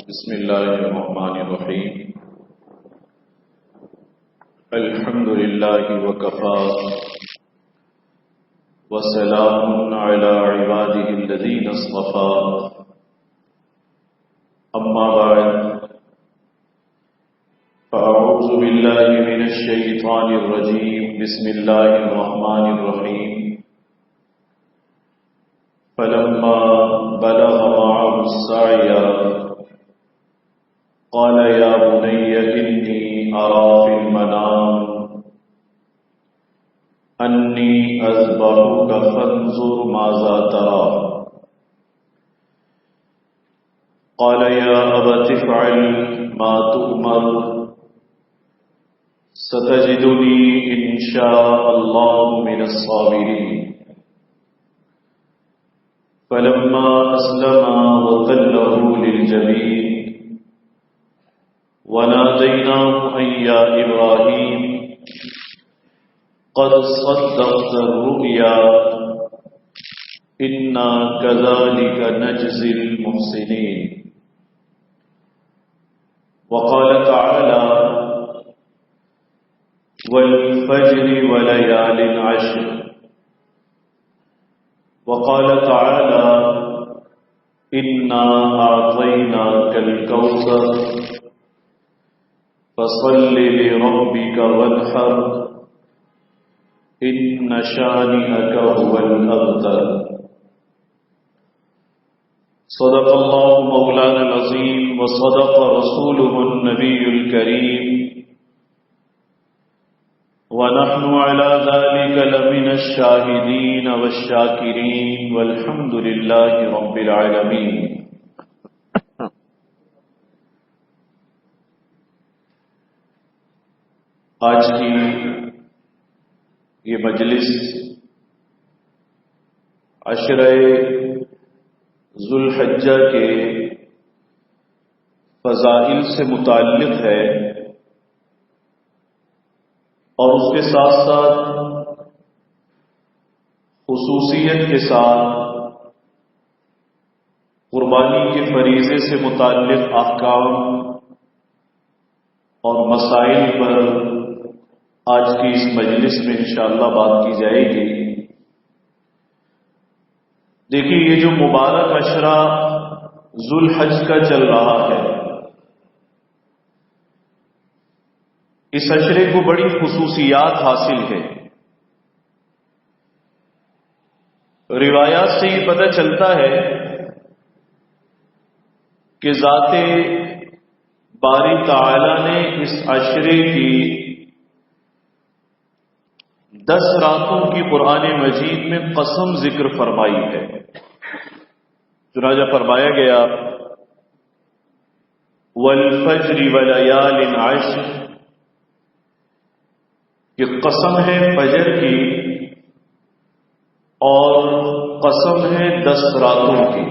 بسم الله الرحمن الرحيم. الحمد لله وكفى وسلام على عباده الذين اصطفى. أما بعد فأعوذ بالله من الشيطان الرجيم. بسم الله الرحمن الرحيم. فلما بلغ معه السعي قال يا بني إني أرى في المنام أني أذبحك فانظر ماذا ترى. قال يا أبت افعل ما تؤمر ستجدني إن شاء الله من الصابرين. فلما أسلما وتله للجبين وناديناه أن يا إبراهيم قد صدقت الرؤيا إنا كذلك نجزي المحسنين. وقال تعالى والفجر وليال عشر. وقال تعالى إنا أعطيناك الكوثر فصل لربك وانحر إن شانئك هو الأبتر. صدق الله مولانا العظيم وصدق رسوله النبي الكريم ونحن على ذلك لمن الشاهدين والشاكرين والحمد لله رب العالمين. آج کی یہ مجلس عشرہ ذو الحجہ کے فضائل سے متعلق ہے اور اس کے ساتھ ساتھ خصوصیت کے ساتھ قربانی کے فریضے سے متعلق احکام اور مسائل پر آج کی اس مجلس میں انشاءاللہ بات کی جائے گی. دیکھیے یہ جو مبارک عشرہ ذو الحج کا چل رہا ہے، اس عشرے کو بڑی خصوصیات حاصل ہے. روایات سے یہ پتہ چلتا ہے کہ ذات باری تعالی نے اس عشرے کی 10 راتوں کی قرآن مجید میں قسم ذکر فرمائی ہے. چنانچہ فرمایا گیا والفجر ولیال عشر، کہ قسم ہے فجر کی اور قسم ہے 10 راتوں کی.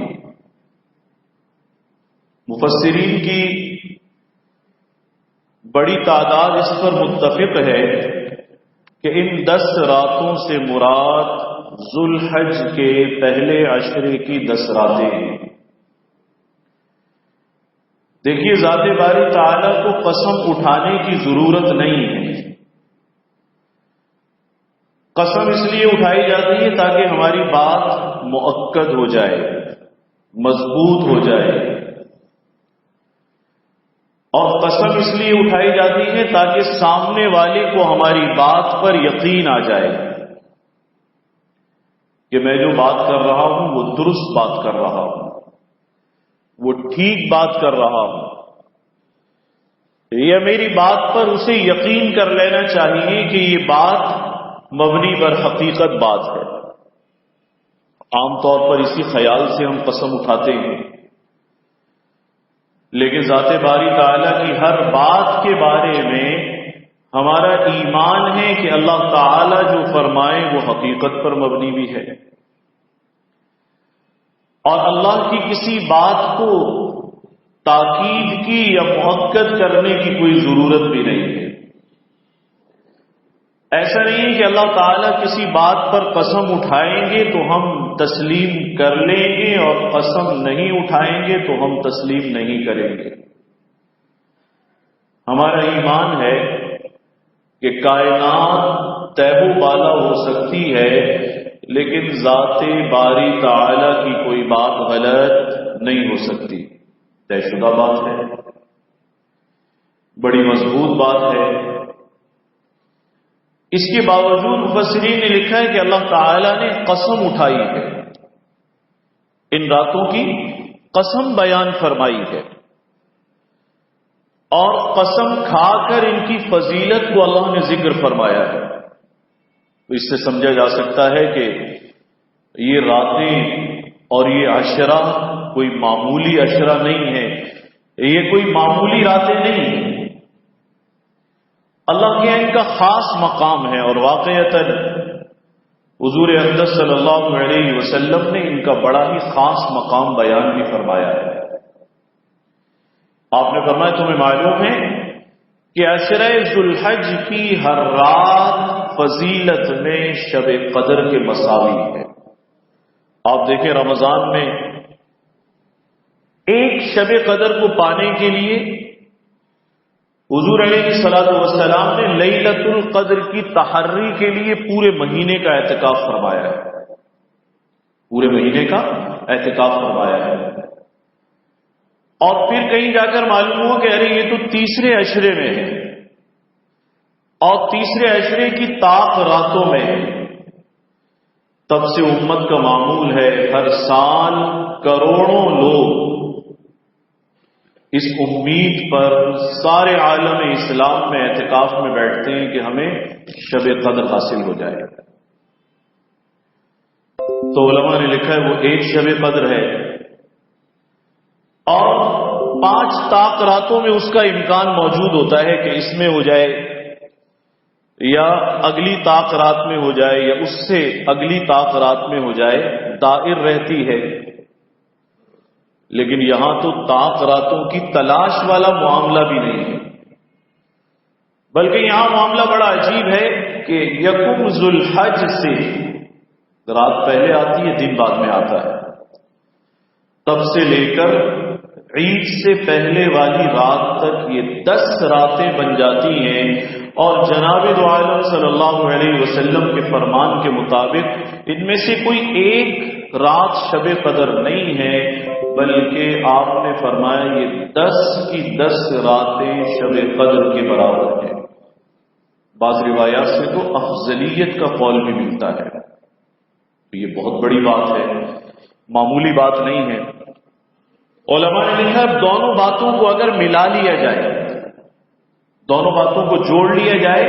مفسرین کی بڑی تعداد اس پر متفق ہے کہ ان 10 راتوں سے مراد ذو الحج کے پہلے عشرے کی 10 راتیں ہیں. دیکھیے ذات باری تعالیٰ کو قسم اٹھانے کی ضرورت نہیں ہے. قسم اس لیے اٹھائی جاتی ہے تاکہ ہماری بات مؤکد ہو جائے، مضبوط ہو جائے، اور قسم اس لیے اٹھائی جاتی ہے تاکہ سامنے والے کو ہماری بات پر یقین آ جائے کہ میں جو بات کر رہا ہوں وہ درست بات کر رہا ہوں، وہ ٹھیک بات کر رہا ہوں. یہ میری بات پر اسے یقین کر لینا چاہیے کہ یہ بات مبنی پر حقیقت بات ہے. عام طور پر اسی خیال سے ہم قسم اٹھاتے ہیں، لیکن ذات باری تعالیٰ کی ہر بات کے بارے میں ہمارا ایمان ہے کہ اللہ تعالیٰ جو فرمائے وہ حقیقت پر مبنی بھی ہے، اور اللہ کی کسی بات کو تاکید کی یا مؤکد کرنے کی کوئی ضرورت بھی نہیں ہے. ایسا نہیں ہے کہ اللہ تعالیٰ کسی بات پر قسم اٹھائیں گے تو ہم تسلیم کر لیں گے اور قسم نہیں اٹھائیں گے تو ہم تسلیم نہیں کریں گے۔ ہمارا ایمان ہے کہ کائنات تہ و بالا ہو سکتی ہے، لیکن ذات باری تعالی کی کوئی بات غلط نہیں ہو سکتی۔ طے شدہ بات ہے، بڑی مضبوط بات ہے۔ اس کے باوجود مفسرین نے لکھا ہے کہ اللہ تعالی نے قسم اٹھائی ہے، ان راتوں کی قسم بیان فرمائی ہے، اور قسم کھا کر ان کی فضیلت کو اللہ نے ذکر فرمایا ہے۔ تو اس سے سمجھا جا سکتا ہے کہ یہ راتیں اور یہ عشرہ کوئی معمولی عشرہ نہیں ہے، یہ کوئی معمولی راتیں نہیں ہیں، اللہ کے ان کا خاص مقام ہے، اور واقعتاً حضور اقدس صلی اللہ علیہ وسلم نے ان کا بڑا ہی خاص مقام بیان بھی فرمایا ہے۔ آپ نے فرمایا تمہیں معلوم ہے کہ عشرہ ذوالحج کی ہر رات فضیلت میں شب قدر کے مساوی ہے۔ آپ دیکھیں رمضان میں ایک شب قدر کو پانے کے لیے حضور علیہ الصلوۃ والسلام نے لیلۃ القدر کی تحری کے لیے پورے مہینے کا اعتکاف فرمایا ہے، پورے مہینے کا اعتکاف فرمایا ہے۔ اور پھر کہیں جا کر معلوم ہوا کہ ارے یہ تو تیسرے عشرے میں ہے، اور تیسرے عشرے کی طاق راتوں میں ہے۔ تب سے امت کا معمول ہے ہر سال کروڑوں لوگ اس امید پر سارے عالم اسلام میں اعتکاف میں بیٹھتے ہیں کہ ہمیں شب قدر حاصل ہو جائے۔ تو علماء نے لکھا ہے وہ ایک شب قدر ہے، اور 5 طاق راتوں میں اس کا امکان موجود ہوتا ہے کہ اس میں ہو جائے، یا اگلی طاق رات میں ہو جائے، یا اس سے اگلی طاق رات میں ہو جائے، دائر رہتی ہے۔ لیکن یہاں تو طاق راتوں کی تلاش والا معاملہ بھی نہیں ہے، بلکہ یہاں معاملہ بڑا عجیب ہے کہ یکم ذوالحج سے رات پہلے آتی ہے، دن بعد میں آتا ہے، تب سے لے کر عید سے پہلے والی رات تک یہ 10 راتیں بن جاتی ہیں، اور جناب دو عالم صلی اللہ علیہ وسلم کے فرمان کے مطابق ان میں سے کوئی ایک رات شب قدر نہیں ہے، بلکہ آپ نے فرمایا یہ 10 کی 10 راتیں شب قدر کے برابر ہیں۔ بعض روایات سے تو افضلیت کا قول بھی ملتا ہے۔ تو یہ بہت بڑی بات ہے، معمولی بات نہیں ہے۔ علماء نے لکھا دونوں باتوں کو اگر ملا لیا جائے، دونوں باتوں کو جوڑ لیا جائے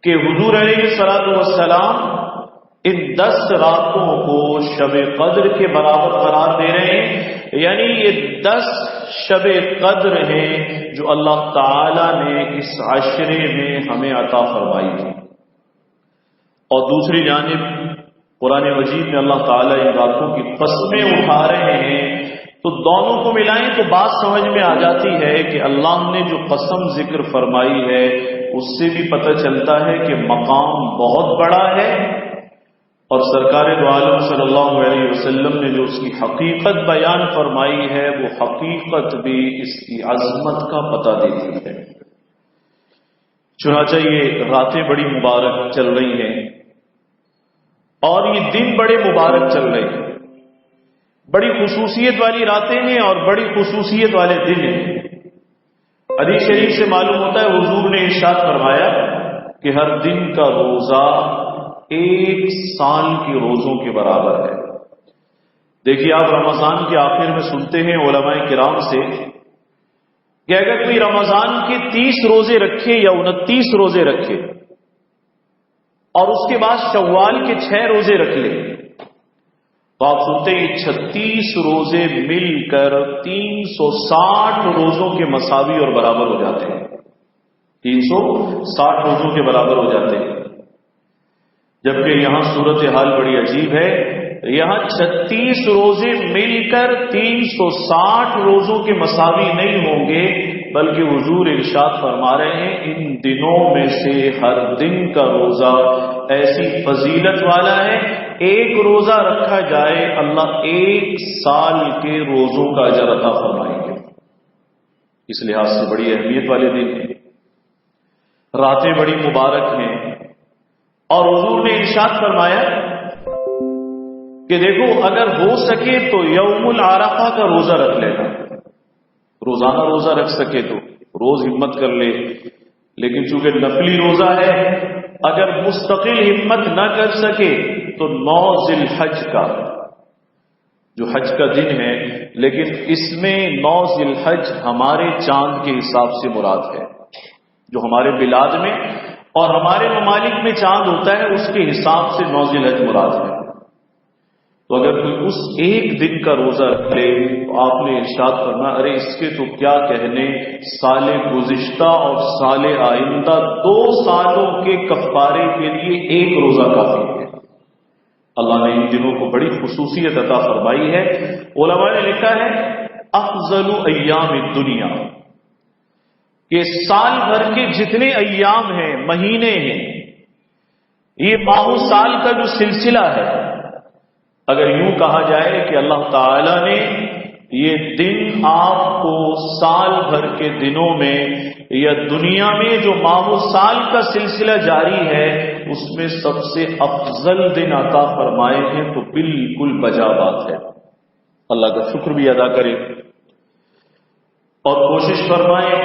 کہ حضور علیہ الصلوۃ والسلام ان 10 راتوں کو شب قدر کے برابر قرار دے رہے ہیں، یعنی یہ 10 شب قدر ہیں جو اللہ تعالی نے اس عشرے میں ہمیں عطا فرمائی تھی۔ اور دوسری جانب قرآن مجید میں اللہ تعالی ان راتوں کی قسمیں اٹھا رہے ہیں، تو دونوں کو ملائیں تو بات سمجھ میں آ جاتی ہے کہ اللہ نے جو قسم ذکر فرمائی ہے اس سے بھی پتہ چلتا ہے کہ مقام بہت بڑا ہے، اور سرکار دو عالم صلی اللہ علیہ وسلم نے جو اس کی حقیقت بیان فرمائی ہے وہ حقیقت بھی اس کی عظمت کا پتہ دیتی ہے۔ چنانچہ یہ راتیں بڑی مبارک چل رہی ہیں، اور یہ دن بڑے مبارک چل رہے ہیں، بڑی خصوصیت والی راتیں ہیں اور بڑی خصوصیت والے دن ہیں۔ حدیث شریف سے معلوم ہوتا ہے حضور نے ارشاد فرمایا کہ ہر دن کا روزہ 1 سال کے روزوں کے برابر ہے۔ دیکھیے آپ رمضان کے آخر میں سنتے ہیں علماء کرام سے کہ اگر کوئی رمضان کے 30 روزے رکھے یا 29 روزے رکھے اور اس کے بعد شوال کے 6 روزے رکھ لے، تو آپ سنتے ہیں 36 روزے مل کر 360 روزوں کے مساوی اور برابر ہو جاتے ہیں، 360 روزوں کے برابر ہو جاتے ہیں۔ جبکہ یہاں صورتحال بڑی عجیب ہے، یہاں 36 روزے مل کر 360 روزوں کے مساوی نہیں ہوں گے، بلکہ حضور ارشاد فرما رہے ہیں ان دنوں میں سے ہر دن کا روزہ ایسی فضیلت والا ہے، ایک روزہ رکھا جائے اللہ 1 سال کے روزوں کا اجر عطا فرمائیں گے۔ اس لحاظ سے بڑی اہمیت والے دن ہیں، راتیں بڑی مبارک ہیں، اور حضور نے ارشاد فرمایا کہ دیکھو اگر ہو سکے تو یوم العرفہ کا روزہ رکھ لینا، روزانہ روزہ رکھ سکے تو روز ہمت کر لے، لیکن چونکہ نفلی روزہ ہے اگر مستقل ہمت نہ کر سکے تو 9 ذی الحج کا جو حج کا دن ہے، لیکن اس میں 9 ذی الحج ہمارے چاند کے حساب سے مراد ہے، جو ہمارے بلاد میں اور ہمارے ممالک میں چاند ہوتا ہے اس کے حساب سے 9 ذی الحج مراد ہے۔ تو اگر کوئی اس ایک دن کا روزہ رکھ لے تو آپ نے ارشاد کرنا ارے اس کے تو کیا کہنے، سال گزشتہ اور سال آئندہ 2 سالوں کے کفارے کے لیے ایک روزہ کافی ہے۔ اللہ نے ان دنوں کو بڑی خصوصیت عطا فرمائی ہے۔ علماء نے لکھا ہے افضل ایام الدنیا، کہ سال بھر کے جتنے ایام ہیں، مہینے ہیں، یہ ماہ و سال کا جو سلسلہ ہے، اگر یوں کہا جائے کہ اللہ تعالی نے یہ دن آپ کو سال بھر کے دنوں میں یا دنیا میں جو ماہ و سال کا سلسلہ جاری ہے اس میں سب سے افضل دن عطا فرمائے ہیں تو بالکل بجا بات ہے، اللہ کا شکر بھی ادا کریں اور کوشش فرمائیں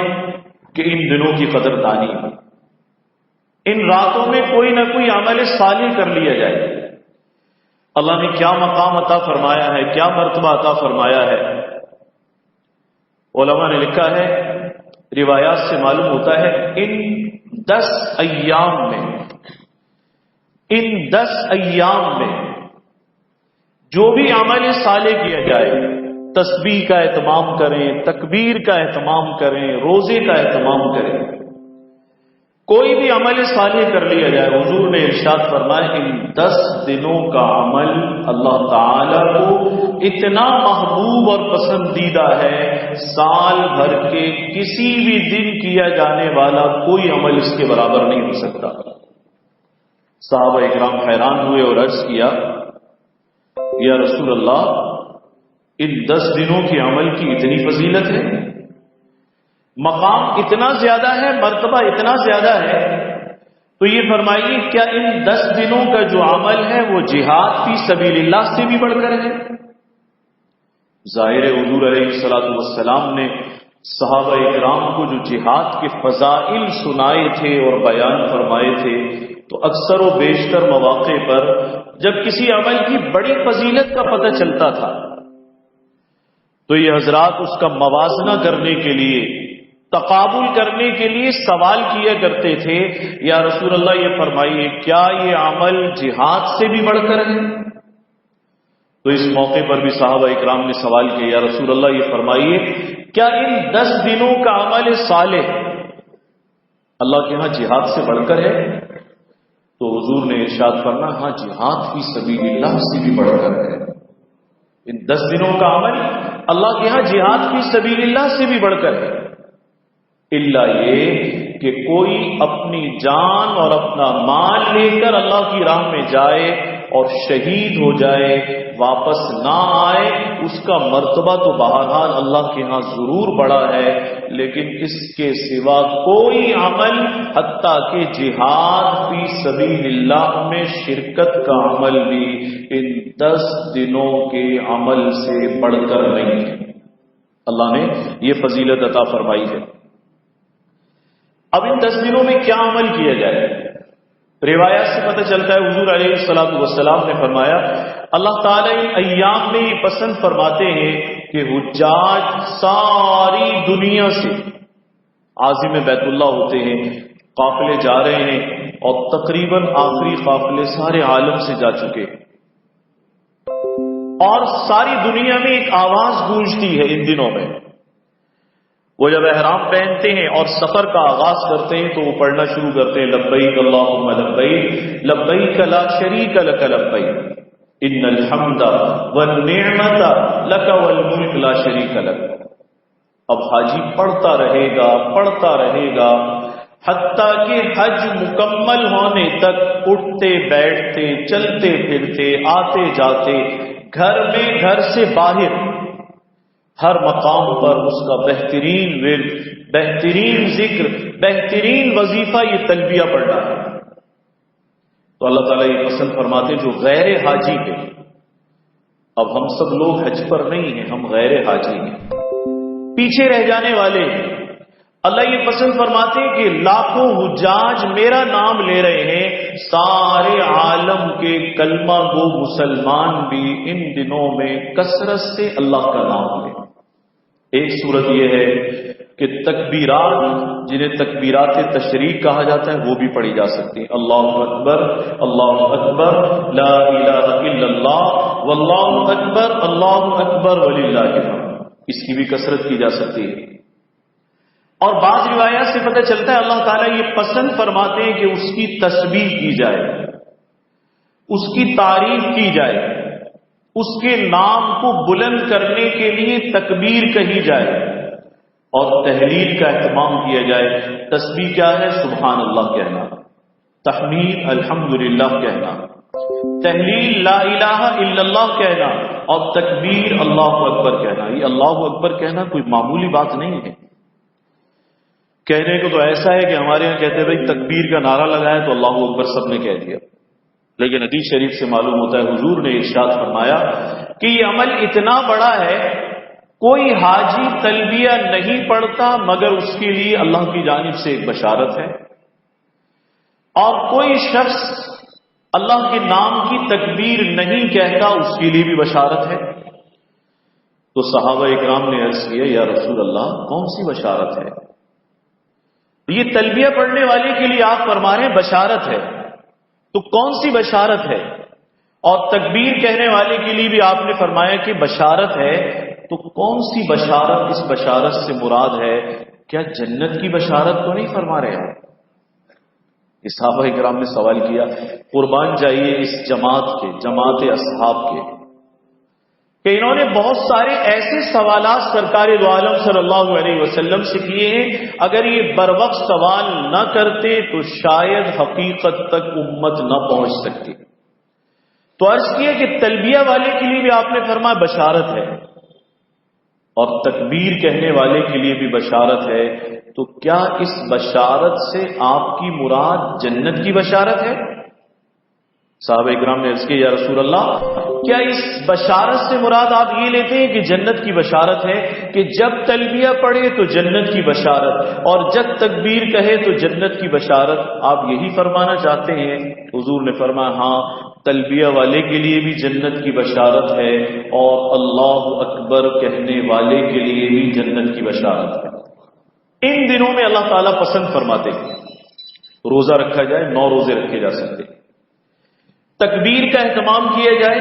کہ ان دنوں کی قدردانی، ان راتوں میں کوئی نہ کوئی عمل صالح کر لیا جائے۔ اللہ نے کیا مقام عطا فرمایا ہے، کیا مرتبہ عطا فرمایا ہے۔ علماء نے لکھا ہے، روایات سے معلوم ہوتا ہے ان 10 ایام میں جو بھی عمل صالح کیا جائے، تسبیح کا اہتمام کریں، تکبیر کا اہتمام کریں، روزے کا اہتمام کریں، کوئی بھی عمل صالح کر لیا جائے، حضور نے ارشاد فرمایا ان 10 دنوں کا عمل اللہ تعالی کو اتنا محبوب اور پسندیدہ ہے، سال بھر کے کسی بھی دن کیا جانے والا کوئی عمل اس کے برابر نہیں ہو سکتا۔ صحابہ اکرام حیران ہوئے اور عرض کیا یا رسول اللہ ان 10 دنوں کے عمل کی اتنی فضیلت ہے، مقام اتنا زیادہ ہے، مرتبہ اتنا زیادہ ہے، تو یہ فرمائیے کیا ان 10 دنوں کا جو عمل ہے وہ جہاد فی سبیل اللہ سے بھی بڑھ کر ہے؟ ظاہر حضور علیہ الصلوۃ والسلام نے صحابہ اکرام کو جو جہاد کے فضائل سنائے تھے اور بیان فرمائے تھے، تو اکثر و بیشتر مواقع پر جب کسی عمل کی بڑی فضیلت کا پتہ چلتا تھا تو یہ حضرات اس کا موازنہ کرنے کے لیے، تقابل کرنے کے لیے سوال کیا کرتے تھے یا رسول اللہ یہ فرمائیے کیا یہ عمل جہاد سے بھی بڑھ کر ہے؟ تو اس موقع پر بھی صحابہ اکرام نے سوال کیا یا رسول اللہ یہ فرمائیے کیا ان 10 دنوں کا عمل صالح اللہ کے ہاں جہاد سے بڑھ کر ہے؟ تو حضور نے ارشاد فرمایا ہاں جہاد فی سبیل اللہ سے بھی بڑھ کر ہے۔ ان 10 دنوں کا عمل اللہ کے ہاں جہاد فی سبیل اللہ سے بھی بڑھ کر ہے، اللہ یہ کہ کوئی اپنی جان اور اپنا مال لے کر اللہ کی راہ میں جائے اور شہید ہو جائے، واپس نہ آئے، اس کا مرتبہ تو بہرحال اللہ کے ہاں ضرور بڑا ہے، لیکن اس کے سوا کوئی عمل حتیٰ کہ جہاد فی سبیل اللہ میں شرکت کا عمل بھی ان 10 دنوں کے عمل سے بڑھ کر نہیں ہے۔ اللہ نے یہ فضیلت عطا فرمائی ہے۔ اب ان 10 دنوں میں کیا عمل کیا جائے؟ روایات سے پتہ چلتا ہے حضور علیہ الصلوۃ والسلام نے فرمایا اللہ تعالیٰ ان ایام میں یہ پسند فرماتے ہیں کہ حجاج ساری دنیا سے عازم بیت اللہ ہوتے ہیں، قافلے جا رہے ہیں اور تقریباً آخری قافلے سارے عالم سے جا چکے، اور ساری دنیا میں ایک آواز گونجتی ہے ان دنوں میں۔ وہ جب احرام پہنتے ہیں اور سفر کا آغاز کرتے ہیں تو وہ پڑھنا شروع کرتے ہیں لبیک اللہم لبیک لبیک لا شریک لک لبیک ان الحمد والنعمت لک والملک لا شریک لک۔ اب حاجی پڑھتا رہے گا حتیٰ کہ حج مکمل ہونے تک اٹھتے بیٹھتے چلتے پھرتے آتے جاتے گھر میں گھر سے باہر ہر مقام پر اس کا بہترین ورد، بہترین ذکر، بہترین وظیفہ یہ تلبیہ پڑھنا ہے۔ تو اللہ تعالیٰ یہ پسند فرماتے جو غیر حاجی ہے، اب ہم سب لوگ حج پر نہیں ہیں، ہم غیر حاجی ہیں، پیچھے رہ جانے والے ہیں، اللہ یہ پسند فرماتے ہیں کہ لاکھوں حجاج میرا نام لے رہے ہیں، سارے عالم کے کلمہ گو مسلمان بھی ان دنوں میں کثرت سے اللہ کا نام لیں۔ ایک صورت یہ ہے کہ تکبیرات، جنہیں تکبیرات تشریق کہا جاتا ہے، وہ بھی پڑھی جا سکتی ہیں۔ اللہ اکبر، لا الہ الا اللہ، واللہ اکبر وللہ الحمد، اس کی بھی کثرت کی جا سکتی ہے۔ اور بعض روایات سے پتہ چلتا ہے اللہ تعالیٰ یہ پسند فرماتے ہیں کہ اس کی تسبیح کی جائے، اس کی تعریف کی جائے، اس کے نام کو بلند کرنے کے لیے تکبیر کہی جائے اور تحلیل کا اہتمام کیا جائے۔ تسبیح کیا ہے؟ سبحان اللہ کہنا، تحمید الحمدللہ کہنا، تحلیل لا الہ الا اللہ کہنا، اور تکبیر اللہ اکبر کہنا۔ یہ اللہ اکبر کہنا کوئی معمولی بات نہیں ہے۔ کہنے کو تو ایسا ہے کہ ہمارے یہاں کہتے ہیں بھائی تکبیر کا نعرہ لگایا تو اللہ اکبر سب نے کہہ دیا، لیکن حدیث شریف سے معلوم ہوتا ہے حضور نے ارشاد فرمایا کہ یہ عمل اتنا بڑا ہے، کوئی حاجی تلبیہ نہیں پڑھتا مگر اس کے لیے اللہ کی جانب سے ایک بشارت ہے، اور کوئی شخص اللہ کے نام کی تکبیر نہیں کہتا اس کے لیے بھی بشارت ہے۔ تو صحابہ اکرام نے عرض کیا یا رسول اللہ کون سی بشارت ہے؟ یہ تلبیہ پڑھنے والے کے لیے آپ فرما رہے ہیں بشارت ہے، تو کون سی بشارت ہے؟ اور تکبیر کہنے والے کے لیے بھی آپ نے فرمایا کہ بشارت ہے، تو کون سی بشارت اس بشارت سے مراد ہے؟ کیا جنت کی بشارت تو نہیں فرما رہے ہیں؟ صحابہ کرام نے سوال کیا۔ قربان جائیے اس جماعت کے، جماعت اصحاب کے، کہ انہوں نے بہت سارے ایسے سوالات سرکار دو عالم صلی اللہ علیہ وسلم سے کیے ہیں، اگر یہ بروقت سوال نہ کرتے تو شاید حقیقت تک امت نہ پہنچ سکتی۔ تو عرض کیا کہ تلبیہ والے کے لیے بھی آپ نے فرمایا بشارت ہے، اور تکبیر کہنے والے کے لیے بھی بشارت ہے، تو کیا اس بشارت سے آپ کی مراد جنت کی بشارت ہے؟ صحابہ اکرام نے عرض کیا یا رسول اللہ کیا اس بشارت سے مراد آپ یہ لیتے ہیں کہ جنت کی بشارت ہے، کہ جب تلبیہ پڑھے تو جنت کی بشارت اور جب تکبیر کہے تو جنت کی بشارت، آپ یہی فرمانا چاہتے ہیں؟ حضور نے فرمایا ہاں، تلبیہ والے کے لیے بھی جنت کی بشارت ہے اور اللہ اکبر کہنے والے کے لیے بھی جنت کی بشارت ہے۔ ان دنوں میں اللہ تعالیٰ پسند فرماتے ہیں روزہ رکھا جائے، 9 روزے رکھے جا سکتے، تکبیر کا اہتمام کیا جائے،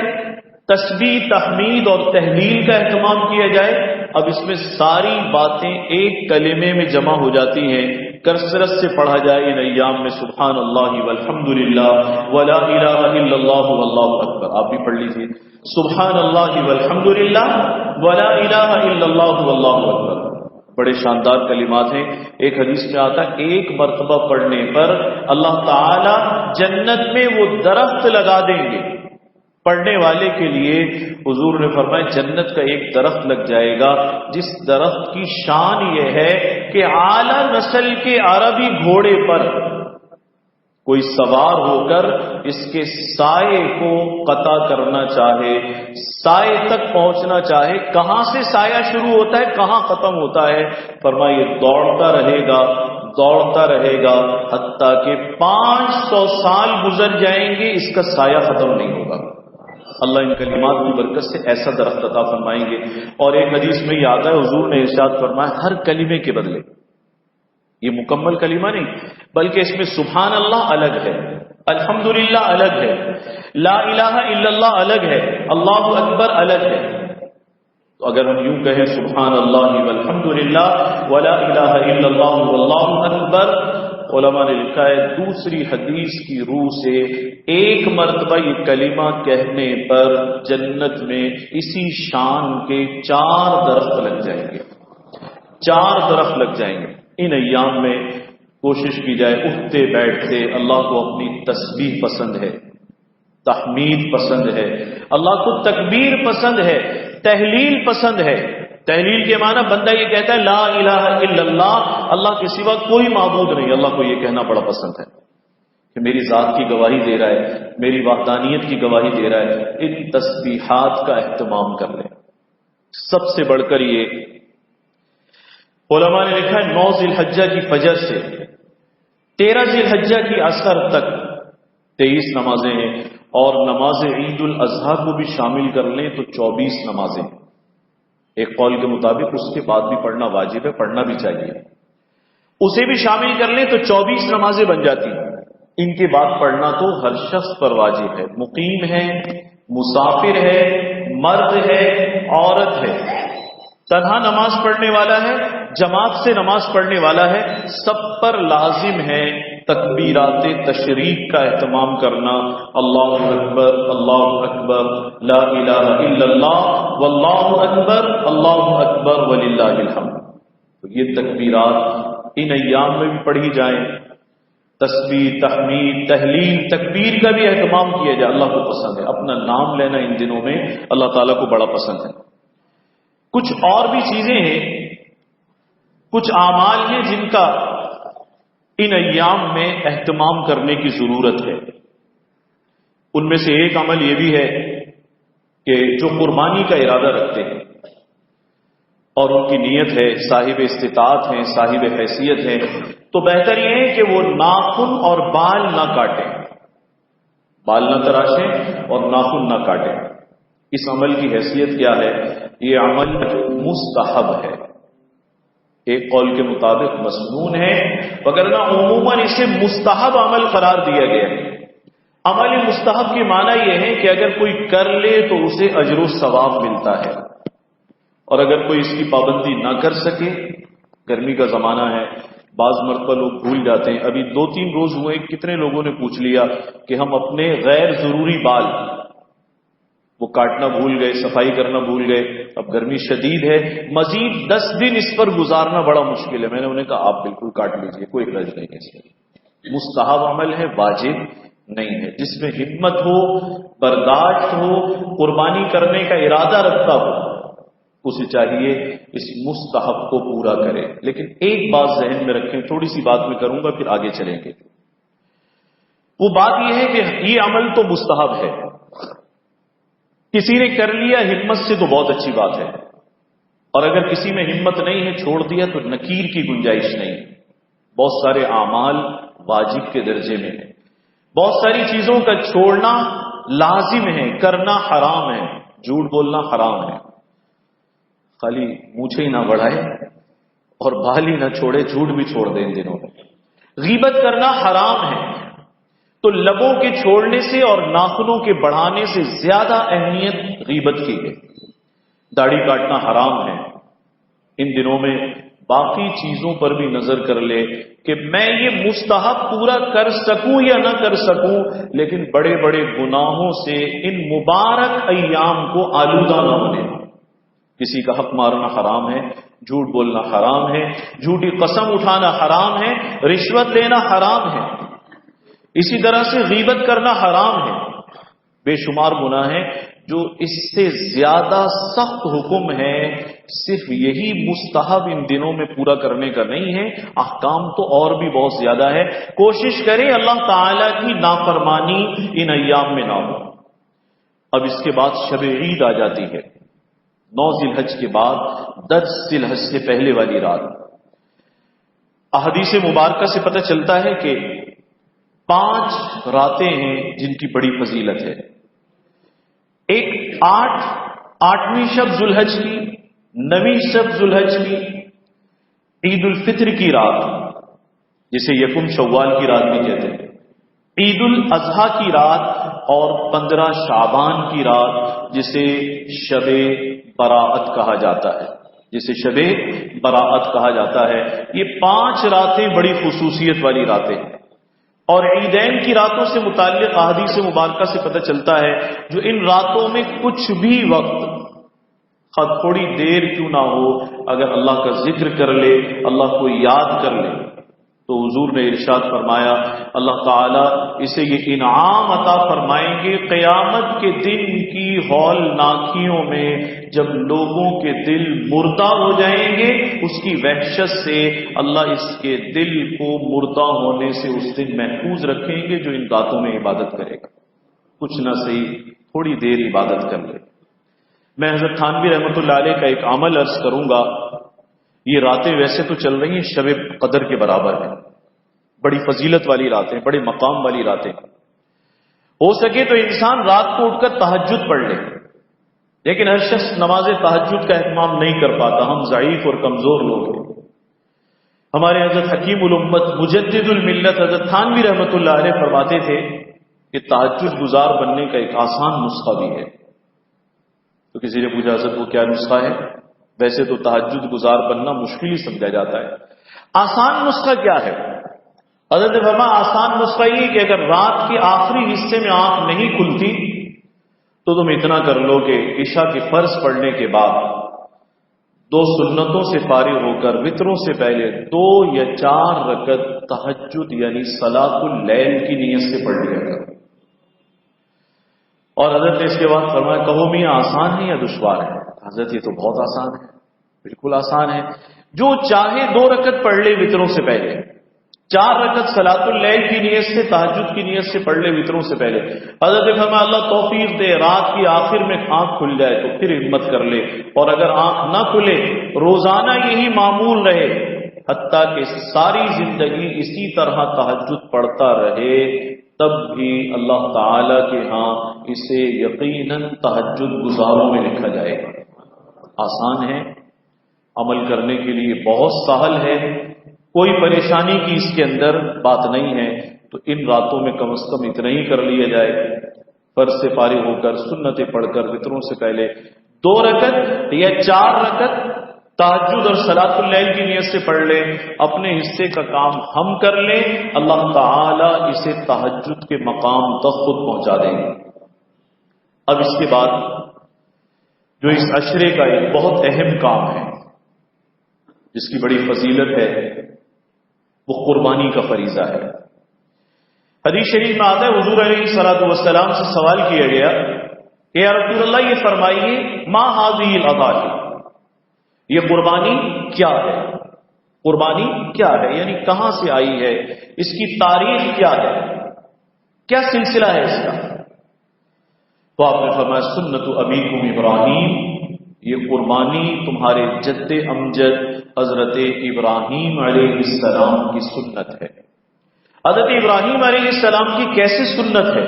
تسبیح، تحمید اور تحلیل کا اہتمام کیا جائے۔ اب اس میں ساری باتیں ایک کلمے میں جمع ہو جاتی ہیں، کثرت سے پڑھا جائے ان ایام میں سبحان اللہ والحمد للہ ولا الہ الا اللہ واللہ اکبر۔ آپ بھی پڑھ لیجیے سبحان اللہ والحمد للہ ولا الہ الا اللہ واللہ اکبر، بڑے شاندار کلمات ہیں۔ ایک حدیث میں آتا ہے ایک مرتبہ پڑھنے پر اللہ تعالی جنت میں وہ درخت لگا دیں گے پڑھنے والے کے لیے۔ حضور نے فرمایا جنت کا ایک درخت لگ جائے گا جس درخت کی شان یہ ہے کہ اعلیٰ نسل کے عربی گھوڑے پر کوئی سوار ہو کر اس کے سائے کو قطع کرنا چاہے، سائے تک پہنچنا چاہے، کہاں سے سایہ شروع ہوتا ہے کہاں ختم ہوتا ہے، فرمایا دوڑتا رہے گا حتیٰ کہ 500 سال گزر جائیں گے، اس کا سایہ ختم نہیں ہوگا۔ اللہ ان کلمات کی برکت سے ایسا درخت عطا فرمائیں گے۔ اور ایک حدیث میں یہ آتا ہے حضور نے ارشاد فرمایا ہر کلمے کے بدلے، یہ مکمل کلمہ نہیں بلکہ اس میں سبحان اللہ الگ ہے، الحمدللہ الگ ہے، لا الہ الا اللہ الگ ہے، اللہ اکبر الگ ہے۔ تو اگر ہم یوں کہیں سبحان اللہ والحمدللہ ولا الہ الا اللہ واللہ اکبر، علماء نے لکھا ہے دوسری حدیث کی روح سے ایک مرتبہ یہ کلمہ کہنے پر جنت میں اسی شان کے 4 درخت لگ جائیں گے، 4 درخت لگ جائیں گے۔ ان ایام میں کوشش کی جائے اٹھتے بیٹھتے اللہ کو اپنی تسبیح پسند ہے، تحمید پسند ہے، اللہ کو تکبیر پسند ہے، تحلیل پسند ہے۔ تحلیل کے معنی بندہ یہ کہتا ہے لا الہ الا اللہ، اللہ کے سوا کوئی معبود نہیں۔ اللہ کو یہ کہنا بڑا پسند ہے کہ میری ذات کی گواہی دے رہا ہے، میری وحدانیت کی گواہی دے رہا ہے۔ ان تسبیحات کا اہتمام کر لیں۔ سب سے بڑھ کر یہ علماء نے لکھا ہے 9 ذی الحجہ کی فجر سے 13 ذی الحجہ کی عصر تک 23 نمازیں ہیں، اور نماز عید الاضحیٰ کو بھی شامل کر لیں تو 24 نمازیں ہیں۔ ایک قول کے مطابق اس کے بعد بھی پڑھنا واجب ہے، پڑھنا بھی چاہیے، اسے بھی شامل کر لیں تو 24 نمازیں بن جاتی ہیں۔ ان کے بعد پڑھنا تو ہر شخص پر واجب ہے، مقیم ہے، مسافر ہے، مرد ہے، عورت ہے، تنہا نماز پڑھنے والا ہے، جماعت سے نماز پڑھنے والا ہے، سب پر لازم ہے تکبیرات تشریق کا اہتمام کرنا۔ اللہ اکبر، اللہ اکبر، لا الہ الا اللہ، واللہ اکبر، اللہ اکبر وللہ الحمد۔ تو یہ تکبیرات ان ایام میں بھی پڑھی جائیں۔ تسبیح، تحمید، تحلیل، تکبیر کا بھی اہتمام کیا جائے، اللہ کو پسند ہے۔ اپنا نام لینا ان دنوں میں اللہ تعالیٰ کو بڑا پسند ہے۔ کچھ اور بھی چیزیں ہیں، کچھ اعمال ہیں جن کا ان ایام میں اہتمام کرنے کی ضرورت ہے۔ ان میں سے ایک عمل یہ بھی ہے کہ جو قربانی کا ارادہ رکھتے ہیں اور ان کی نیت ہے، صاحب استطاعت ہیں، صاحب حیثیت ہیں، تو بہتر یہ ہے کہ وہ ناخن اور بال نہ کاٹیں، بال نہ تراشیں اور ناخن نہ کاٹیں۔ اس عمل کی حیثیت کیا ہے؟ یہ عمل مستحب ہے، ایک قول کے مطابق مسنون ہے، وگرنہ عموماً اسے مستحب عمل قرار دیا گیا ہے۔ عمل مستحب کی معنی یہ ہے کہ اگر کوئی کر لے تو اسے اجر و ثواب ملتا ہے، اور اگر کوئی اس کی پابندی نہ کر سکے، گرمی کا زمانہ ہے، بعض مرتبہ لوگ بھول جاتے ہیں۔ ابھی 2-3 روز ہوئے کتنے لوگوں نے پوچھ لیا کہ ہم اپنے غیر ضروری بال وہ کاٹنا بھول گئے، صفائی کرنا بھول گئے، اب گرمی شدید ہے، مزید 10 دن اس پر گزارنا بڑا مشکل ہے۔ میں نے انہیں کہا آپ بالکل کاٹ لیجئے، کوئی حرج نہیں ہے، اس میں مستحب عمل ہے، واجب نہیں ہے۔ جس میں ہمت ہو، برداشت ہو، قربانی کرنے کا ارادہ رکھتا ہو، اسے چاہیے اس مستحب کو پورا کرے۔ لیکن ایک بات ذہن میں رکھیں، تھوڑی سی بات میں کروں گا پھر آگے چلیں گے۔ وہ بات یہ ہے کہ یہ عمل تو مستحب ہے، کسی نے کر لیا ہمت سے تو بہت اچھی بات ہے، اور اگر کسی میں ہمت نہیں ہے، چھوڑ دیا، تو نکیر کی گنجائش نہیں۔ بہت سارے اعمال واجب کے درجے میں ہیں، بہت ساری چیزوں کا چھوڑنا لازم ہے، کرنا حرام ہے، جھوٹ بولنا حرام ہے، خالی مونچھیں ہی نہ بڑھائے اور بال ہی نہ چھوڑے، جھوٹ بھی چھوڑ دیں ان دنوں میں۔ غیبت کرنا حرام ہے، تو لبوں کے چھوڑنے سے اور ناخنوں کے بڑھانے سے زیادہ اہمیت غیبت کی ہے۔ داڑھی کاٹنا حرام ہے، ان دنوں میں باقی چیزوں پر بھی نظر کر لے کہ میں یہ مستحب پورا کر سکوں یا نہ کر سکوں، لیکن بڑے بڑے گناہوں سے ان مبارک ایام کو آلودہ نہ ہونے۔ کسی کا حق مارنا حرام ہے، جھوٹ بولنا حرام ہے، جھوٹی قسم اٹھانا حرام ہے، رشوت لینا حرام ہے، اسی طرح سے غیبت کرنا حرام ہے۔ بے شمار گناہ ہیں جو اس سے زیادہ سخت حکم ہے، صرف یہی مستحب ان دنوں میں پورا کرنے کا نہیں ہے، احکام تو اور بھی بہت زیادہ ہے۔ کوشش کریں اللہ تعالی کی نافرمانی ان ایام میں نہ ہو۔ اب اس کے بعد شب عید آ جاتی ہے، 9 ذی الحج کے بعد 10 ذی الحج سے پہلے والی رات۔ احادیث مبارکہ سے پتہ چلتا ہے کہ 5 راتیں ہیں جن کی بڑی فضیلت ہے۔ ایک 8ویں شب ذو الحج کی، 9ویں شب ذو الحج کی، عید الفطر کی رات جسے یکم شوال کی رات بھی کہتے ہیں، عید الاضحیٰ کی رات، اور 15 شعبان کی رات جسے شب براءت کہا جاتا ہے، جسے شب براءت کہا جاتا ہے۔ یہ 5 راتیں بڑی خصوصیت والی راتیں ہیں، اور عیدین کی راتوں سے متعلق احادیث مبارکہ سے پتہ چلتا ہے جو ان راتوں میں کچھ بھی وقت تھوڑی دیر کیوں نہ ہو، اگر اللہ کا ذکر کر لے، اللہ کو یاد کر لے، تو حضور نے ارشاد فرمایا اللہ تعالیٰ اسے یہ انعام عطا فرمائیں گے قیامت کے دن کی ہولناکیوں میں، جب لوگوں کے دل مردہ ہو جائیں گے، اس کی وحشت سے اللہ اس کے دل کو مردہ ہونے سے اس دن محفوظ رکھیں گے جو ان راتوں میں عبادت کرے گا، کچھ نہ صحیح تھوڑی دیر عبادت کر لے۔ میں حضرت تھانوی رحمۃ اللہ علیہ کا ایک عمل عرض کروں گا۔ یہ راتیں ویسے تو چل رہی ہیں شب قدر کے برابر ہیں، بڑی فضیلت والی راتیں، بڑے مقام والی راتیں، ہو سکے تو انسان رات کو اٹھ کر تہجد پڑھ لے، لیکن ہر شخص نماز تہجد کا اہتمام نہیں کر پاتا، ہم ضعیف اور کمزور لوگ ہیں۔ ہمارے حضرت حکیم الامت مجدد الملت حضرت تھانوی رحمۃ اللہ علیہ فرماتے تھے کہ تہجد گزار بننے کا ایک آسان نسخہ بھی ہے۔ تو کسی نے پوچھا حضرت وہ کیا نسخہ ہے؟ ویسے تو تہجد گزار بننا مشکل ہی سمجھا جاتا ہے، آسان نسخہ کیا ہے؟ حضرت نے فرمایا آسان نسخہ یہ کہ اگر رات کے آخری حصے میں آنکھ نہیں کھلتی تو تم اتنا کر لو کہ عشاء کے فرض پڑھنے کے بعد 2 سنتوں سے فارغ ہو کر وتروں سے پہلے 2 یا 4 رکعت تہجد یعنی صلاۃ اللیل کی نیت سے پڑھ لیا کرو۔ اور حضرت نے اس کے بعد فرمایا کہو میاں آسان ہے یا دشوار ہے؟ حضرت یہ تو بہت آسان ہے، بالکل آسان ہے، جو چاہے 2 رکعت پڑھ لے وتروں سے پہلے، 4 رکعت صلاۃ اللیل کی نیت سے تہجد کی نیت سے پڑھ لے وتروں سے پہلے۔ حضرت نے فرمایا اللہ توفیق دے رات کی آخر میں آنکھ کھل جائے تو پھر ہمت کر لے، اور اگر آنکھ نہ کھلے روزانہ یہی معمول رہے حتیٰ کہ ساری زندگی اسی طرح تہجد پڑھتا رہے، تب بھی اللہ تعالی کے ہاں اسے یقیناً تہجد گزاروں میں لکھا جائے گا۔ آسان ہے، عمل کرنے کے لیے بہت سہل ہے، کوئی پریشانی کی اس کے اندر بات نہیں ہے۔ تو ان راتوں میں کم از کم اتنا ہی کر لیا جائے، فرض سے فارغ ہو کر سنتیں پڑھ کر وتروں سے پہلے 2 رکعت یا 4 رکعت تہجد اور صلاۃ اللیل کی نیت سے پڑھ لیں، اپنے حصے کا کام ہم کر لیں، اللہ تعالی اسے تہجد کے مقام تک خود پہنچا دیں گے۔ اب اس کے بعد جو اس عشرے کا ایک بہت اہم کام ہے جس کی بڑی فضیلت ہے وہ قربانی کا فریضہ ہے۔ حدیث شریف میں آتا ہے حضور علیہ الصلوۃ والسلام سے سوال کیا گیا کہ یا رسول اللہ یہ فرمائیے ما هذه الاضاحی، یہ قربانی کیا ہے؟ قربانی کیا ہے یعنی کہاں سے آئی ہے، اس کی تاریخ کیا ہے، کیا سلسلہ ہے اس کا؟ تو آپ نے فرمایا سنت ابیکم ابراہیم، یہ قربانی تمہارے جد امجد حضرت ابراہیم علیہ السلام کی سنت ہے۔ حضرت ابراہیم علیہ السلام کی کیسے سنت ہے؟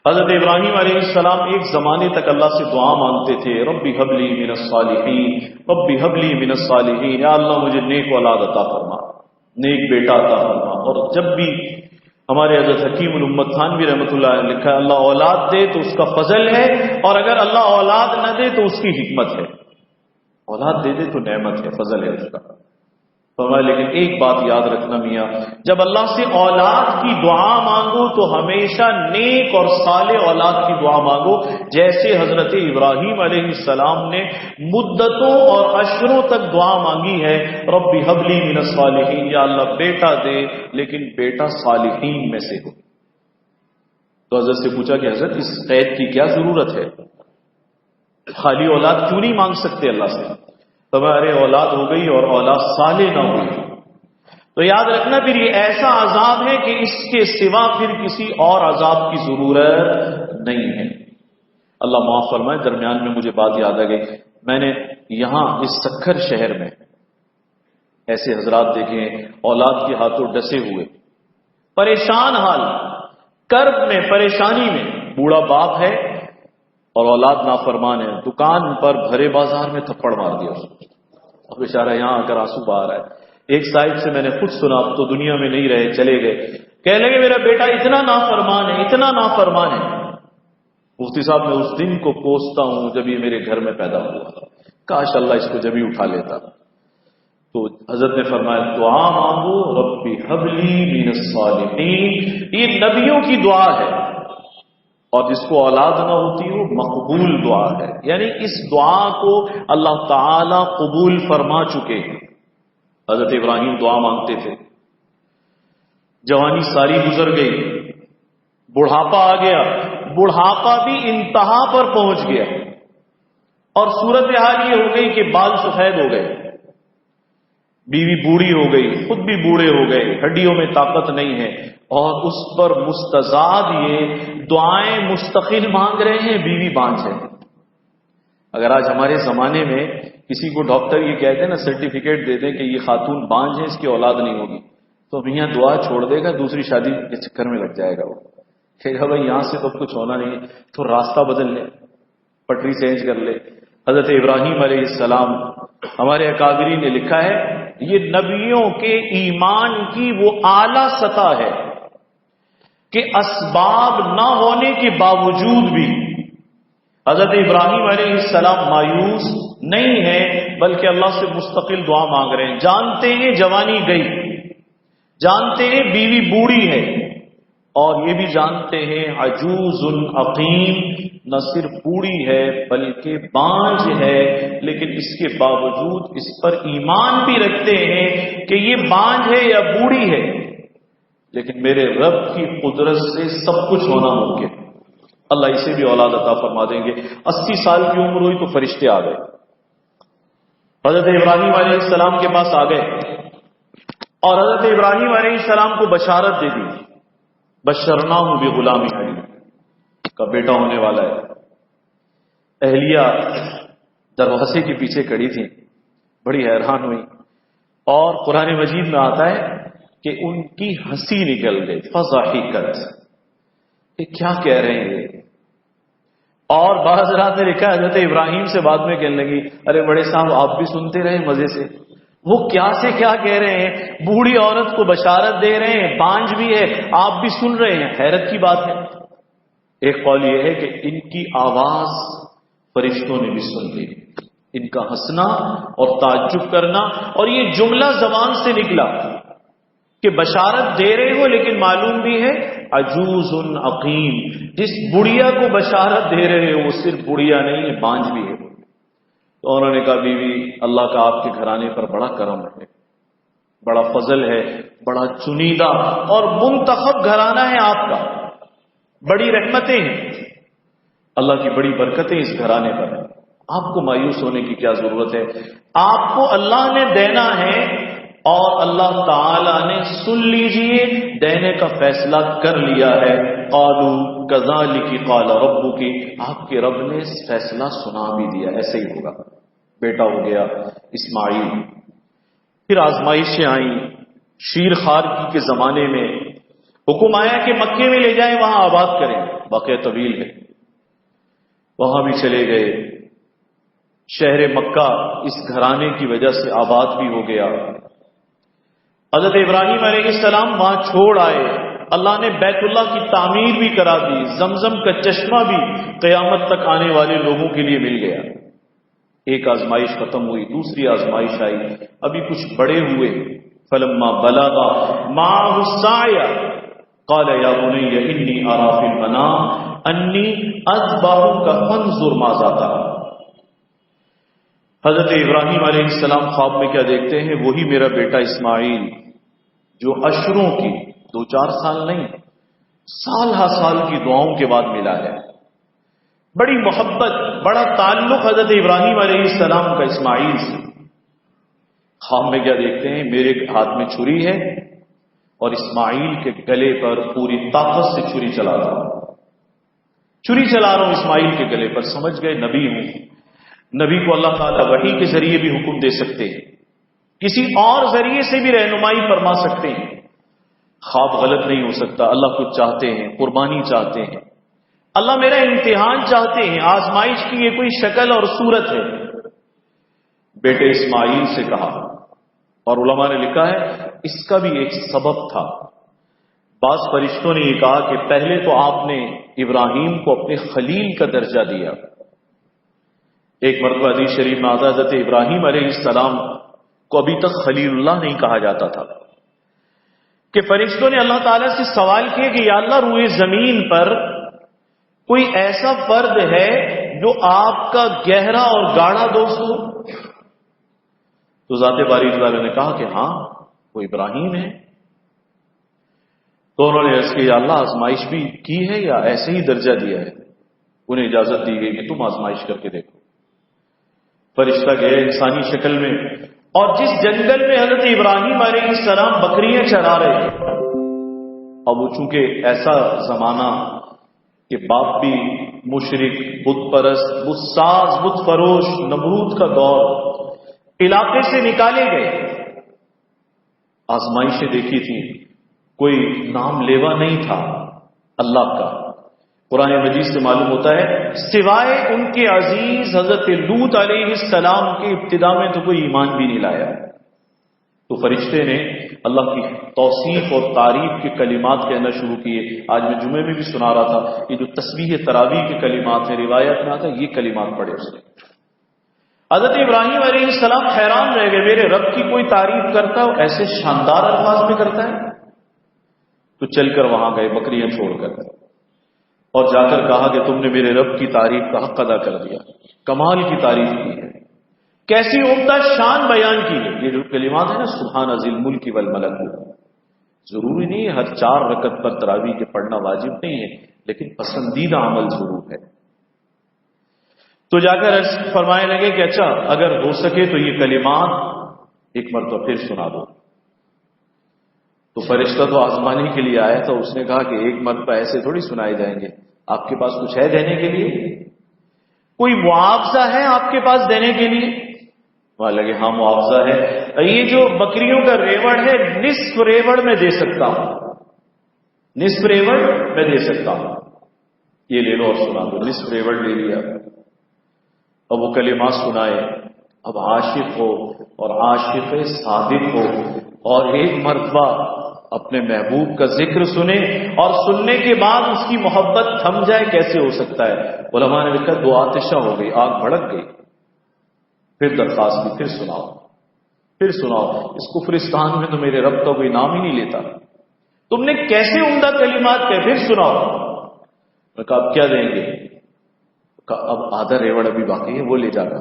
حضرت ابراہیم علیہ السلام ایک زمانے تک اللہ سے دعا مانگتے تھے ربی ہب لی من الصالحین، ربی ہب لی من الصالحین، یا اللہ مجھے نیک اولاد عطا فرما، نیک بیٹا عطا فرما۔ اور جب بھی ہمارے حضرت حکیم الامت تھانوی رحمۃ اللہ نے لکھا ہے اللہ اولاد دے تو اس کا فضل ہے، اور اگر اللہ اولاد نہ دے تو اس کی حکمت ہے، اولاد دے دے تو نعمت ہے، فضل ہے اس کا۔ فرمایا لیکن ایک بات یاد رکھنا میاں، جب اللہ سے اولاد کی دعا مانگو تو ہمیشہ نیک اور صالح اولاد کی دعا مانگو، جیسے حضرت ابراہیم علیہ السلام نے مدتوں اور عشروں تک دعا مانگی ہے ربی ہب لی من الصالحین، یا اللہ بیٹا دے لیکن بیٹا صالحین میں سے ہو۔ تو حضرت سے پوچھا کہ حضرت اس قید کی کیا ضرورت ہے، خالی اولاد کیوں نہیں مانگ سکتے اللہ سے؟ تمہارے اولاد ہو گئی اور اولاد صالح نہ ہوئی تو یاد رکھنا پھر یہ ایسا عذاب ہے کہ اس کے سوا پھر کسی اور عذاب کی ضرورت نہیں ہے۔ اللہ معاف فرمائے، درمیان میں مجھے بات یاد آ گئی، میں نے یہاں اس سکھر شہر میں ایسے حضرات دیکھے ہیں اولاد کے ہاتھوں ڈسے ہوئے، پریشان حال، کرب میں، پریشانی میں، بوڑھا باپ ہے اور اولاد نافرمان ہے، دکان پر بھرے بازار میں تھپڑ مار دیا اس کو، اب بیچارہ یہاں آ کر آنسو بہا رہا ہے۔ ایک صاحب سے میں نے خود سنا، اب تو دنیا میں نہیں رہے، چلے گئے، کہنے لگے میرا بیٹا اتنا نافرمان ہے، اتنا نافرمان ہے، مفتی صاحب میں اس دن کو کوستا ہوں جب یہ میرے گھر میں پیدا ہوا، کاش اللہ اس کو جب ہی اٹھا لیتا۔ تو حضرت نے فرمایا دعا مانگو ربی حب لی من الصالحین، یہ نبیوں کی دعا ہے، اور جس کو اولاد نہ ہوتی وہ مقبول دعا ہے، یعنی اس دعا کو اللہ تعالی قبول فرما چکے ہیں۔ حضرت ابراہیم دعا مانگتے تھے، جوانی ساری گزر گئی، بڑھاپا آ گیا، بڑھاپا بھی انتہا پر پہنچ گیا، اور صورتحال یہ ہو گئی کہ بال سفید ہو گئے، بیوی بوڑھی ہو گئی، خود بھی بوڑھے ہو گئے، ہڈیوں میں طاقت نہیں ہے، اور اس پر مستزاد یہ دعائیں مستقل مانگ رہے ہیں، بیوی بانجھ ہے۔ اگر آج ہمارے زمانے میں کسی کو ڈاکٹر یہ کہتے ہیں نا، سرٹیفکیٹ دے دیں کہ یہ خاتون بانجھ ہے، اس کی اولاد نہیں ہوگی، تو میاں دعا چھوڑ دے گا، دوسری شادی کے چکر میں لگ جائے گا، وہ کہے گا بھائی یہاں سے تو کچھ ہونا نہیں ہے، تو راستہ بدل لے، پٹری چینج کر لے۔ حضرت ابراہیم علیہ السلام، ہمارے اکابرین نے لکھا ہے، یہ نبیوں کے ایمان کی وہ اعلی سطح ہے کہ اسباب نہ ہونے کے باوجود بھی حضرت ابراہیم علیہ السلام مایوس نہیں ہے، بلکہ اللہ سے مستقل دعا مانگ رہے ہیں۔ جانتے ہیں جوانی گئی، جانتے ہیں بیوی بوڑھی ہے، اور یہ بھی جانتے ہیں عجوز عقیم نہ صرف بوڑھی ہے بلکہ بانجھ ہے، لیکن اس کے باوجود اس پر ایمان بھی رکھتے ہیں کہ یہ بانجھ ہے یا بوڑھی ہے، لیکن میرے رب کی قدرت سے سب کچھ ہونا ممکن، اللہ اسے بھی اولاد عطا فرما دیں گے۔ 80 سال کی عمر ہوئی تو فرشتے آ گئے، حضرت ابراہیم علیہ السلام کے پاس آ گئے، اور حضرت ابراہیم علیہ السلام کو بشارت دے دی، بشرناہ بغلام حلیم، کا بیٹا ہونے والا ہے۔ اہلیہ دروازے کے پیچھے کھڑی تھی، بڑی حیران ہوئی، اور قرآن مجید میں آتا ہے کہ ان کی ہنسی نکل گئی، فضحکت، کہ کیا کہہ رہے ہیں یہ؟ اور بعض حضرات نے لکھا حضرت ابراہیم سے بعد میں کہنے لگی، ارے بڑے صاحب آپ بھی سنتے رہے مزے سے، وہ کیا سے کیا کہہ رہے ہیں، بوڑھی عورت کو بشارت دے رہے ہیں، بانجھ بھی ہے، آپ بھی سن رہے ہیں، حیرت کی بات ہے۔ ایک قول یہ ہے کہ ان کی آواز فرشتوں نے بھی سن لی، ان کا ہنسنا اور تعجب کرنا، اور یہ جملہ زبان سے نکلا کہ بشارت دے رہے ہو لیکن معلوم بھی ہے عجوز عقیم، جس بڑھیا کو بشارت دے رہے ہو وہ صرف بڑھیا نہیں ہے، بانجھ بھی ہے۔ تو انہوں نے کہا بیوی اللہ کا آپ کے گھرانے پر بڑا کرم ہے، بڑا فضل ہے، بڑا چنیدہ اور منتخب گھرانہ ہے آپ کا، بڑی رحمتیں ہیں، اللہ کی بڑی برکتیں اس گھرانے پر ہیں، آپ کو مایوس ہونے کی کیا ضرورت ہے، آپ کو اللہ نے دینا ہے، اور اللہ تعالی نے سن لیجئے دینے کا فیصلہ کر لیا ہے۔ قالوا کذالک قال ربک، آپ کے رب نے فیصلہ سنا بھی دیا، ایسے ہی ہوگا، بیٹا ہو گیا اسماعیل۔ پھر آزمائشیں آئیں، شیر خوار کے زمانے میں حکم آیا کہ مکے میں لے جائیں، وہاں آباد کریں، واقعہ طویل ہے، وہاں بھی چلے گئے، شہر مکہ اس گھرانے کی وجہ سے آباد بھی ہو گیا۔ حضرت ابراہیم علیہ السلام وہاں چھوڑ آئے، اللہ نے بیت اللہ کی تعمیر بھی کرا دی، زمزم کا چشمہ بھی قیامت تک آنے والے لوگوں کے لیے مل گیا۔ ایک آزمائش ختم ہوئی، دوسری آزمائش آئی، ابھی کچھ بڑے ہوئے، فلما بلغ معه السعي قال يا بني اني ارى في المنام اني اذبحك فانظر ماذا ترى۔ حضرت ابراہیم علیہ السلام خواب میں کیا دیکھتے ہیں؟ وہی میرا بیٹا اسماعیل جو اشروں کی 2-4 سال نہیں، سال ہا سال کی دعاؤں کے بعد ملا ہے، بڑی محبت، بڑا تعلق حضرت ابراہیم علیہ السلام کا اسماعیل سے۔ خواب میں کیا دیکھتے ہیں؟ میرے ہاتھ میں چھری ہے اور اسماعیل کے گلے پر پوری طاقت سے چھری چلا رہا ہوں، چھری چلا رہا ہوں اسماعیل کے گلے پر۔ سمجھ گئے نبی ہوں، نبی کو اللہ تعالیٰ وحی کے ذریعے بھی حکم دے سکتے ہیں، کسی اور ذریعے سے بھی رہنمائی فرما سکتے ہیں، خواب غلط نہیں ہو سکتا۔ اللہ کچھ چاہتے ہیں، قربانی چاہتے ہیں، اللہ میرا امتحان چاہتے ہیں، آزمائش کی یہ کوئی شکل اور صورت ہے۔ بیٹے اسماعیل سے کہا، اور علماء نے لکھا ہے اس کا بھی ایک سبب تھا۔ بعض فرشتوں نے یہ کہا کہ پہلے تو آپ نے ابراہیم کو اپنے خلیل کا درجہ دیا، ایک مرتبہ حدیث شریف میں آتا ہے حضرت ابراہیم علیہ السلام کو ابھی تک خلیل اللہ نہیں کہا جاتا تھا، کہ فرشتوں نے اللہ تعالیٰ سے سوال کیا کہ یا اللہ روئے زمین پر کوئی ایسا فرد ہے جو آپ کا گہرا اور گاڑھا دوست ہو؟ تو ذات باری تعالیٰ نے کہا کہ ہاں وہ ابراہیم ہے۔ تو انہوں نے عرض کیا اللہ آزمائش بھی کی ہے یا ایسے ہی درجہ دیا ہے؟ انہیں اجازت دی گئی کہ تم آزمائش کر کے دیکھو۔ فرشتہ گئے انسانی شکل میں، اور جس جنگل میں حضرت ابراہیم علیہ السلام بکریاں چرا رہے تھے، اب وہ چونکہ ایسا زمانہ کہ باپ بھی مشرک، بت پرست، بت ساز، بت فروش، نمرود کا دور، علاقے سے نکالے گئے، آزمائشیں دیکھی تھی، کوئی نام لیوا نہیں تھا اللہ کا۔ قرآن مجید سے معلوم ہوتا ہے سوائے ان کے عزیز حضرت لوط علیہ السلام کے ابتدا میں تو کوئی ایمان بھی نہیں لایا۔ تو فرشتے نے اللہ کی توصیف اور تعریف کے کلمات کہنا شروع کیے۔ آج میں جمعے میں بھی سنا رہا تھا، یہ جو تسبیح تراویح کے کلمات ہیں، روایت میں آتا ہے یہ کلمات پڑھے اس نے۔ حضرت ابراہیم علیہ السلام حیران رہ گئے، میرے رب کی کوئی تعریف کرتا ہے ایسے شاندار الفاظ میں کرتا ہے؟ تو چل کر وہاں گئے بکریاں چھوڑ کر، اور جا کر کہا کہ تم نے میرے رب کی تعریف کا حق ادا کر دیا، کمال کی تعریف کی ہے، کیسی عمدہ شان بیان کی ہے۔ یہ جو کلمات ہیں نا سبحان ذی الملک والملکوت، ضروری نہیں ہے ہر 4 رکعت پر تراویح کے پڑھنا واجب نہیں ہے، لیکن پسندیدہ عمل ضرور ہے۔ تو جا کر فرمانے لگے کہ اچھا اگر ہو سکے تو یہ کلمات ایک مرتبہ پھر سنا دو۔ تو فرشتہ تو آزمانے کے لیے آیا تھا، اس نے کہا کہ ایک مرتبہ ایسے تھوڑی سنائے جائیں گے، آپ کے پاس کچھ ہے دینے کے لیے؟ کوئی معاوضہ ہے آپ کے پاس دینے کے لیے؟ وہاں لگے ہاں معاوضہ ہے، یہ جو بکریوں کا ریوڑ ہے نصف ریوڑ میں دے سکتا ہوں، نصف ریوڑ میں دے سکتا ہوں، یہ لے لو اور سنا دو۔ نصف ریوڑ لے لیا، اب وہ کلمات سنائے۔ اب عاشق ہو اور عاشق صادق ہو اور ایک مرتبہ اپنے محبوب کا ذکر سنے اور سننے کے بعد اس کی محبت تھم جائے، کیسے ہو سکتا ہے؟ علماء نے لکھا 2 آتشیں ہو گئی، آگ بھڑک گئی۔ پھر درخواست کی، پھر سناؤ، پھر سناؤ، اس کفرستان میں تو میرے رب کا کوئی نام ہی نہیں لیتا، تم نے کیسے عمدہ کلمات کہے، پھر سناؤ۔ میں کہا اب کیا دیں گے؟ کہا اب آدھا ریوڑ ابھی باقی ہے، وہ لے جانا،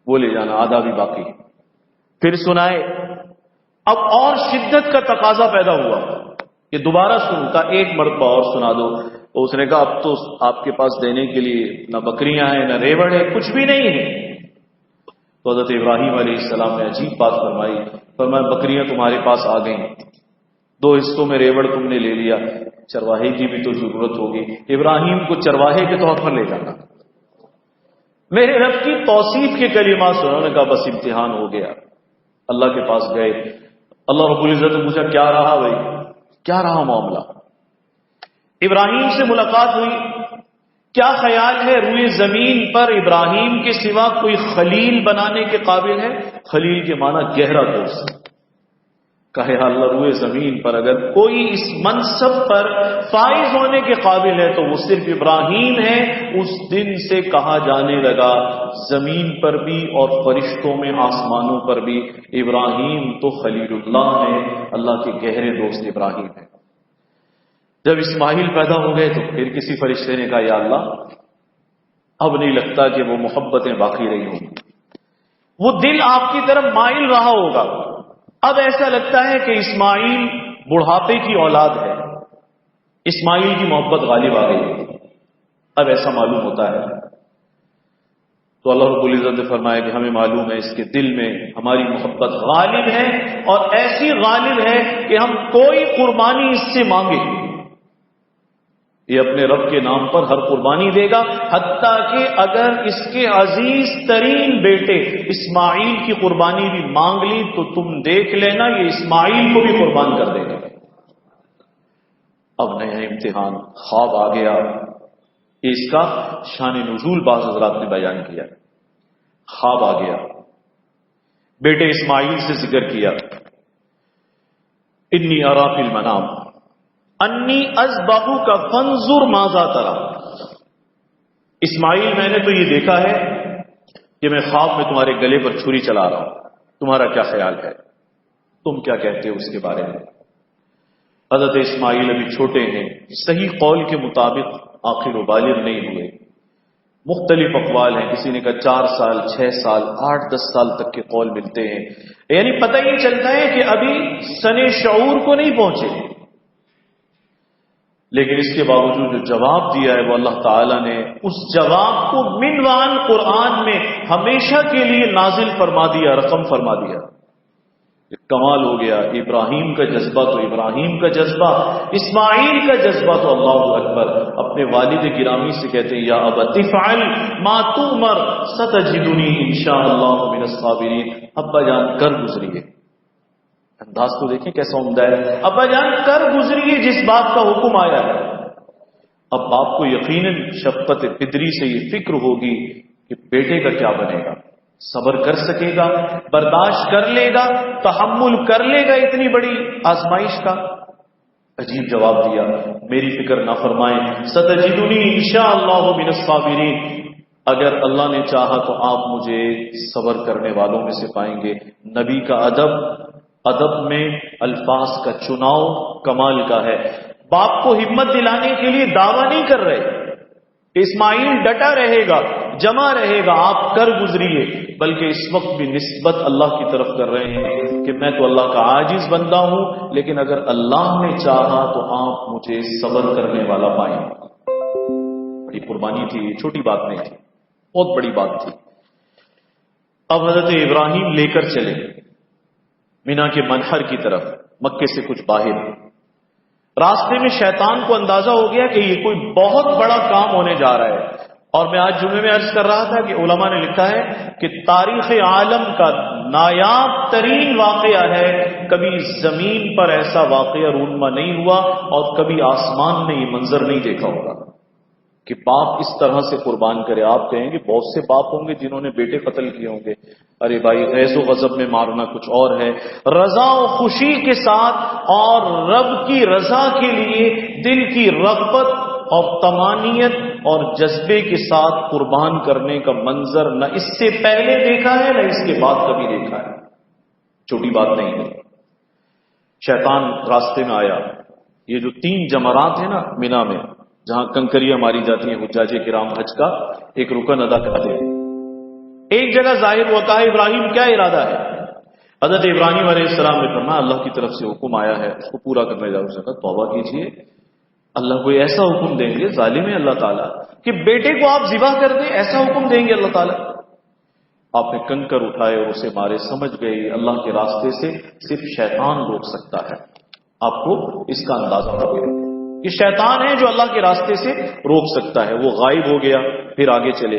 وہ لے جانا، آدھا بھی باقی۔ پھر سنائے، اب اور شدت کا تقاضا پیدا ہوا کہ دوبارہ سنوں، کا ایک مرتبہ اور سنا دو۔ تو اس نے کہا اب تو آپ کے پاس دینے کے لیے نہ بکریاں ہیں نہ ریوڑ ہے، کچھ بھی نہیں ہے۔ تو حضرت ابراہیم علیہ السلام نے عجیب بات فرمائی، فرمایا بکریاں تمہارے پاس آ گئیں، 2 حصوں میں ریوڑ تم نے لے لیا، چرواہے کی بھی تو ضرورت ہوگی، ابراہیم کو چرواہے کے طور پر لے جانا۔ میرے رب کی توصیف کے کلمات سنو۔ نے کہا بس امتحان ہو گیا۔ اللہ کے پاس گئے، اللہ رب العزت نے پوچھا کیا رہا بھائی، کیا رہا معاملہ؟ ابراہیم سے ملاقات ہوئی، کیا خیال ہے روئے زمین پر ابراہیم کے سوا کوئی خلیل بنانے کے قابل ہے؟ خلیل کے معنی گہرا دوست۔ کہے اللہ روئے زمین پر اگر کوئی اس منصب پر فائز ہونے کے قابل ہے تو وہ صرف ابراہیم ہے۔ اس دن سے کہا جانے لگا زمین پر بھی اور فرشتوں میں آسمانوں پر بھی ابراہیم تو خلیل اللہ ہے، اللہ کے گہرے دوست ابراہیم ہے۔ جب اسماعیل پیدا ہو گئے تو پھر کسی فرشتے نے کہا یا اللہ اب نہیں لگتا کہ وہ محبتیں باقی رہی ہوں، وہ دل آپ کی طرف مائل رہا ہوگا، اب ایسا لگتا ہے کہ اسماعیل بڑھاپے کی اولاد ہے، اسماعیل کی محبت غالب آ گئی، اب ایسا معلوم ہوتا ہے۔ تو اللہ رب العزت نے فرمایا کہ ہمیں معلوم ہے اس کے دل میں ہماری محبت غالب ہے، اور ایسی غالب ہے کہ ہم کوئی قربانی اس سے مانگے یہ اپنے رب کے نام پر ہر قربانی دے گا، حتیٰ کہ اگر اس کے عزیز ترین بیٹے اسماعیل کی قربانی بھی مانگ لی تو تم دیکھ لینا یہ اسماعیل کو بھی قربان کر دے گا۔ اب نیا امتحان، خواب آ گیا، اس کا شان نزول بعض حضرات نے بیان کیا۔ خواب آ گیا، بیٹے اسماعیل سے ذکر کیا، انی ارا فی المنام انی اذبحک فانظر ماذا تری۔ اسماعیل میں نے تو یہ دیکھا ہے کہ میں خواب میں تمہارے گلے پر چھری چلا رہا ہوں، تمہارا کیا خیال ہے، تم کیا کہتے ہو اس کے بارے میں؟ حضرت اسماعیل ابھی چھوٹے ہیں، صحیح قول کے مطابق آخر وہ بالغ نہیں ہوئے. مختلف اقوال ہیں، کسی نے کہا 4 سال، 6 سال، 8-10 سال تک کے قول ملتے ہیں. یعنی پتہ ہی چلتا ہے کہ ابھی سن شعور کو نہیں پہنچے. لیکن اس کے باوجود جو جواب دیا ہے وہ اللہ تعالیٰ نے اس جواب کو منوان قرآن میں ہمیشہ کے لیے نازل فرما دیا، رقم فرما دیا. کمال ہو گیا. ابراہیم کا جذبہ تو ابراہیم کا جذبہ، اسماعیل کا جذبہ تو اللہ اکبر. اپنے والد گرامی سے کہتے ہیں یا ابت افعل ما تؤمر ستجدنی انشاءاللہ من الصابرین. ابا جان کر گزریے. انداز تو دیکھیں کیسا عمدہ ہے. ابا جان کر گزریے جس بات کا حکم آیا ہے. اب باپ کو یقیناً شفقت پدری سے یہ فکر ہوگی کہ بیٹے کا کیا بنے گا، صبر کر سکے گا، برداشت کر لے گا، تحمل کر لے گا اتنی بڑی آزمائش کا. عجیب جواب دیا. میری فکر نہ فرمائیں، ستجدنی انشاءاللہ من الصابرین. اگر اللہ نے چاہا تو آپ مجھے صبر کرنے والوں میں سے پائیں گے. نبی کا ادب میں الفاظ کا چناؤ کمال کا ہے. باپ کو ہمت دلانے کے لیے دعویٰ نہیں کر رہے اسماعیل ڈٹا رہے گا، جمع رہے گا، آپ کر گزریے، بلکہ اس وقت بھی نسبت اللہ کی طرف کر رہے ہیں کہ میں تو اللہ کا عاجز بندہ ہوں، لیکن اگر اللہ نے چاہا تو آپ مجھے صبر کرنے والا پائیں. بڑی قربانی تھی، یہ چھوٹی بات نہیں تھی، بہت بڑی بات تھی. اب حضرت ابراہیم لے کر چلے مینا کے منحر کی طرف، مکے سے کچھ باہر. راستے میں شیطان کو اندازہ ہو گیا کہ یہ کوئی بہت بڑا کام ہونے جا رہا ہے. اور میں آج جمعے میں عرض کر رہا تھا کہ علماء نے لکھا ہے کہ تاریخ عالم کا نایاب ترین واقعہ ہے. کبھی زمین پر ایسا واقعہ رونما نہیں ہوا اور کبھی آسمان نے یہ منظر نہیں دیکھا ہوگا کہ باپ اس طرح سے قربان کرے. آپ کہیں گے بہت سے باپ ہوں گے جنہوں نے بیٹے قتل کیے ہوں گے. ارے بھائی، غیظ و غضب میں مارنا کچھ اور ہے، رضا و خوشی کے ساتھ اور رب کی رضا کے لیے دل کی رغبت اور تمانیت اور جذبے کے ساتھ قربان کرنے کا منظر نہ اس سے پہلے دیکھا ہے نہ اس کے بعد کبھی دیکھا ہے. چھوٹی بات نہیں ہے. شیطان راستے میں آیا. یہ جو 3 جمرات ہیں نا مینا میں، جہاں کنکریاں ماری جاتی ہیں حجاج کرام حج کا ایک رکن ادا کرتے ہیں، ایک جگہ ظاہر ہوتا ہے ابراہیم کیا ارادہ ہے. حضرت ابراہیم علیہ السلام نے فرمایا اللہ کی طرف سے حکم آیا ہے، اس کو پورا کرنے جاؤ. اس نے کہا توبہ کیجیے، اللہ کوئی ایسا حکم دیں گے، ظالم ہے اللہ تعالیٰ، کہ بیٹے کو آپ ذبح کر دیں، ایسا حکم دیں گے اللہ تعالیٰ. آپ نے کنکر اٹھائے اور اسے مارے. سمجھ گئے اللہ کے راستے سے صرف شیطان روک سکتا ہے. آپ کو اس کا اندازہ ہو گیا کہ شیطان ہے جو اللہ کے راستے سے روک سکتا ہے. وہ غائب ہو گیا. پھر آگے چلے.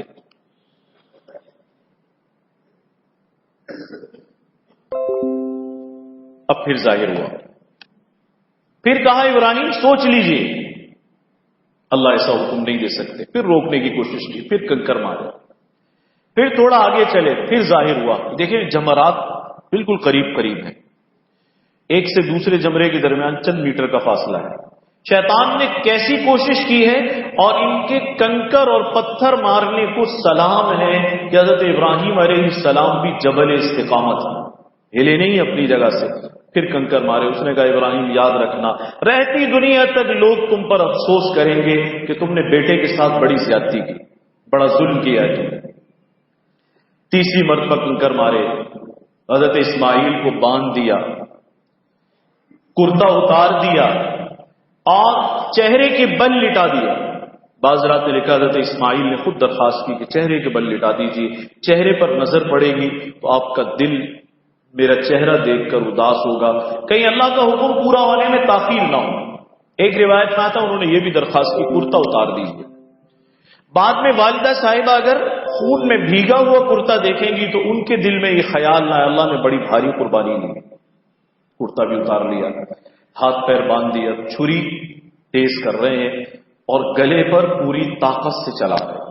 اب پھر ظاہر ہوا. پھر کہا ابراہیم سوچ لیجئے. اللہ ایسا حکم نہیں دے سکتے. پھر روکنے کی کوشش کی، پھر کنکر مارے. پھر تھوڑا آگے چلے، پھر ظاہر ہوا. دیکھیں جمرات بالکل قریب قریب ہیں، ایک سے دوسرے جمرے کے درمیان چند میٹر کا فاصلہ ہے. شیطان نے کیسی کوشش کی ہے، اور ان کے کنکر اور پتھر مارنے کو سلام ہے کہ حضرت ابراہیم علیہ السلام بھی جبل استقامت ہلے نہیں اپنی جگہ سے. پھر کنکر مارے. اس نے کہا ابراہیم یاد رکھنا، رہتی دنیا تک لوگ تم پر افسوس کریں گے کہ تم نے بیٹے کے ساتھ بڑی زیادتی کی، بڑا ظلم کیا ہے تم نے. تیسری مرتبہ کنکر مارے. حضرت اسماعیل کو باندھ دیا، کرتا اتار دیا اور چہرے کے بل لٹا دیا. بعض رات نے لکھا حضرت اسماعیل نے خود درخواست کی کہ چہرے کے بل لٹا دیجیے، چہرے پر نظر پڑے گی تو آپ کا دل میرا چہرہ دیکھ کر اداس ہوگا، کہیں اللہ کا حکم پورا ہونے میں تاخیر نہ ہو. ایک روایت میں آتا انہوں نے یہ بھی درخواست کی کرتا اتار دیجیے. بعد میں والدہ صاحبہ اگر خون میں بھیگا ہوا کرتا دیکھیں گی تو ان کے دل میں یہ خیال نہ، اللہ نے بڑی بھاری قربانی لی. کرتا بھی اتار لیا، ہاتھ پیر باندھ دیا، چھری تیز کر رہے ہیں اور گلے پر پوری طاقت سے چلا رہے.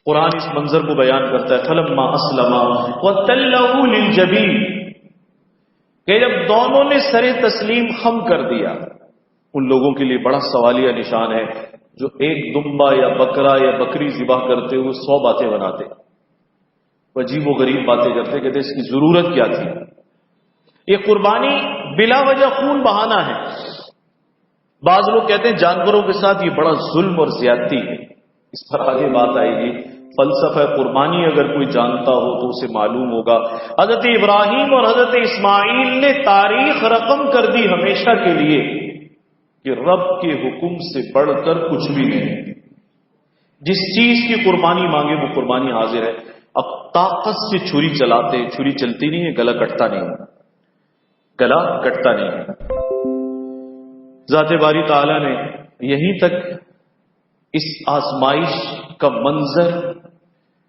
قرآن اس منظر کو بیان کرتا ہے فلما اسلما وتلہ للجبین، کہ جب دونوں نے سر تسلیم خم کر دیا. ان لوگوں کے لیے بڑا سوالیہ نشان ہے جو ایک دمبا یا بکرا یا بکری ذبح کرتے ہوئے 100 باتیں بناتے، عجیب و غریب باتیں کرتے، کہتے اس کی ضرورت کیا تھی. یہ قربانی بلا وجہ خون بہانا ہے. بعض لوگ کہتے ہیں جانوروں کے ساتھ یہ بڑا ظلم اور زیادتی ہے، اس پر آگے بات آئے گی۔ فلسفہ قربانی اگر کوئی جانتا ہو تو اسے معلوم ہوگا حضرت ابراہیم اور حضرت اسماعیل نے تاریخ رقم کر دی ہمیشہ کے لیے کہ رب کے حکم سے بڑھ کر کچھ بھی نہیں، جس چیز کی قربانی مانگے وہ قربانی حاضر ہے۔ اب طاقت سے چھری چلاتے، چھری چلتی نہیں ہے، گلا کٹتا نہیں ہے، گلا کٹتا نہیں ہے۔ ذات باری تعالیٰ نے یہیں تک اس آزمائش کا منظر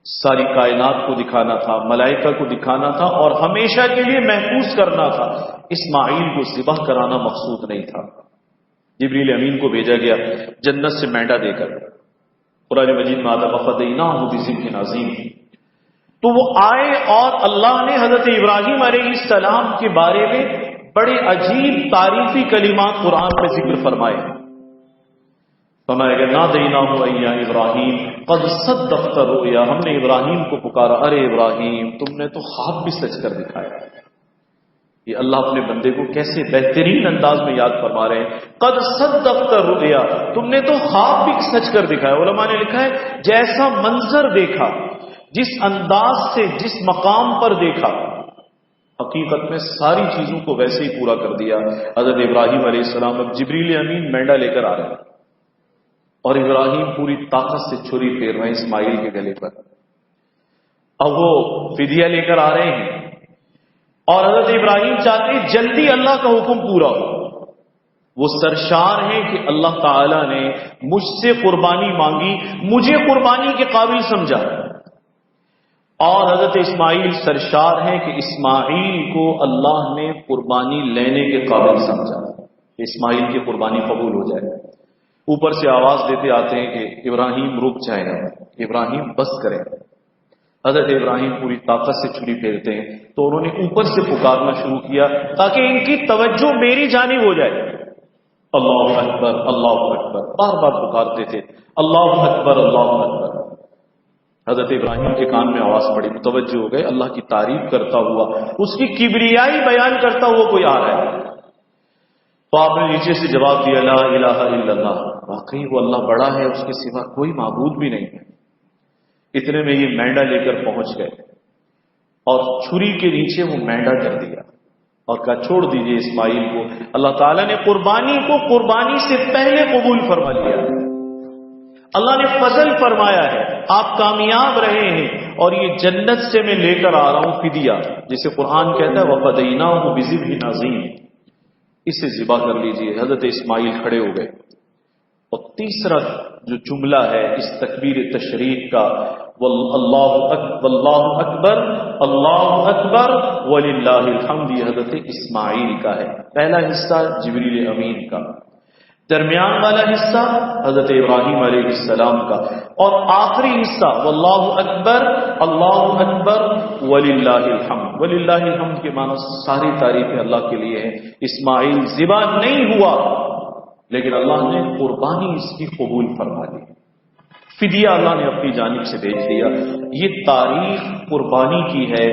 ساری کائنات کو دکھانا تھا، ملائکہ کو دکھانا تھا اور ہمیشہ کے لیے محفوظ کرنا تھا۔ اسماعیل کو ذبح کرانا مقصود نہیں تھا۔ جبریل امین کو بھیجا گیا جنت سے مینڈا دے کر، قرآن مجید میں آتا وَفَدَيْنَاهُ بِذِبْحٍ عَظِيمٍ، تو وہ آئے اور اللہ نے حضرت ابراہیم علیہ السلام کے بارے میں بڑے عجیب تعریفی کلمات قرآن میں ذکر فرمائے۔ فرمایا کہ نادیناہ ایا ابراہیم قد صدقت الرؤیا، ہم نے ابراہیم کو پکارا، ارے ابراہیم تم نے تو خواب بھی سچ کر دکھایا۔ یہ اللہ اپنے بندے کو کیسے بہترین انداز میں یاد فرما رہے ہیں، قد صدقت الرؤیا، تم نے تو خواب بھی سچ کر دکھایا۔ علماء نے لکھا ہے جیسا منظر دیکھا، جس انداز سے جس مقام پر دیکھا، حقیقت میں ساری چیزوں کو ویسے ہی پورا کر دیا۔ حضرت ابراہیم علیہ السلام اب جبریل امین مینڈا لے کر آ رہے ہیں اور ابراہیم پوری طاقت سے چھری پھیر رہے ہیں اسماعیل کے گلے پر۔ اب وہ فدیہ لے کر آ رہے ہیں اور حضرت ابراہیم چاہتے ہیں جلدی اللہ کا حکم پورا ہو۔ وہ سرشار ہیں کہ اللہ تعالی نے مجھ سے قربانی مانگی، مجھے قربانی کے قابل سمجھا، اور حضرت اسماعیل سرشار ہیں کہ اسماعیل کو اللہ نے قربانی لینے کے قابل سمجھا، اسماعیل کی قربانی قبول ہو جائے۔ اوپر سے آواز دیتے آتے ہیں کہ ابراہیم رک جائیں، ابراہیم بس کریں۔ حضرت ابراہیم پوری طاقت سے چھری پھیرتے ہیں تو انہوں نے اوپر سے پکارنا شروع کیا تاکہ ان کی توجہ میری جانب ہو جائے۔ اللہ اکبر اللہ اکبر، بار بار پکارتے تھے، اللہ اکبر اللہ اکبر۔ حضرت ابراہیم کے کان میں آواز پڑی، متوجہ ہو گئے، اللہ کی تعریف کرتا ہوا، اس کی کبریائی بیان کرتا ہوا کوئی آ رہا ہے۔ تو آپ نے نیچے سے جواب دیا لا الہ الا اللہ، واقعی وہ اللہ بڑا ہے، اس کے سوا کوئی معبود بھی نہیں ہے۔ اتنے میں یہ مینڈا لے کر پہنچ گئے اور چھری کے نیچے وہ مینڈا کر دیا اور کہا چھوڑ دیجئے اسماعیل کو، اللہ تعالیٰ نے قربانی کو قربانی سے پہلے قبول فرما لیا، اللہ نے فضل فرمایا ہے، آپ کامیاب رہے ہیں، اور یہ جنت سے میں لے کر آ رہا ہوں فدیہ، جسے قرآن کہتا ہے وَفَدَيْنَاهُ بِذِبْحٍ عَظِيمٍ، اسے ذبح کر لیجئے۔ حضرت اسماعیل کھڑے ہو گئے اور تیسرا جو جملہ ہے اس تکبیر تشریق کا، اللہ اکبر اللہ اکبر وللہ الحمد، یہ حضرت اسماعیل کا ہے۔ پہلا حصہ جبریل امین کا، درمیان والا حصہ حضرت ابراہیم علیہ السلام کا، اور آخری حصہ واللہ اکبر وللہ الحمد۔ وللہ الحمد کے معنی ساری تعریفیں اللہ کے لیے ہیں۔ اسماعیل ذبح نہیں ہوا لیکن اللہ نے قربانی اس کی قبول فرما لی، فدیہ اللہ نے اپنی جانب سے بھیج دیا۔ یہ تاریخ قربانی کی ہے۔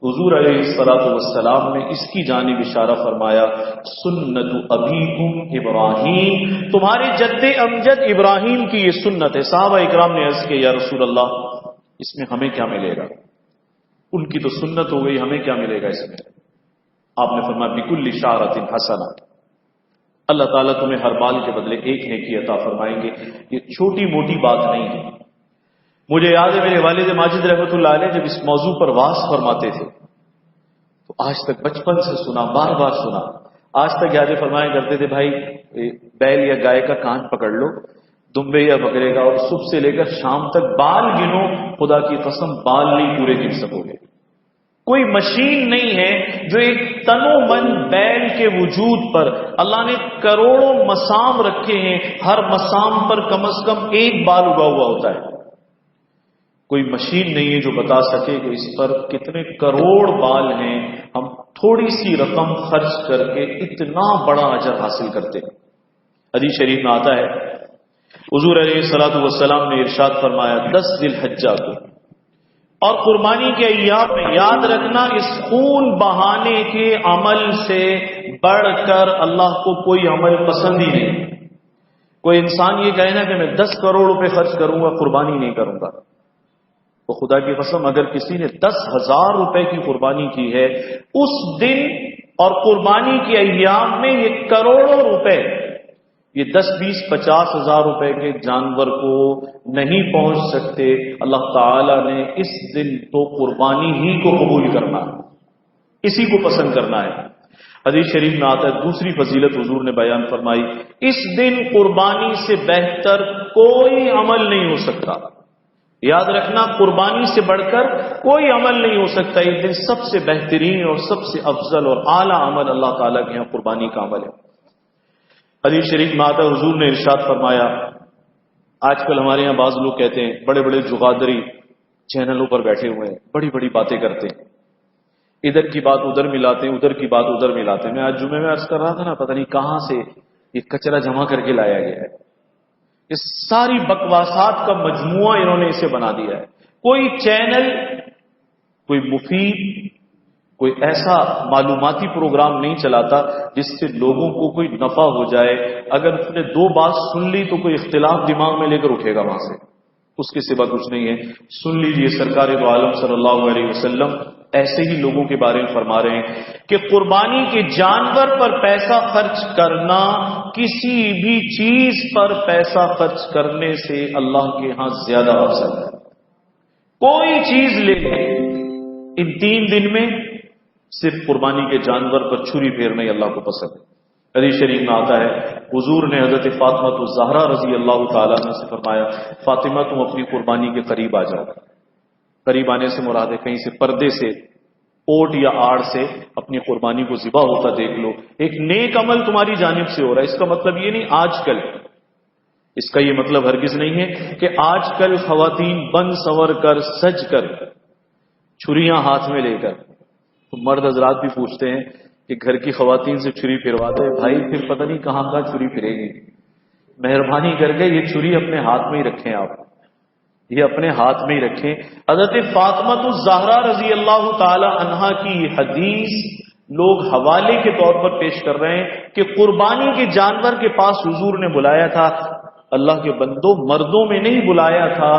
حضور علیہ السلام نے اس کی جانب اشارہ فرمایا، سنت ابیکم ابراہیم، تمہارے جد امجد ابراہیم کی یہ سنت ہے۔ صحابہ اکرام نے عرض کیا یا رسول اللہ اس میں ہمیں کیا ملے گا؟ ان کی تو سنت ہو گئی، ہمیں کیا ملے گا اس میں؟ آپ نے فرمایا بکل اشارۃ حسنہ، اللہ تعالیٰ تمہیں ہر بال کے بدلے ایک نیکی عطا فرمائیں گے۔ یہ چھوٹی موٹی بات نہیں ہے۔ مجھے یاد ہے میرے والد ماجد رحمۃ اللہ علیہ جب اس موضوع پر واعظ فرماتے تھے تو آج تک بچپن سے سنا، بار بار سنا، آج تک یاد فرمایا کرتے تھے بھائی بیل یا گائے کا کان پکڑ لو، دمبے یا بکرے کا، اور صبح سے لے کر شام تک بال گنو، خدا کی قسم بال نہیں پورے گن سکو گے۔ کوئی مشین نہیں ہے جو ایک تن و من بیل کے وجود پر، اللہ نے کروڑوں مسام رکھے ہیں، ہر مسام پر کم از کم ایک بال اگا ہوا ہوتا ہے۔ کوئی مشین نہیں ہے جو بتا سکے کہ اس پر کتنے کروڑ بال ہیں، ہم تھوڑی سی رقم خرچ کر کے اتنا بڑا اجر حاصل کرتے ہیں۔ حدیث شریف میں آتا ہے حضور علیہ الصلوۃ والسلام نے ارشاد فرمایا 10 ذی الحجہ کو اور قربانی کے ایام میں یاد رکھنا، اس خون بہانے کے عمل سے بڑھ کر اللہ کو کوئی عمل پسند ہی نہیں۔ کوئی انسان یہ کہے نا کہ میں 10 کروڑ روپے خرچ کروں گا قربانی نہیں کروں گا، تو خدا کی قسم اگر کسی نے 10,000 روپے کی قربانی کی ہے اس دن اور قربانی کے ایام میں یہ کروڑوں روپے، یہ 10 20 50 ہزار روپے کے جانور کو نہیں پہنچ سکتے۔ اللہ تعالی نے اس دن تو قربانی ہی کو قبول کرنا ہے، اسی کو پسند کرنا ہے۔ حدیث شریف میں آتا ہے، دوسری فضیلت حضور نے بیان فرمائی، اس دن قربانی سے بہتر کوئی عمل نہیں ہو سکتا۔ یاد رکھنا، قربانی سے بڑھ کر کوئی عمل نہیں ہو سکتا۔ اس دن سب سے بہترین اور سب سے افضل اور اعلیٰ عمل اللہ تعالیٰ کے یہاں قربانی کا عمل ہے۔ حدیث شریف میں آتا ہے، حضور نے ارشاد فرمایا، آج کل ہمارے یہاں بعض لوگ کہتے ہیں، بڑے بڑے جغادری چینلوں پر بیٹھے ہوئے ہیں، بڑی بڑی باتیں کرتے ہیں، ادھر کی بات ادھر ملاتے ہیں، ادھر کی بات ادھر ملاتے ہیں۔ میں آج جمعے میں عرض کر رہا تھا نا، پتہ نہیں کہاں سے یہ کچرا جمع کر کے لایا گیا ہے، یہ ساری بکواسات کا مجموعہ انہوں نے اسے بنا دیا ہے۔ کوئی چینل، کوئی مفید، کوئی ایسا معلوماتی پروگرام نہیں چلاتا جس سے لوگوں کو کوئی نفع ہو جائے۔ اگر اس نے 2 بات سن لی تو کوئی اختلاف دماغ میں لے کر اٹھے گا وہاں سے، اس کے سوا کچھ نہیں ہے۔ سن لیجئے، سرکار دو عالم صلی اللہ علیہ وسلم ایسے ہی لوگوں کے بارے میں فرما رہے ہیں کہ قربانی کے جانور پر پیسہ خرچ کرنا کسی بھی چیز پر پیسہ خرچ کرنے سے اللہ کے ہاں زیادہ افضل ہے۔ کوئی چیز لے لیں، ان 3 دن میں صرف قربانی کے جانور پر چھری پھیرنا ہی اللہ کو پسند ہے۔ حدیث شریف میں آتا ہے، حضور نے حضرت فاطمہ الزہرا رضی اللہ تعالیٰ عنہ سے فرمایا، فاطمہ تم اپنی قربانی کے قریب آ جاؤ۔ قریب آنے سے مراد ہے کہیں سے پردے سے، اوٹ یا آڑ سے اپنی قربانی کو ذبح ہوتا دیکھ لو۔ ایک نیک عمل تمہاری جانب سے ہو رہا ہے۔ اس کا مطلب یہ نہیں آج کل، اس کا یہ مطلب ہرگز نہیں ہے کہ آج کل خواتین بن سنور کر سج کر چھریاں ہاتھ میں لے کر، تو مرد حضرات بھی پوچھتے ہیں کہ گھر کی خواتین سے چھری پھرواتے ہیں، بھائی پھر پتہ نہیں کہاں کہاں چھری پھرے گی، مہربانی کر کے یہ چھری اپنے ہاتھ میں ہی رکھیں، آپ یہ اپنے ہاتھ میں ہی رکھیں۔ حضرت فاطمہ الزہرا رضی اللہ تعالی عنہا کی یہ حدیث لوگ حوالے کے طور پر پیش کر رہے ہیں کہ قربانی کے جانور کے پاس حضور نے بلایا تھا، اللہ کے بندوں مردوں میں نہیں بلایا تھا،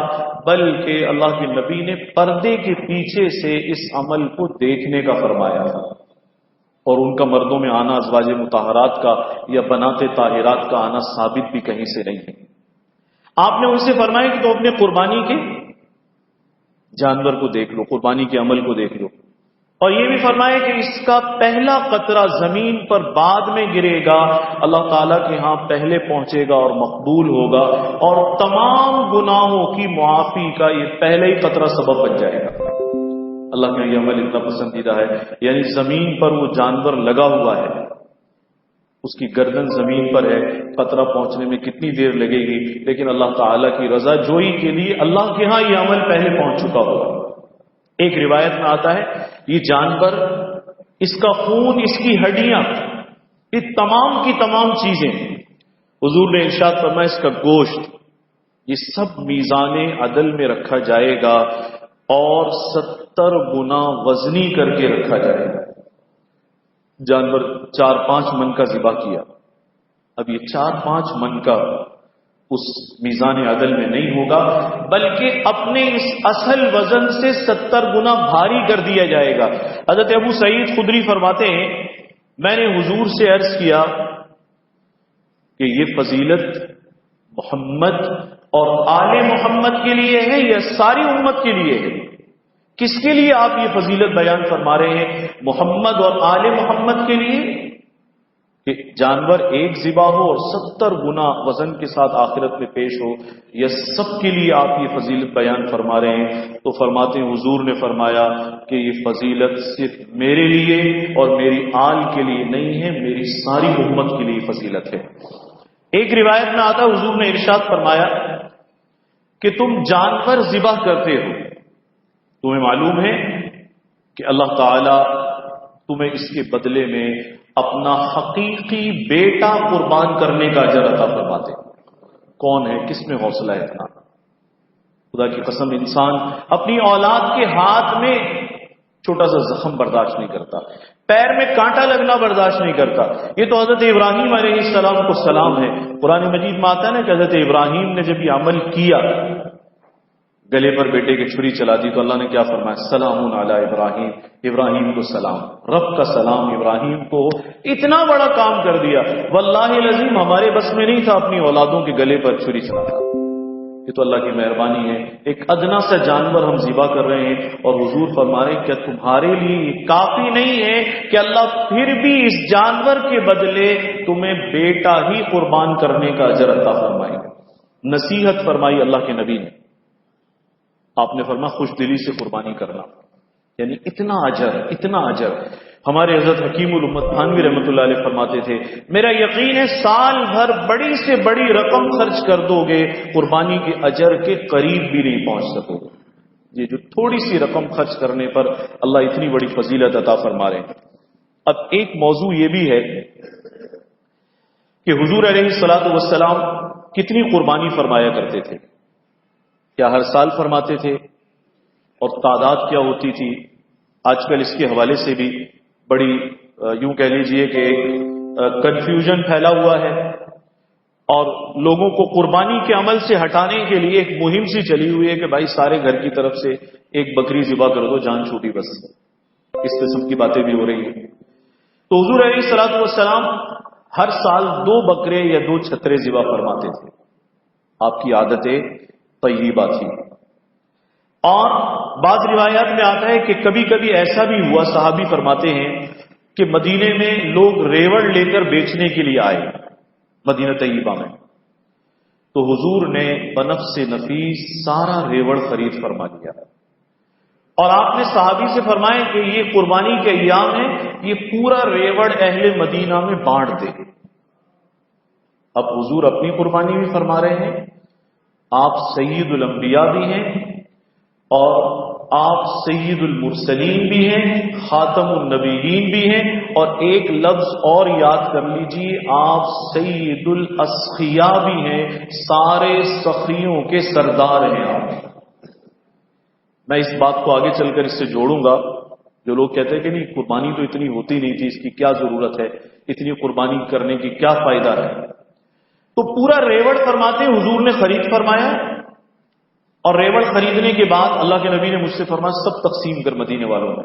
بلکہ اللہ کے نبی نے پردے کے پیچھے سے اس عمل کو دیکھنے کا فرمایا تھا، اور ان کا مردوں میں آنا ازواج مطہرات کا یا بنات طاہرات کا آنا ثابت بھی کہیں سے نہیں ہے۔ آپ نے ان سے فرمایا کہ تو اپنے قربانی کے جانور کو دیکھ لو، قربانی کے عمل کو دیکھ لو، اور یہ بھی فرمایا کہ اس کا پہلا قطرہ زمین پر بعد میں گرے گا، اللہ تعالیٰ کے ہاں پہلے پہنچے گا اور مقبول ہوگا، اور تمام گناہوں کی معافی کا یہ پہلے ہی قطرہ سبب بن جائے گا۔ اللہ کا یہ عمل اتنا پسندیدہ ہے، یعنی زمین پر وہ جانور لگا ہوا ہے، اس کی گردن زمین پر ہے، قطرہ پہنچنے میں کتنی دیر لگے گی، لیکن اللہ تعالیٰ کی رضا جوئی کے لیے اللہ کے ہاں یہ عمل پہلے پہنچ چکا ہوگا۔ ایک روایت میں آتا ہے، یہ جانور، اس کا خون، اس کی ہڈیاں، یہ تمام کی تمام چیزیں، حضور نے ارشاد فرمایا اس کا گوشت، یہ سب میزان عدل میں رکھا جائے گا اور 70 گنا وزنی کر کے رکھا جائے گا۔ جانور 4-5 من کا ذبح کیا، اب یہ 4-5 من کا اس میزان عدل میں نہیں ہوگا، بلکہ اپنے اس اصل وزن سے 70 گنا بھاری کر دیا جائے گا۔ حضرت ابو سعید خدری فرماتے ہیں، میں نے حضور سے عرض کیا کہ یہ فضیلت محمد اور آل محمد کے لیے ہے یا ساری امت کے لیے ہے؟ کس کے لیے آپ یہ فضیلت بیان فرما رہے ہیں؟ محمد اور آل محمد کے لیے کہ جانور ایک ذبح ہو اور 70 گنا وزن کے ساتھ آخرت میں پیش ہو، یا سب کے لیے آپ یہ فضیلت بیان فرما رہے ہیں؟ تو فرماتے ہیں حضور نے فرمایا کہ یہ فضیلت صرف میرے لیے اور میری آل کے لیے نہیں ہے، میری ساری امت کے لیے فضیلت ہے۔ ایک روایت میں آتا حضور نے ارشاد فرمایا کہ تم جانور ذبح کرتے ہو، تمہیں معلوم ہے کہ اللہ تعالی تمہیں اس کے بدلے میں اپنا حقیقی بیٹا قربان کرنے کا اجر عطا فرماتے۔ کون ہے، کس میں حوصلہ ہے اتنا؟ خدا کی قسم، انسان اپنی اولاد کے ہاتھ میں چھوٹا سا زخم برداشت نہیں کرتا، پیر میں کانٹا لگنا برداشت نہیں کرتا. یہ تو حضرت ابراہیم علیہ السلام کو سلام ہے. قرآن مجید میں آتا ہے نا کہ حضرت ابراہیم نے جب یہ عمل کیا، گلے پر بیٹے کی چھری چلا دی، تو اللہ نے کیا فرمایا؟ سلام علی ابراہیم، ابراہیم کو سلام، رب کا سلام ابراہیم کو. اتنا بڑا کام کر دیا. واللہ العظیم ہمارے بس میں نہیں تھا اپنی اولادوں کے گلے پر چھری چلانا. یہ تو اللہ کی مہربانی ہے. ایک ادنا سا جانور ہم ذبح کر رہے ہیں، اور حضور فرما رہے ہیں کیا تمہارے لیے یہ کافی نہیں ہے کہ اللہ پھر بھی اس جانور کے بدلے تمہیں بیٹا ہی قربان کرنے کا اجر عطا فرمائے گا. نصیحت فرمائی اللہ کے نبی نے. آپ نے فرمایا خوش دلی سے قربانی کرنا، یعنی اتنا اجر، اتنا اجر. ہمارے حضرت حکیم الامت تھانوی رحمۃ اللہ علیہ فرماتے تھے میرا یقین ہے سال بھر بڑی سے بڑی رقم خرچ کر دو گے، قربانی کے اجر کے قریب بھی نہیں پہنچ سکو گے. یہ جو تھوڑی سی رقم خرچ کرنے پر اللہ اتنی بڑی فضیلت عطا فرما رہے ہیں. اب ایک موضوع یہ بھی ہے کہ حضور علیہ الصلوۃ والسلام کتنی قربانی فرمایا کرتے تھے؟ کیا ہر سال فرماتے تھے؟ اور تعداد کیا ہوتی تھی؟ آج کل اس کے حوالے سے بھی بڑی یوں کہہ لیجئے کہ کنفیوژن پھیلا ہوا ہے، اور لوگوں کو قربانی کے عمل سے ہٹانے کے لیے ایک مہم سی چلی ہوئی ہے کہ بھائی سارے گھر کی طرف سے ایک بکری ذبح کر دو، جان چھوٹی بس. اس قسم کی باتیں بھی ہو رہی ہیں. تو حضور علیہ الصلوۃ والسلام ہر سال 2 بکرے یا 2 چھترے ذبح فرماتے تھے. آپ کی عادتیں طیبہ تھی. اور بعض روایات میں آتا ہے کہ کبھی کبھی ایسا بھی ہوا، صحابی فرماتے ہیں کہ مدینے میں لوگ ریوڑ لے کر بیچنے کے لیے آئے مدینہ طیبہ میں، تو حضور نے بنفس نفیس سارا ریوڑ خرید فرما لیا. اور آپ نے صحابی سے فرمایا کہ یہ قربانی کے ایام ہے، یہ پورا ریوڑ اہل مدینہ میں بانٹ دے. اب حضور اپنی قربانی بھی فرما رہے ہیں، آپ سید الانبیاء بھی ہیں، اور آپ سید المرسلین بھی ہیں، خاتم النبیین بھی ہیں، اور ایک لفظ اور یاد کر لیجیے، آپ سید الاسخیاء بھی ہیں، سارے سخیوں کے سردار ہیں آپ. میں اس بات کو آگے چل کر اس سے جوڑوں گا. جو لوگ کہتے ہیں کہ نہیں قربانی تو اتنی ہوتی نہیں تھی، اس کی کیا ضرورت ہے، اتنی قربانی کرنے کی کیا فائدہ ہے، تو پورا ریوڑ فرماتے ہیں حضور نے خرید فرمایا. اور ریوڑ خریدنے کے بعد اللہ کے نبی نے مجھ سے فرمایا سب تقسیم کر مدینے والوں میں،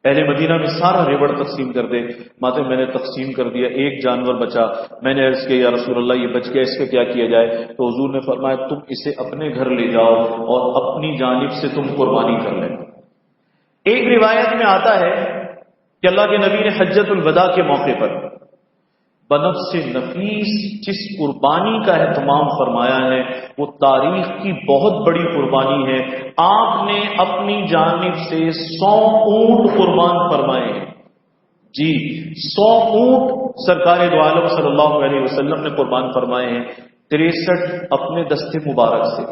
اہل مدینہ میں سارا ریوڑ تقسیم کر دے. ماتے میں نے تقسیم کر دیا، ایک جانور بچا. میں نے عرض کیا یا رسول اللہ یہ بچ گیا، اس کا کیا کیا جائے؟ تو حضور نے فرمایا تم اسے اپنے گھر لے جاؤ اور اپنی جانب سے تم قربانی کر لیں. ایک روایت میں آتا ہے کہ اللہ کے نبی نے حجۃ الوداع کے موقع پر بنفس نفیس جس قربانی کا اہتمام فرمایا ہے وہ تاریخ کی بہت بڑی قربانی ہے. آپ نے اپنی جانب سے 100 اونٹ قربان فرمائے ہیں. جی 100 اونٹ سرکار دو عالم صلی اللہ علیہ وسلم نے قربان فرمائے ہیں، 63 اپنے دستے مبارک سے.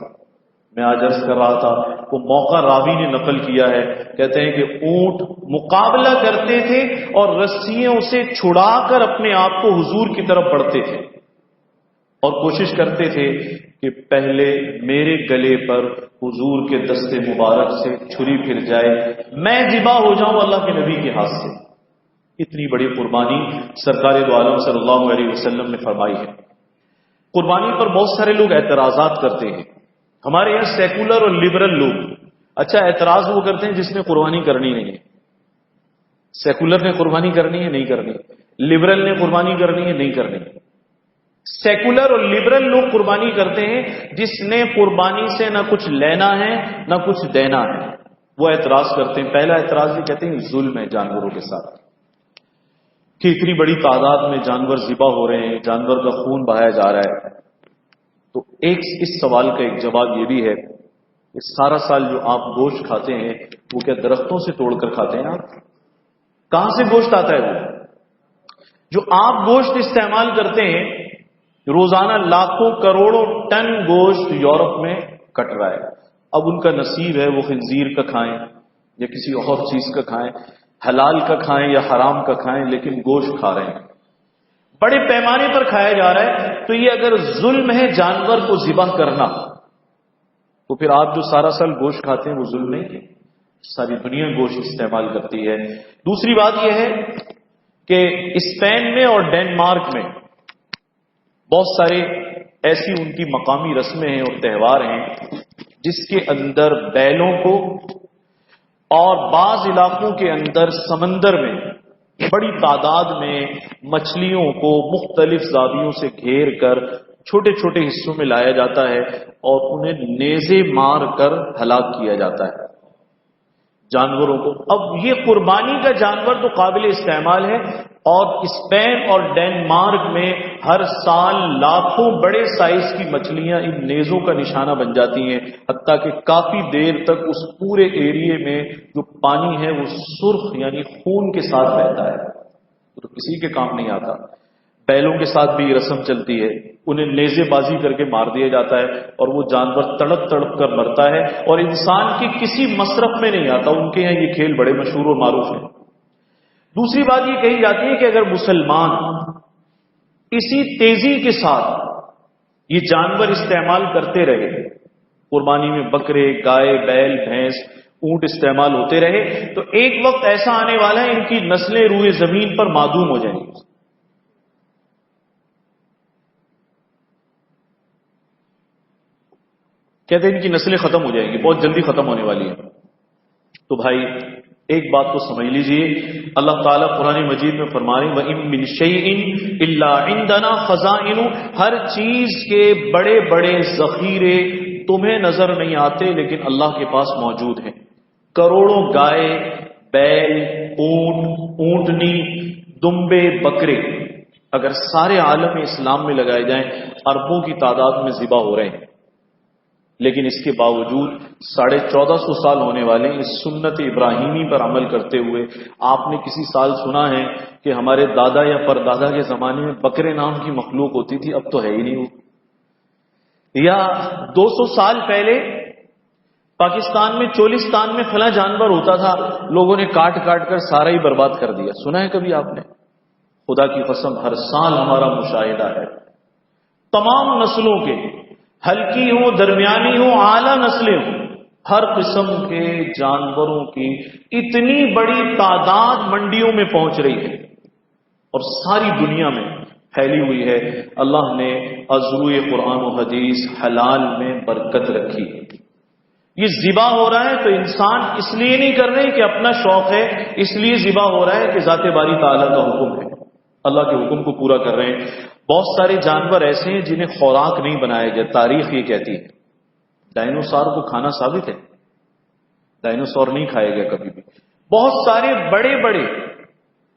میں آج عرض کر رہا تھا وہ موقع راوی نے نقل کیا ہے، کہتے ہیں کہ اونٹ مقابلہ کرتے تھے اور رسیوں سے چھڑا کر اپنے آپ کو حضور کی طرف بڑھتے تھے اور کوشش کرتے تھے کہ پہلے میرے گلے پر حضور کے دستے مبارک سے چھری پھر جائے، میں ذبح ہو جاؤں اللہ کے نبی کے ہاتھ سے. اتنی بڑی قربانی سرکار دو عالم صلی اللہ علیہ وسلم نے فرمائی ہے. قربانی پر بہت سارے لوگ اعتراضات کرتے ہیں. ہمارے یہاں سیکولر اور لبرل لوگ، اچھا اعتراض وہ کرتے ہیں جس نے قربانی کرنی نہیں ہے. سیکولر نے قربانی کرنی ہے نہیں کرنی، لبرل نے قربانی کرنی ہے نہیں کرنی. سیکولر اور لبرل لوگ قربانی کرتے ہیں جس نے قربانی سے نہ کچھ لینا ہے نہ کچھ دینا ہے، وہ اعتراض کرتے ہیں. پہلا اعتراض یہ کہتے ہیں ظلم ہے جانوروں کے ساتھ کہ اتنی بڑی تعداد میں جانور ذبح ہو رہے ہیں، جانور کا خون بہایا جا رہا ہے. تو اس سوال کا ایک جواب یہ بھی ہے کہ سارا سال جو آپ گوشت کھاتے ہیں وہ کیا درختوں سے توڑ کر کھاتے ہیں؟ آپ کہاں سے گوشت آتا ہے؟ وہ جو آپ گوشت استعمال کرتے ہیں، روزانہ لاکھوں کروڑوں ٹن گوشت یورپ میں کٹ رہا ہے. اب ان کا نصیب ہے وہ خنزیر کا کھائیں یا کسی اور چیز کا کھائیں، حلال کا کھائیں یا حرام کا کھائیں، لیکن گوشت کھا رہے ہیں، بڑے پیمانے پر کھایا جا رہا ہے. تو یہ اگر ظلم ہے جانور کو ذبح کرنا، تو پھر آپ جو سارا سال گوشت کھاتے ہیں وہ ظلم نہیں ہے. ساری دنیا گوشت استعمال کرتی ہے۔ دوسری بات یہ ہے کہ اسپین میں اور ڈینمارک میں بہت سارے ایسی ان کی مقامی رسمیں ہیں اور تہوار ہیں جس کے اندر بیلوں کو اور بعض علاقوں کے اندر سمندر میں بڑی تعداد میں مچھلیوں کو مختلف زاویوں سے گھیر کر چھوٹے چھوٹے حصوں میں لایا جاتا ہے اور انہیں نیزے مار کر ہلاک کیا جاتا ہے جانوروں کو۔ اب یہ قربانی کا جانور تو قابل استعمال ہے، اور اسپین اور ڈینمارک میں ہر سال لاکھوں بڑے سائز کی مچھلیاں ان نیزوں کا نشانہ بن جاتی ہیں، حتیٰ کہ کافی دیر تک اس پورے ایریے میں جو پانی ہے وہ سرخ یعنی خون کے ساتھ رہتا ہے، وہ تو کسی کے کام نہیں آتا۔ بیلوں کے ساتھ بھی یہ رسم چلتی ہے، انہیں نیزے بازی کر کے مار دیا جاتا ہے اور وہ جانور تڑپ تڑپ کر مرتا ہے اور انسان کے کسی مصرف میں نہیں آتا۔ ان کے یہاں یہ کھیل بڑے مشہور و معروف ہیں۔ دوسری بات یہ کہی جاتی ہے کہ اگر مسلمان اسی تیزی کے ساتھ یہ جانور استعمال کرتے رہے، قربانی میں بکرے، گائے، بیل، بھینس، اونٹ استعمال ہوتے رہے، تو ایک وقت ایسا آنے والا ہے ان کی نسلیں روئے زمین پر معدوم ہو جائیں گی۔ کہتے ہیں ان کی نسلیں ختم ہو جائیں گی، بہت جلدی ختم ہونے والی ہیں۔ تو بھائی ایک بات کو سمجھ لیجئے، اللہ تعالیٰ قرآن مجید میں فرما رہے ہیں وَإِن مِّن شَيْءٍ إِلَّا عِندَنَا خَزَائِنُ، ہر چیز کے بڑے بڑے ذخیرے تمہیں نظر نہیں آتے لیکن اللہ کے پاس موجود ہیں۔ کروڑوں گائے، بیل، اونٹ، اونٹنی، دمبے، بکرے اگر سارے عالم اسلام میں لگائے جائیں اربوں کی تعداد میں ذبح ہو رہے ہیں، لیکن اس کے باوجود 1450 سال ہونے والے اس سنت ابراہیمی پر عمل کرتے ہوئے آپ نے کسی سال سنا ہے کہ ہمارے دادا یا پردادا کے زمانے میں بکرے نام کی مخلوق ہوتی تھی، اب تو ہے ہی نہیں وہ۔ یا 200 سال پہلے پاکستان میں چولستان میں فلاں جانور ہوتا تھا، لوگوں نے کاٹ کاٹ کر سارا ہی برباد کر دیا، سنا ہے کبھی آپ نے؟ خدا کی قسم ہر سال ہمارا مشاہدہ ہے، تمام نسلوں کے، ہلکی ہوں، درمیانی ہوں، اعلیٰ نسلیں ہوں، ہر قسم کے جانوروں کی اتنی بڑی تعداد منڈیوں میں پہنچ رہی ہے اور ساری دنیا میں پھیلی ہوئی ہے۔ اللہ نے ازروئے قرآن و حدیث حلال میں برکت رکھی۔ یہ ذبح ہو رہا ہے تو انسان اس لیے نہیں کر رہے کہ اپنا شوق ہے، اس لیے ذبح ہو رہا ہے کہ ذات باری تعالیٰ کا حکم ہے، اللہ کے حکم کو پورا کر رہے ہیں۔ بہت سارے جانور ایسے ہیں جنہیں خوراک نہیں بنایا گیا، تاریخ یہ کہتی ہے۔ ڈائنوسار کو کھانا ثابت ہے؟ ڈائنوسار نہیں کھائے گا کبھی بھی۔ بہت سارے بڑے بڑے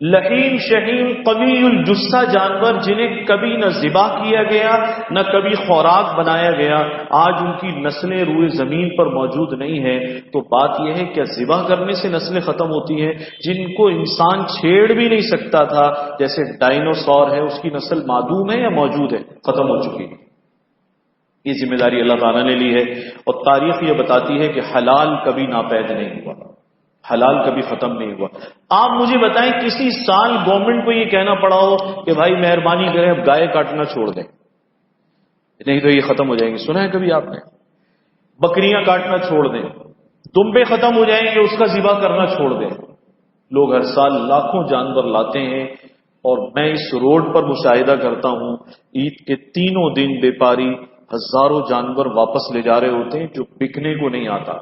لحیم شہیم قوی الجثہ جانور جنہیں کبھی نہ ذبح کیا گیا نہ کبھی خوراک بنایا گیا، آج ان کی نسلیں روئے زمین پر موجود نہیں ہیں۔ تو بات یہ ہے کیا ذبح کرنے سے نسلیں ختم ہوتی ہیں؟ جن کو انسان چھیڑ بھی نہیں سکتا تھا جیسے ڈائنوسار ہے، اس کی نسل معدوم ہے یا موجود ہے؟ ختم ہو چکی ہے۔ یہ ذمہ داری اللہ تعالیٰ نے لی ہے، اور تاریخ یہ بتاتی ہے کہ حلال کبھی ناپید نہیں ہوا، حلال کبھی ختم نہیں ہوا۔ آپ مجھے بتائیں کسی سال گورنمنٹ کو یہ کہنا پڑا ہو کہ بھائی مہربانی کریں اب گائے کاٹنا چھوڑ دیں، نہیں تو یہ ختم ہو جائیں گے، سنا ہے کبھی آپ نے؟ بکریاں کاٹنا چھوڑ دیں، دمبے ختم ہو جائیں گے، اس کا ذبح کرنا چھوڑ دیں۔ لوگ ہر سال لاکھوں جانور لاتے ہیں، اور میں اس روڈ پر مشاہدہ کرتا ہوں عید کے تینوں دن بیپاری ہزاروں جانور واپس لے جا رہے ہوتے ہیں جو بکنے کو نہیں آتا،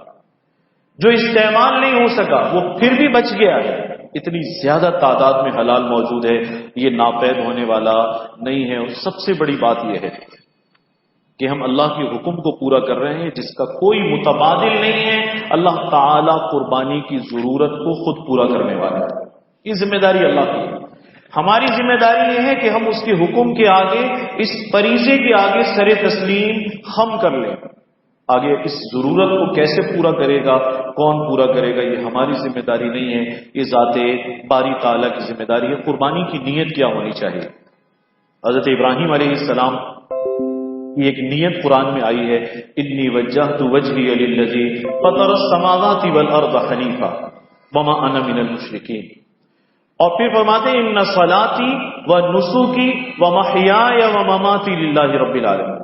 جو استعمال نہیں ہو سکا وہ پھر بھی بچ گیا ہے۔ اتنی زیادہ تعداد میں حلال موجود ہے، یہ ناپید ہونے والا نہیں ہے۔ اور سب سے بڑی بات یہ ہے کہ ہم اللہ کے حکم کو پورا کر رہے ہیں جس کا کوئی متبادل نہیں ہے۔ اللہ تعالی قربانی کی ضرورت کو خود پورا کرنے والا ہے، یہ ذمہ داری اللہ کی ہے۔ ہماری ذمہ داری یہ ہے کہ ہم اس کے حکم کے آگے، اس فریضے کے آگے سر تسلیم خم کر لیں۔ آگے اس ضرورت کو کیسے پورا کرے گا، کون پورا کرے گا، یہ ہماری ذمہ داری نہیں ہے، یہ ذات باری تعالیٰ کی ذمہ داری ہے۔ قربانی کی نیت کیا ہونی چاہیے؟ حضرت ابراہیم علیہ السلام کی ایک نیت قرآن میں آئی ہے، انی وجہت وجہی للذی فطر السماوات والارض حنیفا وما انا من المشرکین، اور پھر فرماتے ہیں ان صلاتی و نسکی و محیای و مماتی للہ رب العالمین،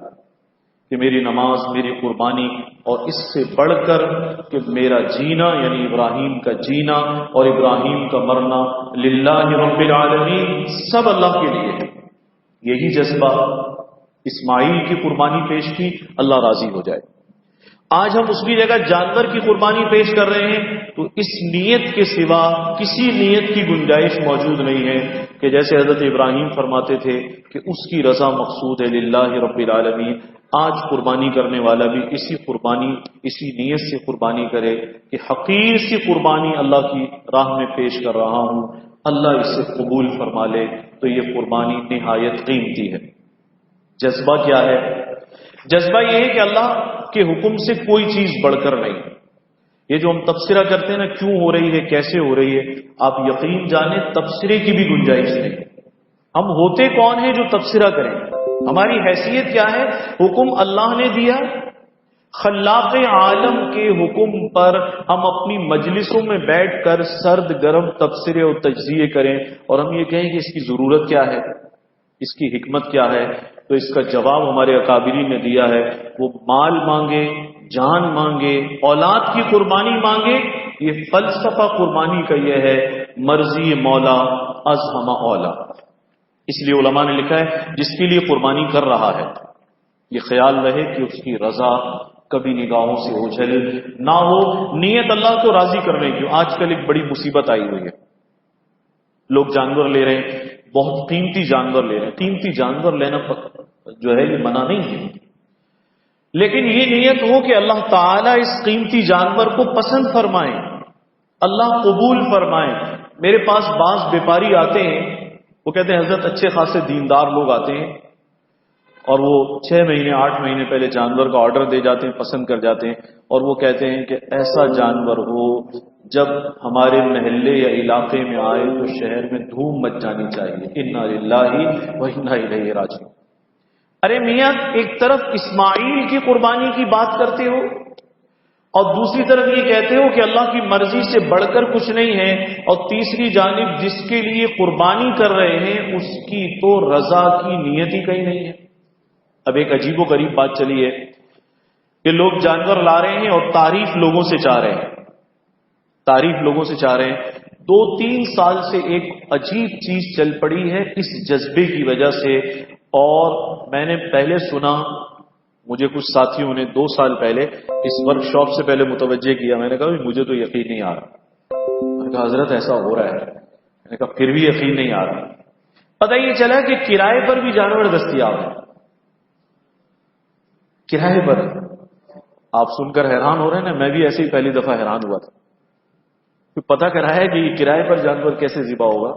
کہ میری نماز، میری قربانی اور اس سے بڑھ کر کہ میرا جینا یعنی ابراہیم کا جینا اور ابراہیم کا مرنا للہ رب العالمین، سب اللہ کے لیے ہے۔ یہی جذبہ اسماعیل کی قربانی پیش کی، اللہ راضی ہو جائے۔ آج ہم اس کی جگہ جانور کی قربانی پیش کر رہے ہیں تو اس نیت کے سوا کسی نیت کی گنجائش موجود نہیں ہے کہ جیسے حضرت ابراہیم فرماتے تھے کہ اس کی رضا مقصود ہے للہ رب العالمین۔ آج قربانی کرنے والا بھی اسی نیت سے قربانی کرے کہ حقیر سی قربانی اللہ کی راہ میں پیش کر رہا ہوں، اللہ اسے قبول فرما لے، تو یہ قربانی نہایت قیمتی ہے۔ جذبہ کیا ہے؟ جذبہ یہ ہے کہ اللہ کے حکم سے کوئی چیز بڑھ کر نہیں۔ یہ جو ہم تبصرہ کرتے ہیں نا، کیوں ہو رہی ہے، کیسے ہو رہی ہے، آپ یقین جانیں تبصرے کی بھی گنجائش نہیں۔ ہم ہوتے کون ہیں جو تبصرہ کریں؟ ہماری حیثیت کیا ہے؟ حکم اللہ نے دیا، خلاق عالم کے حکم پر ہم اپنی مجلسوں میں بیٹھ کر سرد گرم تبصرے اور تجزیے کریں اور ہم یہ کہیں کہ اس کی ضرورت کیا ہے، اس کی حکمت کیا ہے، تو اس کا جواب ہمارے اکابرین نے دیا ہے۔ وہ مال مانگے، جان مانگے، اولاد کی قربانی مانگے، یہ فلسفہ قربانی کا یہ ہے، مرضی مولا از ہمہ اولا۔ اس لیے علماء نے لکھا ہے جس کے لیے قربانی کر رہا ہے یہ خیال رہے کہ اس کی رضا کبھی نگاہوں سے اوجھل نہ ہو، نیت اللہ کو راضی کرنے کی۔ آج کل ایک بڑی مصیبت آئی ہوئی ہے، لوگ جانور لے رہے ہیں، بہت قیمتی جانور لے رہے ہیں۔ قیمتی جانور لینا جو ہے یہ منع نہیں ہے، لیکن یہ نیت ہو کہ اللہ تعالیٰ اس قیمتی جانور کو پسند فرمائے، اللہ قبول فرمائے۔ میرے پاس بعض بیپاری آتے ہیں، وہ کہتے ہیں حضرت اچھے خاصے دیندار لوگ آتے ہیں اور وہ 6 مہینے 8 مہینے پہلے جانور کا آرڈر دے جاتے ہیں، پسند کر جاتے ہیں، اور وہ کہتے ہیں کہ ایسا جانور ہو جب ہمارے محلے یا علاقے میں آئے تو شہر میں دھوم مچ جانی چاہیے، انا للہ و انا الیہ راجعون۔ ارے میاں، ایک طرف اسماعیل کی قربانی کی بات کرتے ہو اور دوسری طرف یہ کہتے ہو کہ اللہ کی مرضی سے بڑھ کر کچھ نہیں ہے، اور تیسری جانب جس کے لیے قربانی کر رہے ہیں اس کی تو رضا کی نیت ہی کہیں نہیں ہے۔ اب ایک عجیب و غریب بات چلی ہے کہ لوگ جانور لا رہے ہیں اور تعریف لوگوں سے چاہ رہے ہیں، تعریف لوگوں سے چاہ رہے ہیں۔ 2-3 سال سے ایک عجیب چیز چل پڑی ہے اس جذبے کی وجہ سے، اور میں نے پہلے سنا، مجھے کچھ ساتھیوں نے 2 سال پہلے اس ورک شاپ سے پہلے متوجہ کیا، میں نے کہا مجھے تو یقین نہیں آ رہا۔ میں نے کہا حضرت ایسا ہو رہا ہے، میں نے کہا پھر بھی یقین نہیں آ رہا۔ پتہ یہ چلا کہ کرائے پر بھی جانور دستیاب ہے، کرائے پر۔ آپ سن کر حیران ہو رہے ہیں نا، میں بھی ایسے ہی پہلی دفعہ حیران ہوا تھا، پتہ کرا ہے کہ یہ کرائے پر جانور کیسے ذبح ہوگا۔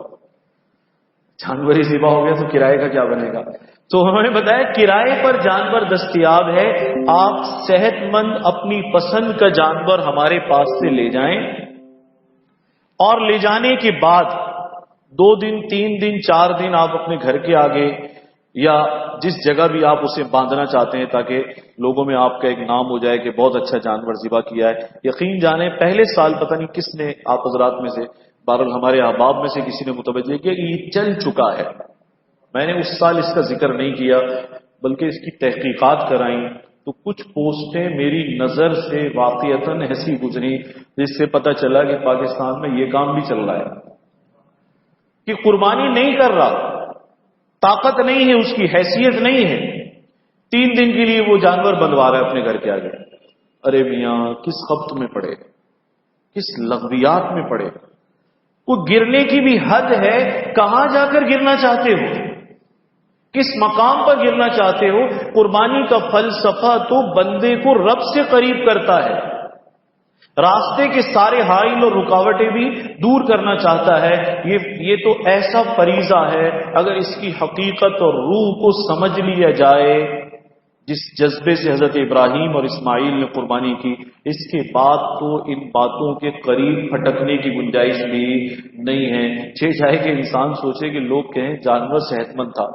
جانور ہی ذبح ہو گیا تو کرائے کا کیا بنے گا؟ تو انہوں نے بتایا کرائے پر جانور دستیاب ہے، آپ صحت مند اپنی پسند کا جانور ہمارے پاس سے لے جائیں، اور لے جانے کے بعد 2 دن 3 دن 4 دن آپ اپنے گھر کے آگے یا جس جگہ بھی آپ اسے باندھنا چاہتے ہیں تاکہ لوگوں میں آپ کا ایک نام ہو جائے کہ بہت اچھا جانور ذبح کیا ہے۔ یقین جانیں پہلے سال پتہ نہیں کس نے آپ حضرات میں سے، بہرحال ہمارے احباب میں سے کسی نے متوجہ کیا کہ یہ چل چکا ہے۔ میں نے اس سال اس کا ذکر نہیں کیا بلکہ اس کی تحقیقات کرائیں تو کچھ پوسٹیں میری نظر سے واقعتاً ایسی گزری جس سے پتہ چلا کہ پاکستان میں یہ کام بھی چل رہا ہے کہ قربانی نہیں کر رہا، طاقت نہیں ہے، اس کی حیثیت نہیں ہے، 3 دن کے لیے وہ جانور بندوا رہا ہے اپنے گھر کے آگے۔ ارے میاں، کس خبط میں پڑے، کس لغویات میں پڑے، وہ گرنے کی بھی حد ہے۔ کہاں جا کر گرنا چاہتے ہو، کس مقام پر گرنا چاہتے ہو؟ قربانی کا فلسفہ تو بندے کو رب سے قریب کرتا ہے، راستے کے سارے حائل اور رکاوٹیں بھی دور کرنا چاہتا ہے۔ یہ تو ایسا فریضہ ہے، اگر اس کی حقیقت اور روح کو سمجھ لیا جائے جس جذبے سے حضرت ابراہیم اور اسماعیل نے قربانی کی، اس کے بعد تو ان باتوں کے قریب پھٹکنے کی گنجائش بھی نہیں ہے۔ چاہے کہ انسان سوچے کہ لوگ کہیں جانور صحت مند تھا،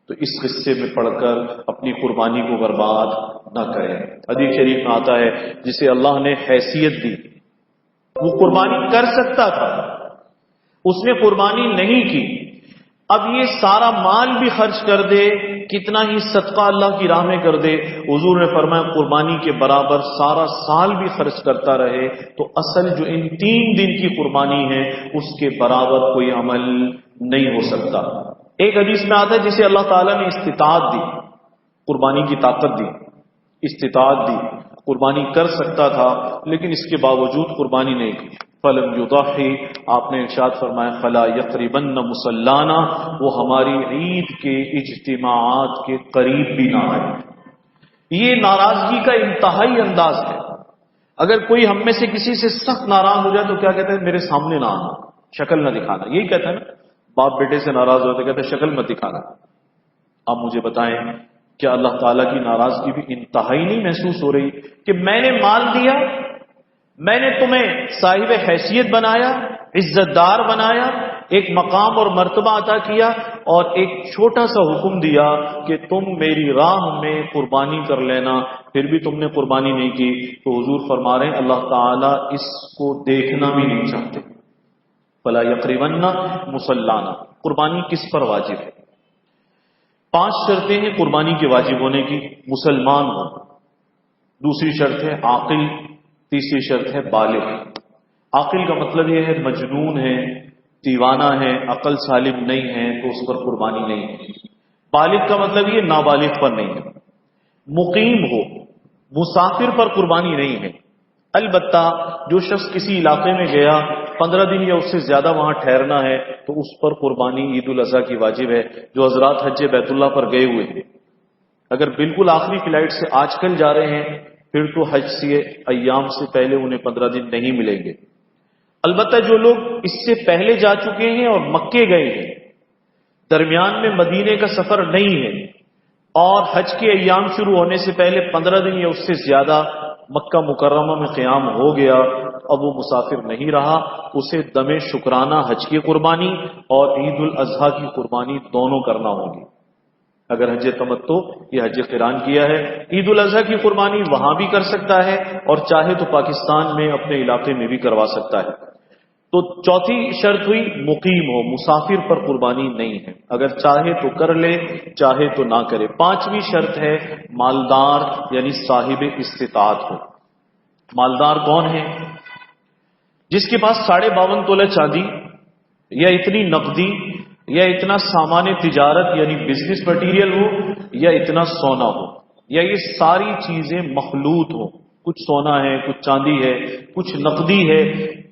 تو اس قصے میں پڑھ کر اپنی قربانی کو برباد نہ کریں۔ حدیث شریف میں آتا ہے جسے اللہ نے حیثیت دی وہ قربانی کر سکتا تھا، اس نے قربانی نہیں کی۔ اب یہ سارا مال بھی خرچ کر دے، کتنا ہی صدقہ اللہ کی راہ میں کر دے، حضور نے فرمایا قربانی کے برابر سارا سال بھی خرچ کرتا رہے تو اصل جو ان 3 دن کی قربانی ہے اس کے برابر کوئی عمل نہیں ہو سکتا۔ ایک حدیث میں آتا ہے جسے اللہ تعالیٰ نے استطاعت دی، قربانی کی طاقت دی، استطاعت دی، قربانی کر سکتا تھا لیکن اس کے باوجود قربانی نہیں کی۔ فلم یضحی، آپ نے ارشاد فرمایا فلا یقربن مصلانا، وہ ہماری عید کے اجتماعات کے قریب بھی نہ آئے۔ یہ ناراضگی کا انتہائی انداز ہے۔ اگر کوئی ہم میں سے کسی سے سخت ناراض ہو جائے تو کیا کہتے ہیں؟ میرے سامنے نہ آنا، شکل نہ دکھانا۔ یہی کہتا ہے نا، باپ بیٹے سے ناراض ہوتے کہتے ہیں شکل مت دکھانا۔ آپ مجھے بتائیں کیا اللہ تعالیٰ کی ناراضگی بھی انتہائی نہیں محسوس ہو رہی کہ میں نے مال دیا، میں نے تمہیں صاحب حیثیت بنایا، عزت دار بنایا، ایک مقام اور مرتبہ عطا کیا، اور ایک چھوٹا سا حکم دیا کہ تم میری راہ میں قربانی کر لینا، پھر بھی تم نے قربانی نہیں کی۔ تو حضور فرما رہے ہیں اللہ تعالیٰ اس کو دیکھنا بھی نہیں چاہتے۔ فلا یقربن مصلانا، قربانی کس پر واجب ہے؟ 5 شرطیں ہیں قربانی کے واجب ہونے کی۔ مسلمان ہو، دوسری شرط ہے عاقل، تیسری شرط ہے بالغ۔ عاقل کا مطلب یہ ہے مجنون ہے، دیوانہ ہے، عقل سالم نہیں ہے تو اس پر قربانی نہیں ہے۔ بالغ کا مطلب یہ نابالغ پر نہیں ہے۔ مقیم ہو، مسافر پر قربانی نہیں ہے۔ البتہ جو شخص کسی علاقے میں گیا 15 دن یا اس سے زیادہ وہاں ٹھہرنا ہے تو اس پر قربانی عید الاضحیٰ کی واجب ہے۔ جو حضرات حج بیت اللہ پر گئے ہوئے ہیں، اگر بالکل آخری فلائٹ سے آج کل جا رہے ہیں پھر تو حج سے ایام سے پہلے انہیں 15 دن نہیں ملیں گے۔ البتہ جو لوگ اس سے پہلے جا چکے ہیں اور مکے گئے ہیں، درمیان میں مدینے کا سفر نہیں ہے اور حج کے ایام شروع ہونے سے پہلے 15 دن یا اس سے زیادہ مکہ مکرمہ میں قیام ہو گیا، اب وہ مسافر نہیں رہا، اسے دم شکرانہ حج کی قربانی اور عید الاضحیٰ کی قربانی دونوں کرنا ہوگی۔ اگر حج تمتع یا حج قران کیا ہے، عید الاضحیٰ کی قربانی وہاں بھی کر سکتا ہے اور چاہے تو پاکستان میں اپنے علاقے میں بھی کروا سکتا ہے۔ تو چوتھی شرط ہوئی مقیم ہو، مسافر پر قربانی نہیں ہے، اگر چاہے تو کر لے چاہے تو نہ کرے۔ 5ویں شرط ہے مالدار یعنی صاحب استطاعت ہو۔ مالدار کون ہے؟ جس کے پاس 52.5 تولہ چاندی یا اتنی نقدی یا اتنا سامان تجارت یعنی بزنس مٹیریل ہو یا اتنا سونا ہو، یا یہ ساری چیزیں مخلوط ہو، کچھ سونا ہے، کچھ چاندی ہے، کچھ نقدی ہے،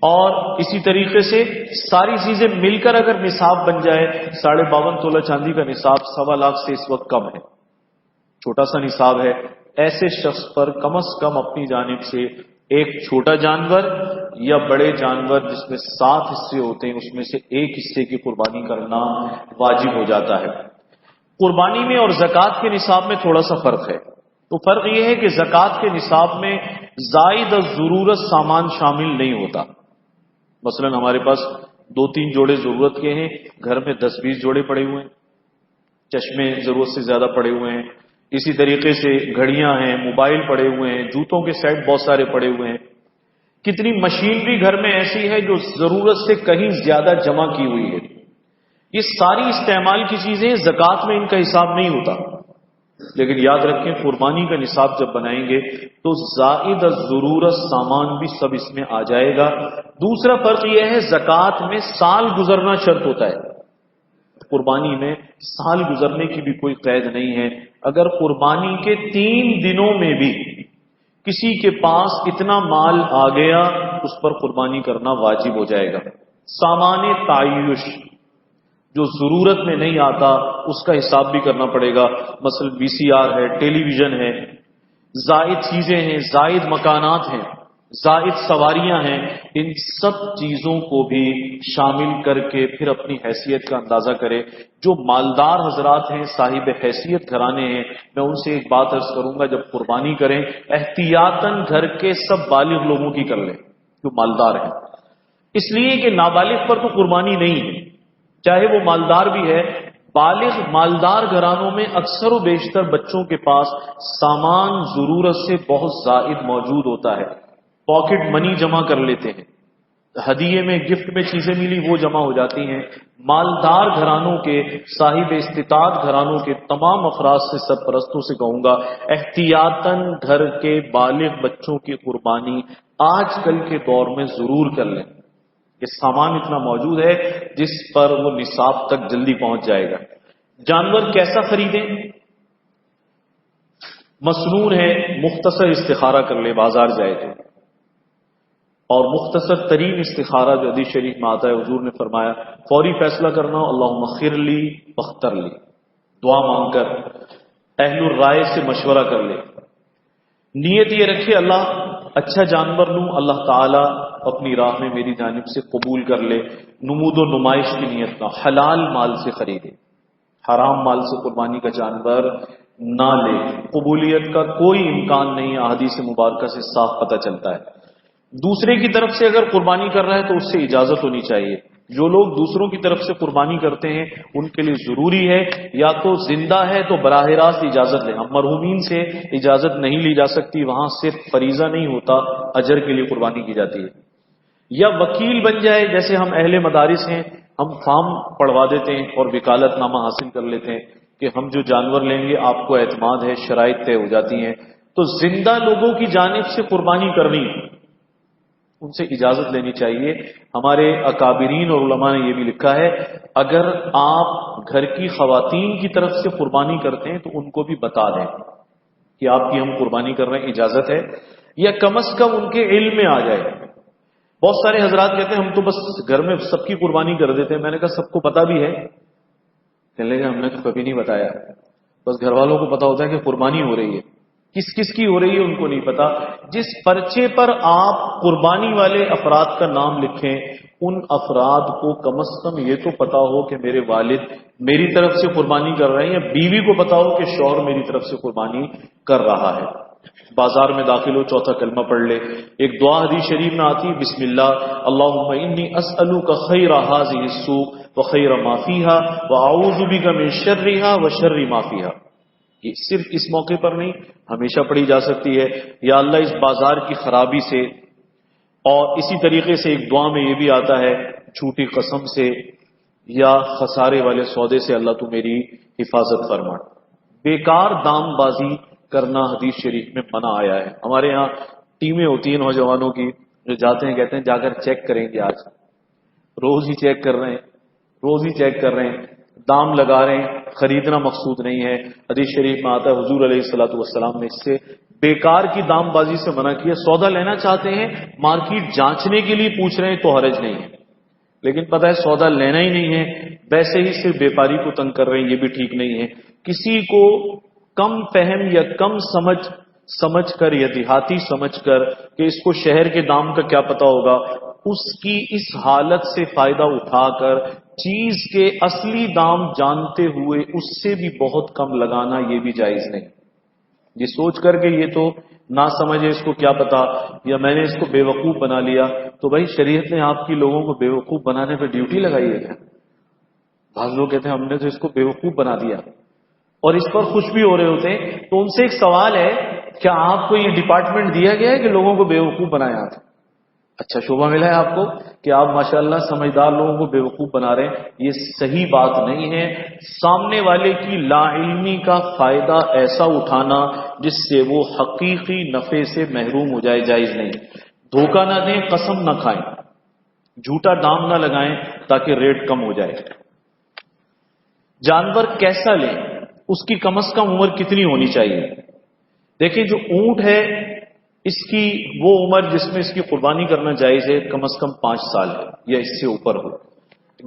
اور اسی طریقے سے ساری چیزیں مل کر اگر نصاب بن جائے۔ 52.5 تولہ چاندی کا نصاب 1.25 لاکھ سے اس وقت کم ہے، چھوٹا سا نصاب ہے۔ ایسے شخص پر کم از کم اپنی جانب سے ایک چھوٹا جانور یا بڑے جانور جس میں 7 حصے ہوتے ہیں اس میں سے ایک حصے کی قربانی کرنا واجب ہو جاتا ہے۔ قربانی میں اور زکوٰۃ کے نصاب میں تھوڑا سا فرق ہے۔ تو فرق یہ ہے کہ زکوٰۃ کے نصاب میں زائد از ضرورت سامان شامل نہیں ہوتا۔ مثلا ہمارے پاس 2-3 جوڑے ضرورت کے ہیں، گھر میں 10-20 جوڑے پڑے ہوئے ہیں، چشمے ضرورت سے زیادہ پڑے ہوئے ہیں، اسی طریقے سے گھڑیاں ہیں، موبائل پڑے ہوئے ہیں، جوتوں کے سیٹ بہت سارے پڑے ہوئے ہیں، کتنی مشینری گھر میں ایسی ہے جو ضرورت سے کہیں زیادہ جمع کی ہوئی ہے۔ یہ ساری استعمال کی چیزیں زکوٰۃ میں ان کا حساب نہیں ہوتا، لیکن یاد رکھیں قربانی کا نصاب جب بنائیں گے تو زائد ضرورت سامان بھی سب اس میں آ جائے گا۔ دوسرا فرق یہ ہے زکوٰۃ میں سال گزرنا شرط ہوتا ہے، قربانی میں سال گزرنے کی بھی کوئی قید نہیں ہے۔ اگر قربانی کے 3 دنوں میں بھی کسی کے پاس اتنا مال آ گیا اس پر قربانی کرنا واجب ہو جائے گا۔ سامان تعیش جو ضرورت میں نہیں آتا اس کا حساب بھی کرنا پڑے گا، مثلا VCR ہے، ٹیلی ویژن ہے، زائد چیزیں ہیں، زائد مکانات ہیں، زائد سواریاں ہیں، ان سب چیزوں کو بھی شامل کر کے پھر اپنی حیثیت کا اندازہ کرے۔ جو مالدار حضرات ہیں، صاحب حیثیت گھرانے ہیں، میں ان سے ایک بات عرض کروں گا، جب قربانی کریں احتیاطاً گھر کے سب بالغ لوگوں کی کر لیں جو مالدار ہیں، اس لیے کہ نابالغ پر تو قربانی نہیں ہے، چاہے وہ مالدار بھی ہے۔ بالغ مالدار گھرانوں میں اکثر و بیشتر بچوں کے پاس سامان ضرورت سے بہت زائد موجود ہوتا ہے، پاکٹ منی جمع کر لیتے ہیں، ہدیے میں گفٹ میں چیزیں ملی وہ جمع ہو جاتی ہیں، مالدار گھرانوں کے، صاحب استطاعت گھرانوں کے تمام افراد سے، سرپرستوں سے کہوں گا، احتیاطاً گھر کے بالغ بچوں کی قربانی آج کل کے دور میں ضرور کر لیں۔ یہ سامان اتنا موجود ہے جس پر وہ نصاب تک جلدی پہنچ جائے گا۔ جانور کیسا خریدیں؟ مسنون ہے، مختصر استخارہ کر لے بازار جائے تو، اور مختصر ترین استخارہ جو حدیث شریف میں آتا ہے، حضور نے فرمایا فوری فیصلہ کرنا، اللہم خیر لی واختر لی، دعا مانگ کر اہل الرائے سے مشورہ کر لے، نیت یہ رکھے اللہ اچھا جانور لوں، اللہ تعالیٰ اپنی راہ میں میری جانب سے قبول کر لے، نمود و نمائش کی نیت نہ، حلال مال سے خریدے، حرام مال سے قربانی کا جانور نہ لے، قبولیت کا کوئی امکان نہیں، احادیث مبارکہ سے صاف پتہ چلتا ہے۔ دوسرے کی طرف سے اگر قربانی کر رہا ہے تو اس سے اجازت ہونی چاہیے۔ جو لوگ دوسروں کی طرف سے قربانی کرتے ہیں ان کے لیے ضروری ہے یا تو زندہ ہے تو براہ راست اجازت لیں، ہم مرحومین سے اجازت نہیں لی جا سکتی، وہاں صرف فریضہ نہیں ہوتا، اجر کے لیے قربانی کی جاتی ہے، یا وکیل بن جائے، جیسے ہم اہل مدارس ہیں، ہم فارم پڑھوا دیتے ہیں اور وکالت نامہ حاصل کر لیتے ہیں کہ ہم جو جانور لیں گے آپ کو اعتماد ہے، شرائط طے ہو جاتی ہیں، تو زندہ لوگوں کی جانب سے قربانی کرنی، ان سے اجازت لینی چاہیے۔ ہمارے اکابرین اور علماء نے یہ بھی لکھا ہے اگر آپ گھر کی خواتین کی طرف سے قربانی کرتے ہیں تو ان کو بھی بتا دیں کہ آپ کی ہم قربانی کر رہے ہیں، اجازت ہے، یا کم از کم ان کے علم میں آ جائے۔ بہت سارے حضرات کہتے ہیں ہم تو بس گھر میں سب کی قربانی کر دیتے ہیں، میں نے کہا سب کو پتا بھی ہے؟ کہنے لگے ہم نے تو کبھی نہیں بتایا، بس گھر والوں کو پتا ہوتا ہے کہ قربانی ہو رہی ہے، کس کس کی ہو رہی ہے ان کو نہیں پتا۔ جس پرچے پر آپ قربانی والے افراد کا نام لکھیں ان افراد کو کم از کم یہ تو پتا ہو کہ میرے والد میری طرف سے قربانی کر رہے ہیں، یا بیوی کو پتا ہو کہ شوہر میری طرف سے قربانی کر رہا ہے۔ بازار میں داخل ہو، چوتھا کلمہ پڑھ لے، ایک دعا حدیث شریف میں آتی ہے بسم اللہ اللہم انی اسألوک خیر ھذہ السوق وخیر ما فیھا واعوذ بک من شرھا وشر ما فیھا۔ یہ صرف اس موقع پر نہیں، ہمیشہ پڑھی جا سکتی ہے، یا اللہ اس بازار کی خرابی سے، اور اسی طریقے سے ایک دعا میں یہ بھی آتا ہے جھوٹی قسم سے یا خسارے والے سودے سے اللہ تو میری حفاظت فرما۔ بیکار دام بازی کرنا حدیث شریف میں منع آیا ہے۔ ہمارے یہاں ٹیمیں ہوتی ہیں نوجوانوں کی جو جاتے ہیں، کہتے ہیں جا کر چیک کریں گے، آج روز ہی چیک کر رہے ہیں، روز ہی چیک کر رہے ہیں، دام لگا رہے ہیں، خریدنا مقصود نہیں ہے۔ حدیث شریف میں آتا ہے حضور علیہ الصلوۃ والسلام نے اس سے بیکار کی دام بازی سے منع کیا۔ سودا لینا چاہتے ہیں، مارکیٹ جانچنے کے لیے پوچھ رہے ہیں تو حرج نہیں ہے، لیکن پتہ ہے سودا لینا ہی نہیں ہے، ویسے ہی صرف بیپاری کو تنگ کر رہے ہیں، یہ بھی ٹھیک نہیں ہے۔ کسی کو کم فہم یا کم سمجھ کر یا دیہاتی سمجھ کر کہ اس کو شہر کے دام کا کیا پتا ہوگا، اس کی اس حالت سے فائدہ اٹھا کر چیز کے اصلی دام جانتے ہوئے اس سے بھی بہت کم لگانا یہ بھی جائز نہیں۔ یہ سوچ کر کہ یہ تو نہ سمجھے، اس کو کیا پتا، یا میں نے اس کو بے وقوف بنا لیا، تو بھائی شریعت نے آپ کی لوگوں کو بے وقوف بنانے پہ ڈیوٹی لگائی ہے کیا؟ بعض لوگ کہتے ہیں ہم نے تو اس کو بے وقوف بنا دیا، اور اس پر خوش بھی ہو رہے ہوتے ہیں۔ تو ان سے ایک سوال ہے، کیا آپ کو یہ ڈپارٹمنٹ دیا گیا ہے کہ لوگوں کو بے وقوف بنایا آپ؟ اچھا شعبہ ملا ہے آپ کو کہ آپ ماشاءاللہ سمجھدار لوگوں کو بے وقوف بنا رہے ہیں، یہ صحیح بات نہیں ہے۔ سامنے والے کی لا علمی کا فائدہ ایسا اٹھانا جس سے وہ حقیقی نفع سے محروم ہو جائے، جائز نہیں۔ دھوکہ نہ دیں، قسم نہ کھائیں، جھوٹا دام نہ لگائیں تاکہ ریٹ کم ہو جائے۔ جانور کیسا لیں، اس کی کم از کم عمر کتنی ہونی چاہیے؟ دیکھیں جو اونٹ ہے اس کی وہ عمر جس میں اس کی قربانی کرنا جائز ہے کم از کم 5 سال ہے یا اس سے اوپر ہو۔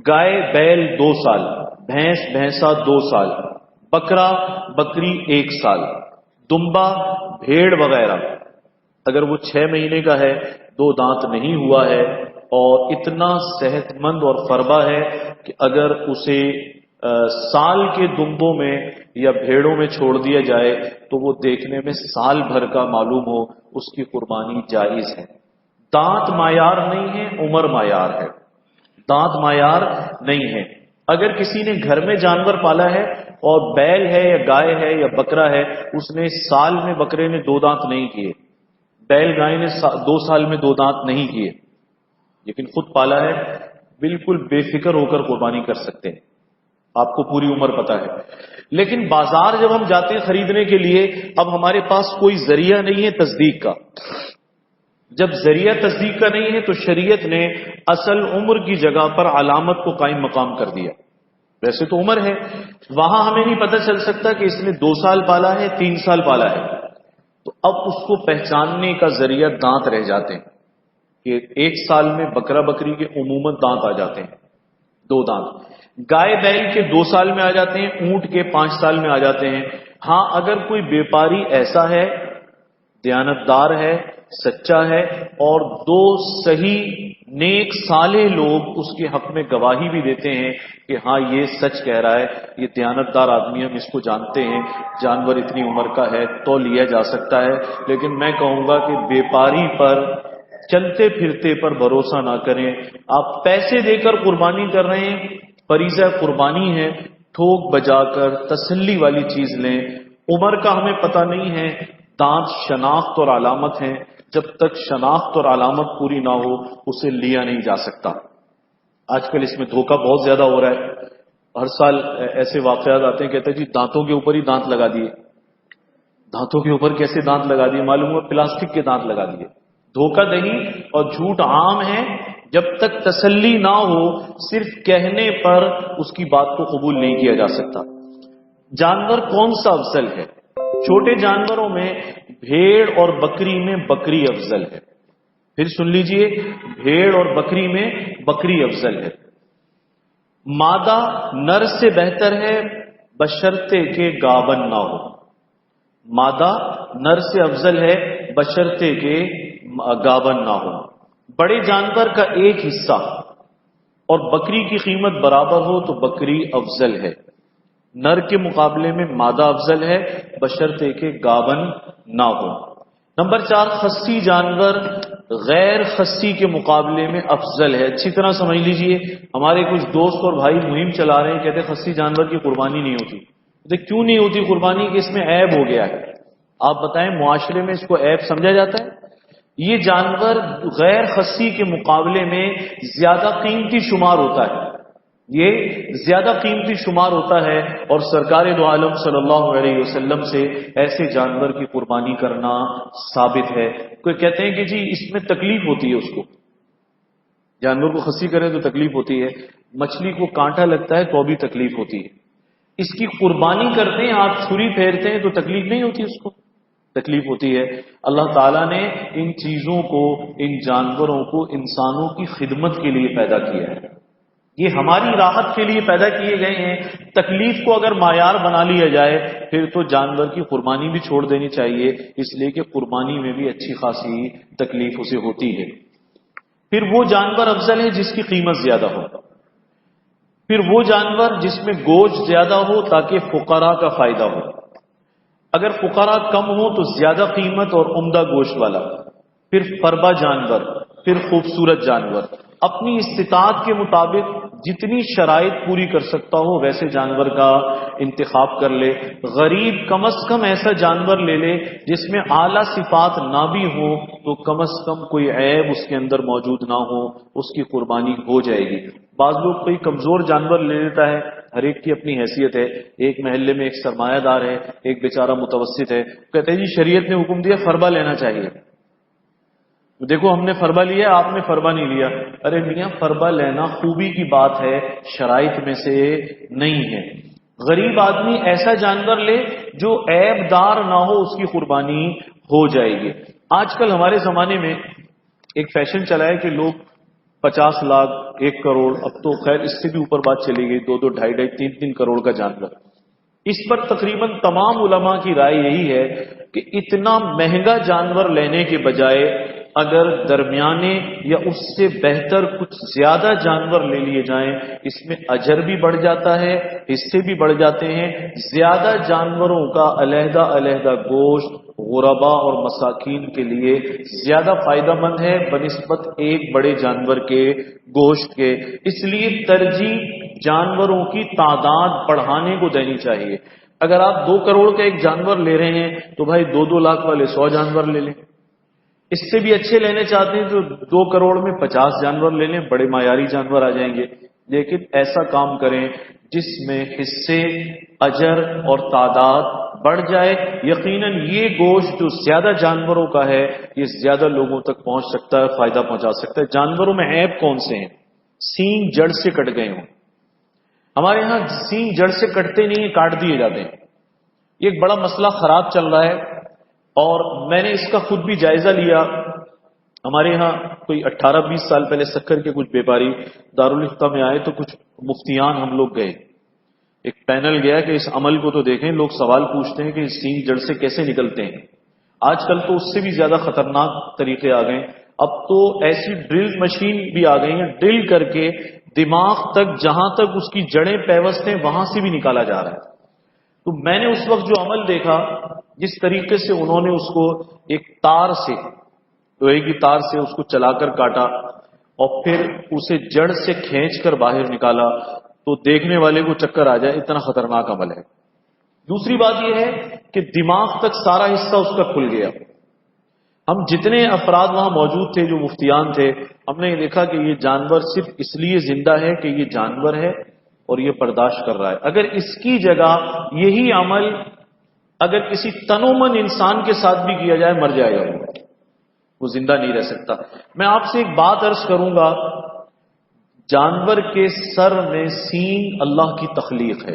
گائے بیل 2 سال، بھینس بھینسا 2 سال، بکرا بکری 1 سال، دمبا بھیڑ وغیرہ اگر وہ 6 مہینے کا ہے، 2 دانت نہیں ہوا ہے اور اتنا صحت مند اور فربا ہے کہ اگر اسے سال کے دمبوں میں یا بھیڑوں میں چھوڑ دیا جائے تو وہ دیکھنے میں سال بھر کا معلوم ہو، اس کی قربانی جائز ہے۔ دانت معیار نہیں ہے، عمر معیار ہے، دانت معیار نہیں ہے۔ اگر کسی نے گھر میں جانور پالا ہے اور بیل ہے یا گائے ہے یا بکرا ہے، اس نے سال میں بکرے نے 2 دانت نہیں کیے، بیل گائے نے 2 سال میں 2 دانت نہیں کیے، لیکن خود پالا ہے، بالکل بے فکر ہو کر قربانی کر سکتے ہیں، آپ کو پوری عمر پتا ہے. لیکن بازار جب ہم جاتے ہیں خریدنے کے لیے، اب ہمارے پاس کوئی ذریعہ نہیں ہے تصدیق کا. جب ذریعہ تصدیق کا نہیں ہے تو شریعت نے اصل عمر کی جگہ پر علامت کو قائم مقام کر دیا. ویسے تو عمر ہے، وہاں ہمیں نہیں پتہ چل سکتا کہ اس نے 2 سال پالا ہے 3 سال پالا ہے، تو اب اس کو پہچاننے کا ذریعہ دانت رہ جاتے ہیں کہ 1 سال میں بکرا بکری کے عموماً دانت آ جاتے ہیں، 2 دانت. گائے بیل کے 2 سال میں آ جاتے ہیں، اونٹ کے 5 سال میں آ جاتے ہیں. ہاں اگر کوئی بیپاری ایسا ہے، دیانتدار ہے، سچا ہے، اور 2 صحیح نیک صالح لوگ اس کے حق میں گواہی بھی دیتے ہیں کہ ہاں یہ سچ کہہ رہا ہے، یہ دیانتدار آدمی، ہم اس کو جانتے ہیں، جانور اتنی عمر کا ہے، تو لیا جا سکتا ہے. لیکن میں کہوں گا کہ بیپاری پر، چلتے پھرتے پر بھروسہ نہ کریں. آپ پیسے دے کر قربانی کر رہے ہیں، فریضہ قربانی ہے، ٹھوک بجا کر تسلی والی چیز لیں. عمر کا ہمیں پتہ نہیں ہے، دانت شناخت اور علامت ہیں، جب تک شناخت اور علامت پوری نہ ہو اسے لیا نہیں جا سکتا. آج کل اس میں دھوکہ بہت زیادہ ہو رہا ہے. ہر سال ایسے واقعات آتے ہیں، کہتے ہیں جی دانتوں کے اوپر ہی دانت لگا دیے. دانتوں کے اوپر کیسے دانت لگا دیے؟ معلوم ہوا پلاسٹک کے دانت لگا دیے. دھوکہ دہی اور جھوٹ عام ہے. جب تک تسلی نہ ہو صرف کہنے پر اس کی بات کو قبول نہیں کیا جا سکتا. جانور کون سا افضل ہے؟ چھوٹے جانوروں میں بھیڑ اور بکری میں بکری افضل ہے. پھر سن لیجئے، بھیڑ اور بکری میں بکری افضل ہے. مادہ نر سے بہتر ہے بشرطے کے گابن نہ ہو. مادہ نر سے افضل ہے بشرطے کے گابن نہ ہو. بڑے جانور کا ایک حصہ اور بکری کی قیمت برابر ہو تو بکری افضل ہے. نر کے مقابلے میں مادہ افضل ہے بشرطے کے گابن نہ ہو. نمبر 4، خصی جانور غیر خصی کے مقابلے میں افضل ہے. اچھی طرح سمجھ لیجئے، ہمارے کچھ دوست اور بھائی مہم چلا رہے ہیں، کہتے ہیں خصی جانور کی قربانی نہیں ہوتی. کیوں نہیں ہوتی قربانی؟ کہ اس میں عیب ہو گیا ہے. آپ بتائیں معاشرے میں اس کو عیب سمجھا جاتا ہے؟ یہ جانور غیر خصی کے مقابلے میں زیادہ قیمتی شمار ہوتا ہے، یہ زیادہ قیمتی شمار ہوتا ہے، اور سرکار دو عالم صلی اللہ علیہ وسلم سے ایسے جانور کی قربانی کرنا ثابت ہے. کوئی کہتے ہیں کہ جی اس میں تکلیف ہوتی ہے، اس کو جانور کو خصی کریں تو تکلیف ہوتی ہے، مچھلی کو کانٹا لگتا ہے تو بھی تکلیف ہوتی ہے. اس کی قربانی کرتے ہیں، آپ چھری پھیرتے ہیں تو تکلیف نہیں ہوتی، اس کو تکلیف ہوتی ہے. اللہ تعالیٰ نے ان چیزوں کو، ان جانوروں کو انسانوں کی خدمت کے لیے پیدا کیا ہے، یہ ہماری راحت کے لیے پیدا کیے گئے ہیں. تکلیف کو اگر معیار بنا لیا جائے پھر تو جانور کی قربانی بھی چھوڑ دینی چاہیے، اس لیے کہ قربانی میں بھی اچھی خاصی تکلیف اسے ہوتی ہے. پھر وہ جانور افضل ہے جس کی قیمت زیادہ ہو. پھر وہ جانور جس میں گوشت زیادہ ہو تاکہ فقراء کا فائدہ ہو. اگر فقراء کم ہو تو زیادہ قیمت اور عمدہ گوشت والا. پھر فربا جانور، پھر خوبصورت جانور. اپنی استطاعت کے مطابق جتنی شرائط پوری کر سکتا ہو ویسے جانور کا انتخاب کر لے. غریب کم از کم ایسا جانور لے لے جس میں اعلیٰ صفات نہ بھی ہو تو کم از کم کوئی عیب اس کے اندر موجود نہ ہو، اس کی قربانی ہو جائے گی. بعض لوگ کوئی کمزور جانور لے لیتا ہے، ہر ایک کی اپنی حیثیت ہے. ایک محلے میں ایک سرمایہ دار ہے، ایک بیچارہ متوسط ہے، کہتے ہیں جی شریعت نے حکم دیا فربا لینا چاہیے. دیکھو ہم نے فربا لیا، آپ نے فربا نہیں لیا. ارے میاں فربا لینا خوبی کی بات ہے، شرائط میں سے نہیں ہے. غریب آدمی ایسا جانور لے جو عیب دار نہ ہو، اس کی قربانی ہو جائے گی. آج کل ہمارے زمانے میں ایک فیشن چلا ہے کہ لوگ 50 لاکھ 1 کروڑ، اب تو خیر اس سے بھی اوپر بات چلی گئی، 2 2 2.5 3 3 کروڑ کا جانور. اس پر تقریباً تمام علماء کی رائے یہی ہے کہ اتنا مہنگا جانور لینے کے بجائے اگر درمیانے یا اس سے بہتر کچھ زیادہ جانور لے لیے جائیں، اس میں اجر بھی بڑھ جاتا ہے، حصے بھی بڑھ جاتے ہیں. زیادہ جانوروں کا علیحدہ علیحدہ گوشت غربا اور مساکین کے لیے زیادہ فائدہ مند ہے بنسبت ایک بڑے جانور کے گوشت کے. اس لیے ترجیح جانوروں کی تعداد بڑھانے کو دینی چاہیے. اگر آپ 2 کروڑ کا ایک جانور لے رہے ہیں تو بھائی 2 2 لاکھ والے 100 جانور لے لیں. اس سے بھی اچھے لینے چاہتے ہیں تو 2 کروڑ میں 50 جانور لے لیں، بڑے معیاری جانور آ جائیں گے، لیکن ایسا کام کریں جس میں حصے، اجر اور تعداد بڑھ جائے۔ یقیناً یہ گوشت جو زیادہ جانوروں کا ہے یہ زیادہ لوگوں تک پہنچ سکتا ہے، فائدہ پہنچا سکتا ہے۔ جانوروں میں عیب کون سے ہیں؟ سینگ جڑ سے کٹ گئے ہوں۔ ہمارے ہاں سینگ جڑ سے کٹتے نہیں ہیں، کاٹ دیے جاتے ہیں۔ یہ ایک بڑا مسئلہ خراب چل رہا ہے اور میں نے اس کا خود بھی جائزہ لیا۔ ہمارے ہاں کوئی 18-20 سال پہلے سکر کے کچھ بیپاری دارالفتہ میں آئے تو کچھ مفتیان ہم لوگ گئے، ایک پینل گیا کہ اس عمل کو تو دیکھیں، لوگ سوال پوچھتے ہیں کہ سینگ جڑ سے کیسے نکلتے ہیں۔ آج کل تو اس سے بھی زیادہ خطرناک طریقے آ گئے، اب تو ایسی ڈرل مشین بھی آ گئی ہیں، ڈرل کر کے دماغ تک، جہاں تک اس کی جڑیں پیوست ہیں وہاں سے بھی نکالا جا رہا ہے۔ تو میں نے اس وقت جو عمل دیکھا، جس طریقے سے انہوں نے اس کو ایک تار سے، لوہے کی تار سے اس کو چلا کر کاٹا اور پھر اسے جڑ سے کھینچ کر باہر نکالا، تو دیکھنے والے کو چکر آ جائے، اتنا خطرناک عمل ہے۔ دوسری بات یہ ہے کہ دماغ تک سارا حصہ اس کا کھل گیا۔ ہم جتنے افراد وہاں موجود تھے جو مفتیان تھے، ہم نے یہ دیکھا کہ یہ جانور صرف اس لیے زندہ ہے کہ یہ جانور ہے اور یہ برداشت کر رہا ہے۔ اگر اس کی جگہ یہی عمل اگر کسی تنومند انسان کے ساتھ بھی کیا جائے، مر جائے گا، وہ زندہ نہیں رہ سکتا۔ میں آپ سے ایک بات عرض کروں گا، جانور کے سر میں سینگ اللہ کی تخلیق ہے۔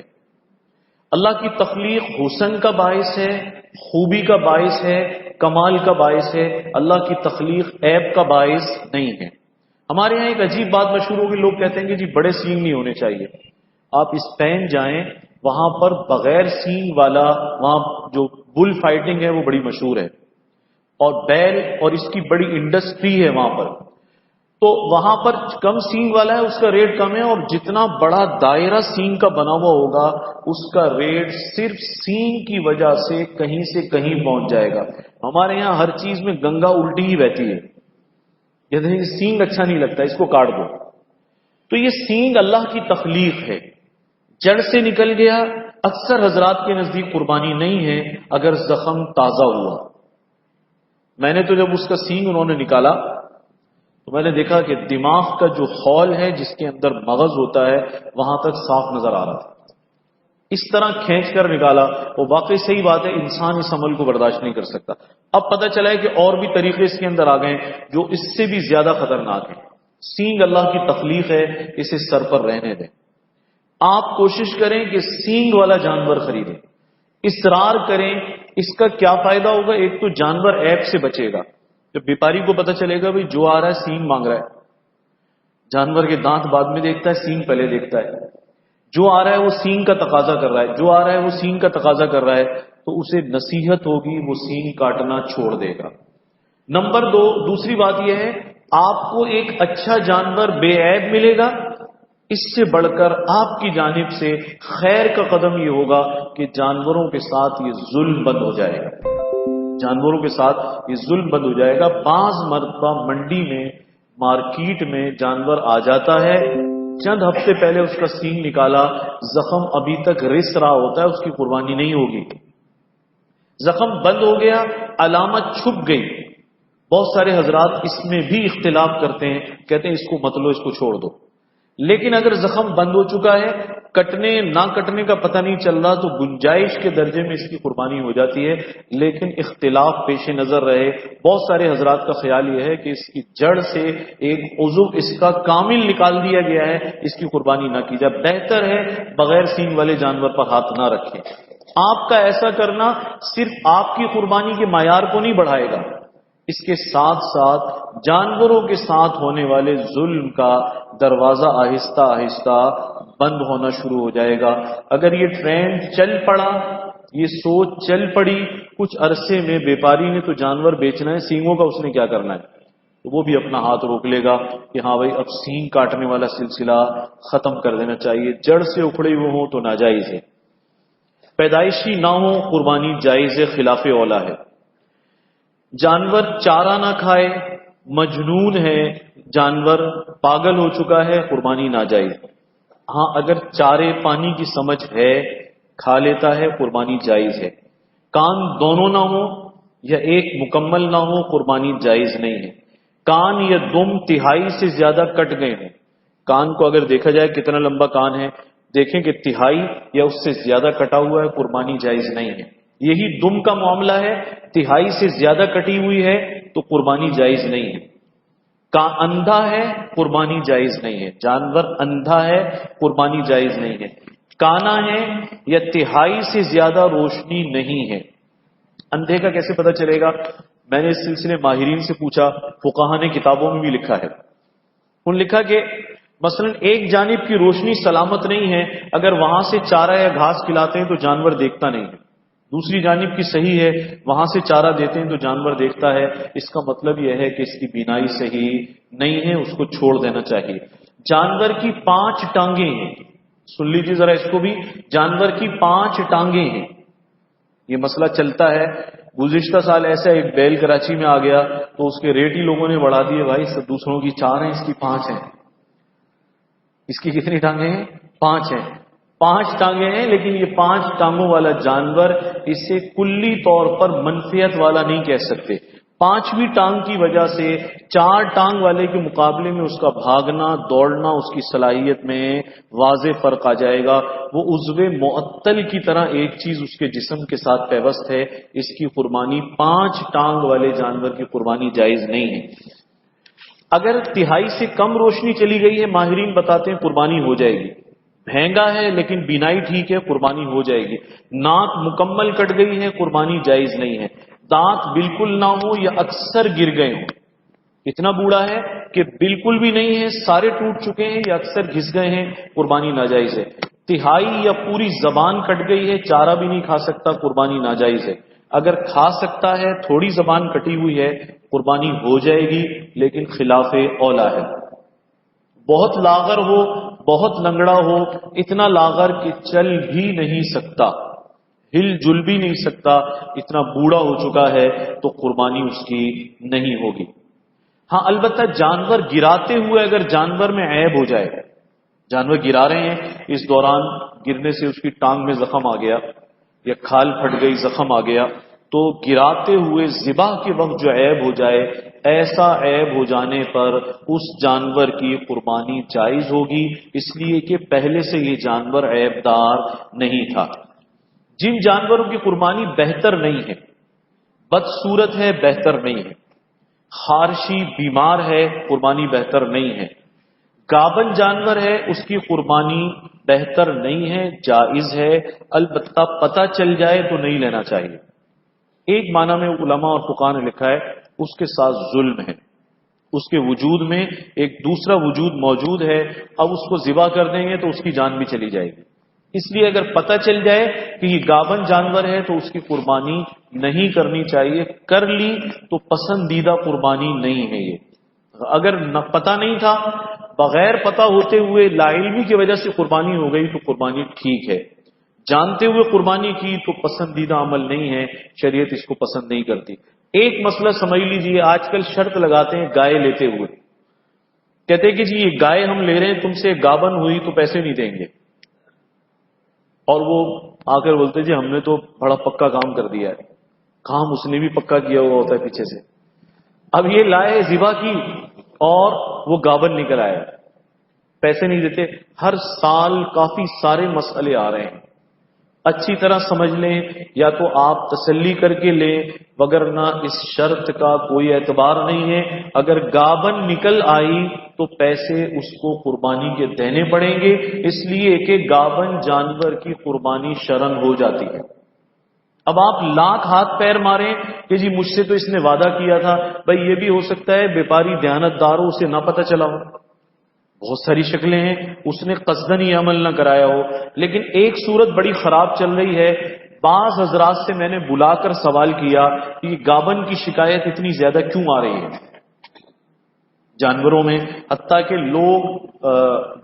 اللہ کی تخلیق حسن کا باعث ہے، خوبی کا باعث ہے، کمال کا باعث ہے۔ اللہ کی تخلیق عیب کا باعث نہیں ہے۔ ہمارے یہاں ایک عجیب بات مشہور ہوگی، لوگ کہتے ہیں کہ جی بڑے سینگ نہیں ہونے چاہیے۔ آپ اسپین جائیں، وہاں پر بغیر سینگ والا، وہاں جو بل فائٹنگ ہے وہ بڑی مشہور ہے، اور بیل اور اس کی بڑی انڈسٹری ہے وہاں پر۔ تو وہاں پر کم سینگ والا ہے، اس کا ریٹ کم ہے، اور جتنا بڑا دائرہ سینگ کا بنا ہوا ہوگا اس کا ریٹ صرف سینگ کی وجہ سے کہیں پہنچ جائے گا۔ ہمارے یہاں ہر چیز میں گنگا الٹی ہی بہتی ہے، یہ سینگ اچھا نہیں لگتا، اس کو کاٹ دو۔ تو یہ سینگ اللہ کی تخلیق ہے، جڑ سے نکل گیا۔ اکثر حضرات کے نزدیک قربانی نہیں ہے اگر زخم تازہ ہوا۔ میں نے تو جب اس کا سینگ انہوں نے نکالا تو میں نے دیکھا کہ دماغ کا جو خول ہے جس کے اندر مغز ہوتا ہے وہاں تک صاف نظر آ رہا تھا۔ اس طرح کھینچ کر نکالا، وہ واقعی صحیح بات ہے، انسان اس عمل کو برداشت نہیں کر سکتا۔ اب پتہ چلا ہے کہ اور بھی طریقے اس کے اندر آ گئے جو اس سے بھی زیادہ خطرناک ہیں۔ سینگ اللہ کی تخلیق ہے، اسے سر پر رہنے دیں۔ آپ کوشش کریں کہ سینگ والا جانور خریدیں، اصرار کریں۔ اس کا کیا فائدہ ہوگا؟ ایک تو جانور عیب سے بچے گا، جب بیپاری کو پتہ چلے گا بھئی جو آ رہا ہے سینگ مانگ رہا ہے، جانور کے دانت بعد میں دیکھتا ہے، سینگ پہلے دیکھتا ہے، جو آ رہا ہے وہ سینگ کا تقاضا کر رہا ہے، جو آ رہا ہے وہ سینگ کا تقاضا کر رہا ہے، تو اسے نصیحت ہوگی، وہ سینگ کاٹنا چھوڑ دے گا۔ نمبر 2، دوسری بات یہ ہے، آپ کو ایک اچھا جانور بے عیب ملے گا۔ اس سے بڑھ کر آپ کی جانب سے خیر کا قدم یہ ہوگا کہ جانوروں کے ساتھ یہ ظلم بند ہو جائے گا، جانوروں کے ساتھ یہ ظلم بند ہو جائے گا۔ بعض مرتبہ منڈی میں، مارکیٹ میں جانور آ جاتا ہے، چند ہفتے پہلے اس کا سینگ نکالا، زخم ابھی تک رس رہا ہوتا ہے، اس کی قربانی نہیں ہوگی۔ زخم بند ہو گیا، علامت چھپ گئی۔ بہت سارے حضرات اس میں بھی اختلاف کرتے ہیں، کہتے ہیں اس کو مت لو، اس کو چھوڑ دو۔ لیکن اگر زخم بند ہو چکا ہے، کٹنے نہ کٹنے کا پتہ نہیں چل رہا، تو گنجائش کے درجے میں اس کی قربانی ہو جاتی ہے، لیکن اختلاف پیش نظر رہے۔ بہت سارے حضرات کا خیال یہ ہے کہ اس کی جڑ سے ایک عضو اس کا کامل نکال دیا گیا ہے، اس کی قربانی نہ کی جائے۔ بہتر ہے بغیر سینگ والے جانور پر ہاتھ نہ رکھیں۔ آپ کا ایسا کرنا صرف آپ کی قربانی کے معیار کو نہیں بڑھائے گا، اس کے ساتھ ساتھ جانوروں کے ساتھ ہونے والے ظلم کا دروازہ آہستہ آہستہ بند ہونا شروع ہو جائے گا۔ اگر یہ ٹرینڈ چل پڑا، یہ سوچ چل پڑی، کچھ عرصے میں بیپاری نے تو جانور بیچنا ہے، سینگوں کا اس نے کیا کرنا ہے، تو وہ بھی اپنا ہاتھ روک لے گا کہ ہاں بھائی اب سینگ کاٹنے والا سلسلہ ختم کر دینا چاہیے۔ جڑ سے اکھڑے ہوئے ہوں تو ناجائز ہے، پیدائشی نہ ہو قربانی جائز ہے، خلاف اولا ہے۔ جانور چارہ نہ کھائے، مجنون ہے جانور، پاگل ہو چکا ہے، قربانی ناجائز۔ ہاں اگر چارے پانی کی سمجھ ہے، کھا لیتا ہے، قربانی جائز ہے۔ کان دونوں نہ ہوں، یا ایک مکمل نہ ہو قربانی جائز نہیں ہے. کان یا دم تہائی سے زیادہ کٹ گئے ہوں. کان کو اگر دیکھا جائے کتنا لمبا کان ہے، دیکھیں کہ تہائی یا اس سے زیادہ کٹا ہوا ہے، قربانی جائز نہیں ہے. یہی دم کا معاملہ ہے، تہائی سے زیادہ کٹی ہوئی ہے تو قربانی جائز نہیں ہے. اندھا ہے قربانی جائز نہیں ہے، جانور اندھا ہے قربانی جائز نہیں ہے. کانا ہے یا تہائی سے زیادہ روشنی نہیں ہے. اندھے کا کیسے پتہ چلے گا؟ میں نے اس سلسلے ماہرین سے پوچھا، فقہا نے کتابوں میں بھی لکھا ہے. انہوں نے لکھا کہ مثلا ایک جانب کی روشنی سلامت نہیں ہے، اگر وہاں سے چارہ یا گھاس کھلاتے ہیں تو جانور دیکھتا نہیں ہے. دوسری جانب کی صحیح ہے، وہاں سے چارہ دیتے ہیں تو جانور دیکھتا ہے. اس کا مطلب یہ ہے کہ اس کی بینائی صحیح نہیں ہے، اس کو چھوڑ دینا چاہیے. جانور کی 5 ٹانگیں ہیں، سن لیجیے ذرا اس کو بھی. جانور کی 5 ٹانگیں ہیں. یہ مسئلہ چلتا ہے. گزشتہ سال ایسا ایک بیل کراچی میں آ گیا تو اس کے ریٹ ہی لوگوں نے بڑھا دیے. بھائی دوسروں کی 4 ہیں، اس کی 5 ہیں. اس کی کتنی ٹانگیں ہیں؟ 5 ہیں. 5 ٹانگیں ہیں، لیکن یہ 5 ٹانگوں والا جانور اسے کلی طور پر منفیت والا نہیں کہہ سکتے. 5ویں ٹانگ کی وجہ سے 4 ٹانگ والے کے مقابلے میں اس کا بھاگنا دوڑنا، اس کی صلاحیت میں واضح فرق آ جائے گا. وہ عضو معطل کی طرح ایک چیز اس کے جسم کے ساتھ پیوست ہے. اس کی قربانی 5 ٹانگ والے جانور کی قربانی جائز نہیں ہے. اگر تہائی سے کم روشنی چلی گئی ہے، ماہرین بتاتے ہیں قربانی ہو جائے گی. مہنگا ہے لیکن بینائی ٹھیک ہے، قربانی ہو جائے گی. ناک مکمل کٹ گئی ہے، قربانی جائز نہیں ہے. دانت بالکل نہ ہو یا اکثر گر گئے ہوں، اتنا بوڑھا ہے کہ بالکل بھی نہیں ہے، سارے ٹوٹ چکے ہیں یا اکثر گھس گئے ہیں، قربانی ناجائز ہے. تہائی یا پوری زبان کٹ گئی ہے، چارہ بھی نہیں کھا سکتا، قربانی ناجائز ہے. اگر کھا سکتا ہے، تھوڑی زبان کٹی ہوئی ہے، قربانی ہو جائے گی لیکن خلاف اولا ہے. بہت لاغر ہو، بہت لنگڑا ہو، اتنا لاغر کہ چل بھی نہیں سکتا، ہل جل بھی نہیں سکتا، اتنا بوڑھا ہو چکا ہے تو قربانی اس کی نہیں ہوگی. ہاں البتہ جانور گراتے ہوئے اگر جانور میں عیب ہو جائے، جانور گرا رہے ہیں، اس دوران گرنے سے اس کی ٹانگ میں زخم آ گیا یا کھال پھٹ گئی، زخم آ گیا، تو گراتے ہوئے ذبح کے وقت جو عیب ہو جائے، ایسا عیب ہو جانے پر اس جانور کی قربانی جائز ہوگی، اس لیے کہ پہلے سے یہ جانور عیب دار نہیں تھا. جن جانوروں کی قربانی بہتر نہیں ہے، بدصورت ہے، بہتر نہیں ہے، خارشی بیمار ہے، قربانی بہتر نہیں ہے، گابن جانور ہے، اس کی قربانی بہتر نہیں ہے، جائز ہے، البتہ پتہ چل جائے تو نہیں لینا چاہیے. ایک معنی میں علماء اور فقہا نے لکھا ہے اس کے ساتھ ظلم ہے. اس کے وجود میں ایک دوسرا وجود موجود ہے، اب اس کو ذبح کر دیں گے تو اس کی جان بھی چلی جائے گی. اس لیے اگر پتہ چل جائے کہ یہ گابن جانور ہے تو اس کی قربانی نہیں کرنی چاہیے. کر لی تو پسندیدہ قربانی نہیں ہے. یہ اگر پتہ نہیں تھا، بغیر پتہ ہوتے ہوئے لا علمی کی وجہ سے قربانی ہو گئی تو قربانی ٹھیک ہے. جانتے ہوئے قربانی کی تو پسندیدہ عمل نہیں ہے، شریعت اس کو پسند نہیں کرتی. ایک مسئلہ سمجھ لیجئے، آج کل شرط لگاتے ہیں گائے لیتے ہوئے، کہتے ہیں کہ جی یہ گائے ہم لے رہے ہیں تم سے، گابن ہوئی تو پیسے نہیں دیں گے. اور وہ آ کر بولتے جی ہم نے تو بڑا پکا کام کر دیا ہے. کام اس نے بھی پکا کیا ہوا ہوتا ہے پیچھے سے. اب یہ لائے ذبح کی اور وہ گابن نکل آیا، پیسے نہیں دیتے. ہر سال کافی سارے مسئلے آ رہے ہیں. اچھی طرح سمجھ لیں، یا تو آپ تسلی کر کے لیں، وگرنہ اس شرط کا کوئی اعتبار نہیں ہے. اگر گابن نکل آئی تو پیسے اس کو قربانی کے دینے پڑیں گے، اس لیے کہ گابن جانور کی قربانی شرعاً ہو جاتی ہے. اب آپ لاکھ ہاتھ پیر ماریں کہ جی مجھ سے تو اس نے وعدہ کیا تھا، بھائی یہ بھی ہو سکتا ہے بیپاری دیانت دار ہو، اسے نہ پتہ چلا ہو، بہت ساری شکلیں ہیں، اس نے قصدن یہ عمل نہ کرایا ہو. لیکن ایک صورت بڑی خراب چل رہی ہے. بعض حضرات سے میں نے بلا کر سوال کیا کہ گابن کی شکایت اتنی زیادہ کیوں آ رہی ہے جانوروں میں، حتیٰ کہ لوگ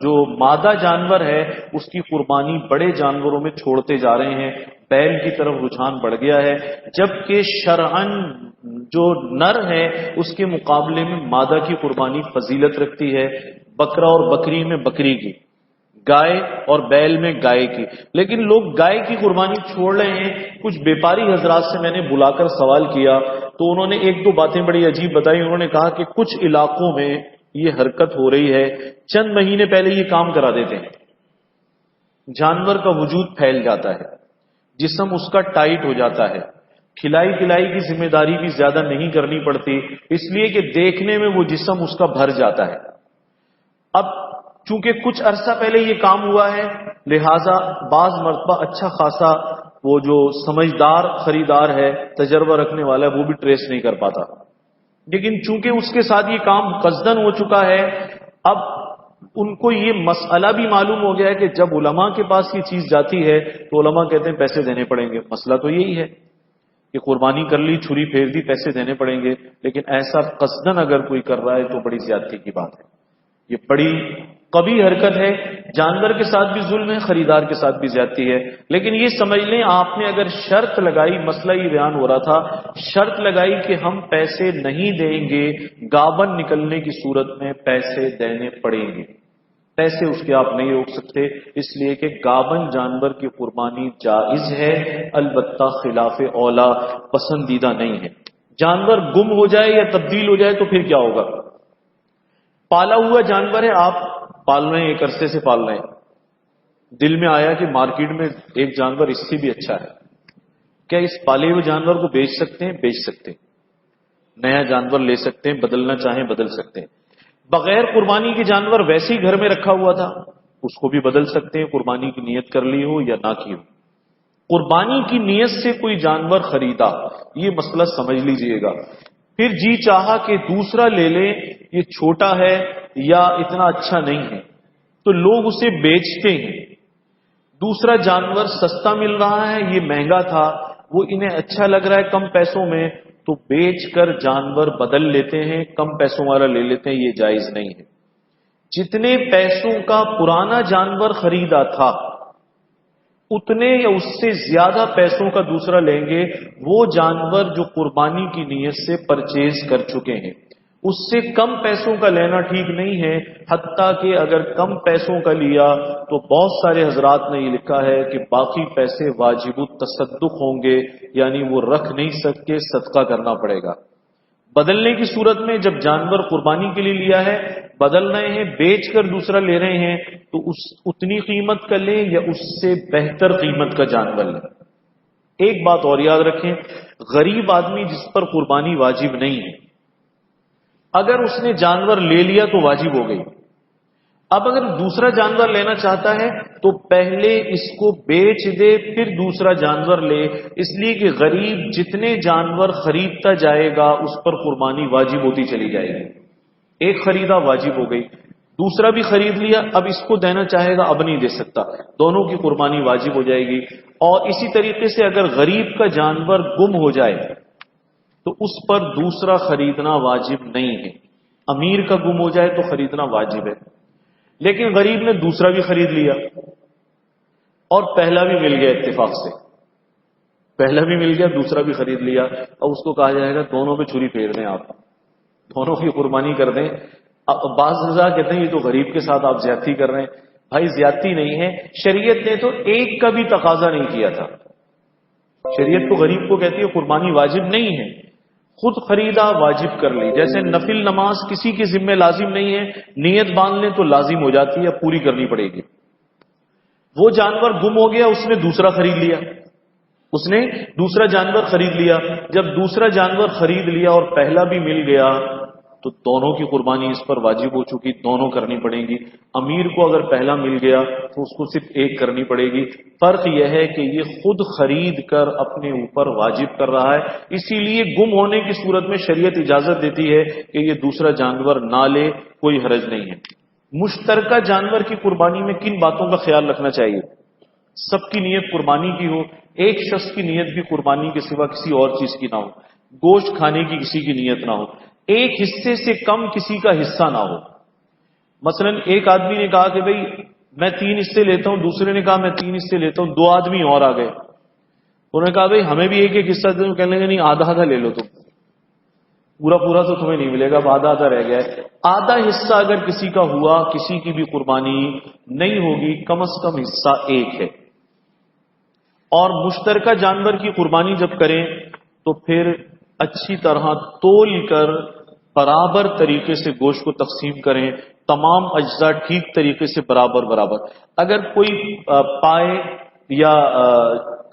جو مادہ جانور ہے اس کی قربانی بڑے جانوروں میں چھوڑتے جا رہے ہیں. بیل کی طرف رجحان بڑھ گیا ہے، جبکہ شرعاً جو نر ہے اس کے مقابلے میں مادہ کی قربانی فضیلت رکھتی ہے. بکرا اور بکری میں بکری کی، گائے اور بیل میں گائے کی، لیکن لوگ گائے کی قربانی چھوڑ رہے ہیں۔ کچھ بیپاری حضرات سے میں نے بلا کر سوال کیا تو انہوں نے ایک دو باتیں بڑی عجیب بتائی۔ انہوں نے کہا کہ کچھ علاقوں میں یہ حرکت ہو رہی ہے، چند مہینے پہلے یہ کام کرا دیتے ہیں، جانور کا وجود پھیل جاتا ہے، جسم اس کا ٹائٹ ہو جاتا ہے، کھلائی پلائی کی ذمہ داری بھی زیادہ نہیں کرنی پڑتی، اس لیے کہ دیکھنے میں وہ جسم اس کا بھر جاتا ہے۔ اب چونکہ کچھ عرصہ پہلے یہ کام ہوا ہے، لہذا بعض مرتبہ اچھا خاصا وہ جو سمجھدار خریدار ہے، تجربہ رکھنے والا ہے، وہ بھی ٹریس نہیں کر پاتا، لیکن چونکہ اس کے ساتھ یہ کام قصدن ہو چکا ہے، اب ان کو یہ مسئلہ بھی معلوم ہو گیا ہے کہ جب علماء کے پاس یہ چیز جاتی ہے تو علماء کہتے ہیں پیسے دینے پڑیں گے۔ مسئلہ تو یہی ہے کہ قربانی کر لی، چھری پھیر دی، پیسے دینے پڑیں گے، لیکن ایسا قصدن اگر کوئی کر رہا ہے تو بڑی زیادتی کی بات ہے، یہ بڑی قبیح حرکت ہے، جانور کے ساتھ بھی ظلم ہے، خریدار کے ساتھ بھی زیادتی ہے۔ لیکن یہ سمجھ لیں آپ نے اگر شرط لگائی، مسئلہ یہ بیان ہو رہا تھا، شرط لگائی کہ ہم پیسے نہیں دیں گے، گابن نکلنے کی صورت میں پیسے دینے پڑیں گے، پیسے اس کے آپ نہیں روک سکتے، اس لیے کہ گابن جانور کی قربانی جائز ہے، البتہ خلاف اولا پسندیدہ نہیں ہے۔ جانور گم ہو جائے یا تبدیل ہو جائے تو پھر کیا ہوگا؟ پالا ہوا جانور ہے، آپ پال رہے ہیں، ایک عرصے سے پال رہے ہیں، دل میں آیا کہ مارکیٹ میں ایک جانور اس سے بھی اچھا ہے، کیا اس پالے ہوئے جانور کو بیچ سکتے ہیں؟ بیچ سکتے ہیں، نیا جانور لے سکتے ہیں، بدلنا چاہیں بدل سکتے ہیں۔ بغیر قربانی کے جانور ویسے ہی گھر میں رکھا ہوا تھا، اس کو بھی بدل سکتے ہیں، قربانی کی نیت کر لی ہو یا نہ کی ہو۔ قربانی کی نیت سے کوئی جانور خریدا، یہ مسئلہ سمجھ لیجئے گا، پھر جی چاہا کہ دوسرا لے لیں، یہ چھوٹا ہے یا اتنا اچھا نہیں ہے، تو لوگ اسے بیچتے ہیں۔ دوسرا جانور سستا مل رہا ہے، یہ مہنگا تھا، وہ انہیں اچھا لگ رہا ہے کم پیسوں میں، تو بیچ کر جانور بدل لیتے ہیں، کم پیسوں والا لے لیتے ہیں، یہ جائز نہیں ہے۔ جتنے پیسوں کا پرانا جانور خریدا تھا اتنے یا اس سے زیادہ پیسوں کا دوسرا لیں گے، وہ جانور جو قربانی کی نیت سے پرچیز کر چکے ہیں، اس سے کم پیسوں کا لینا ٹھیک نہیں ہے، حتیٰ کہ اگر کم پیسوں کا لیا تو بہت سارے حضرات نے یہ لکھا ہے کہ باقی پیسے واجب التصدق ہوں گے، یعنی وہ رکھ نہیں سکتے، صدقہ کرنا پڑے گا۔ بدلنے کی صورت میں جب جانور قربانی کے لیے لیا ہے، بدل رہے ہیں، بیچ کر دوسرا لے رہے ہیں، تو اتنی قیمت کا لیں یا اس سے بہتر قیمت کا جانور لیں۔ ایک بات اور یاد رکھیں، غریب آدمی جس پر قربانی واجب نہیں ہے، اگر اس نے جانور لے لیا تو واجب ہو گئی۔ اب اگر دوسرا جانور لینا چاہتا ہے تو پہلے اس کو بیچ دے پھر دوسرا جانور لے، اس لیے کہ غریب جتنے جانور خریدتا جائے گا اس پر قربانی واجب ہوتی چلی جائے گی۔ ایک خریدا واجب ہو گئی، دوسرا بھی خرید لیا، اب اس کو دینا چاہے گا اب نہیں دے سکتا، دونوں کی قربانی واجب ہو جائے گی۔ اور اسی طریقے سے اگر غریب کا جانور گم ہو جائے تو اس پر دوسرا خریدنا واجب نہیں ہے۔ امیر کا گم ہو جائے تو خریدنا واجب ہے، لیکن غریب نے دوسرا بھی خرید لیا اور پہلا بھی مل گیا، اتفاق سے پہلا بھی مل گیا دوسرا بھی خرید لیا، اور اس کو کہا جائے گا دونوں پہ چھری پھیر دیں، آپ دونوں کی قربانی کر دیں۔ اب بعض رضا کہتے ہیں یہ تو غریب کے ساتھ آپ زیادتی کر رہے ہیں۔ بھائی زیادتی نہیں ہے، شریعت نے تو ایک کا بھی تقاضا نہیں کیا تھا۔ شریعت تو غریب کو کہتی ہے قربانی واجب نہیں ہے، خود خریدا واجب کر لی۔ جیسے نفل نماز کسی کے ذمہ لازم نہیں ہے، نیت باندھ لیں تو لازم ہو جاتی ہے، پوری کرنی پڑے گی۔ وہ جانور گم ہو گیا، اس نے دوسرا خرید لیا، اس نے دوسرا جانور خرید لیا۔ جب دوسرا جانور خرید لیا اور پہلا بھی مل گیا تو دونوں کی قربانی اس پر واجب ہو چکی، دونوں کرنی پڑیں گی۔ امیر کو اگر پہلا مل گیا تو اس کو صرف ایک کرنی پڑے گی۔ فرق یہ ہے کہ یہ خود خرید کر اپنے اوپر واجب کر رہا ہے، اسی لیے گم ہونے کی صورت میں شریعت اجازت دیتی ہے کہ یہ دوسرا جانور نہ لے، کوئی حرج نہیں ہے۔ مشترکہ جانور کی قربانی میں کن باتوں کا خیال رکھنا چاہیے؟ سب کی نیت قربانی کی ہو، ایک شخص کی نیت بھی قربانی کے سوا کسی اور چیز کی نہ ہو، گوشت کھانے کی کسی کی نیت نہ ہو، ایک حصے سے کم کسی کا حصہ نہ ہو۔ مثلا ایک آدمی نے کہا کہ بھئی میں 3 حصے لیتا ہوں، دوسرے نے کہا میں 3 حصے لیتا ہوں، 2 آدمی اور آ گئے، انہوں نے کہا بھئی ہمیں بھی ایک ایک حصہ دے، کہنے لگے نہیں آدھا آدھا لے لو تم۔ پورا پورا تو تمہیں نہیں ملے گا، اب آدھا آدھا رہ گیا ہے۔ آدھا حصہ اگر کسی کا ہوا، کسی کی بھی قربانی نہیں ہوگی، کم از کم حصہ ایک ہے۔ اور مشترکہ جانور کی قربانی جب کریں تو پھر اچھی طرح تول کر برابر طریقے سے گوشت کو تقسیم کریں، تمام اجزاء ٹھیک طریقے سے برابر برابر۔ اگر کوئی پائے یا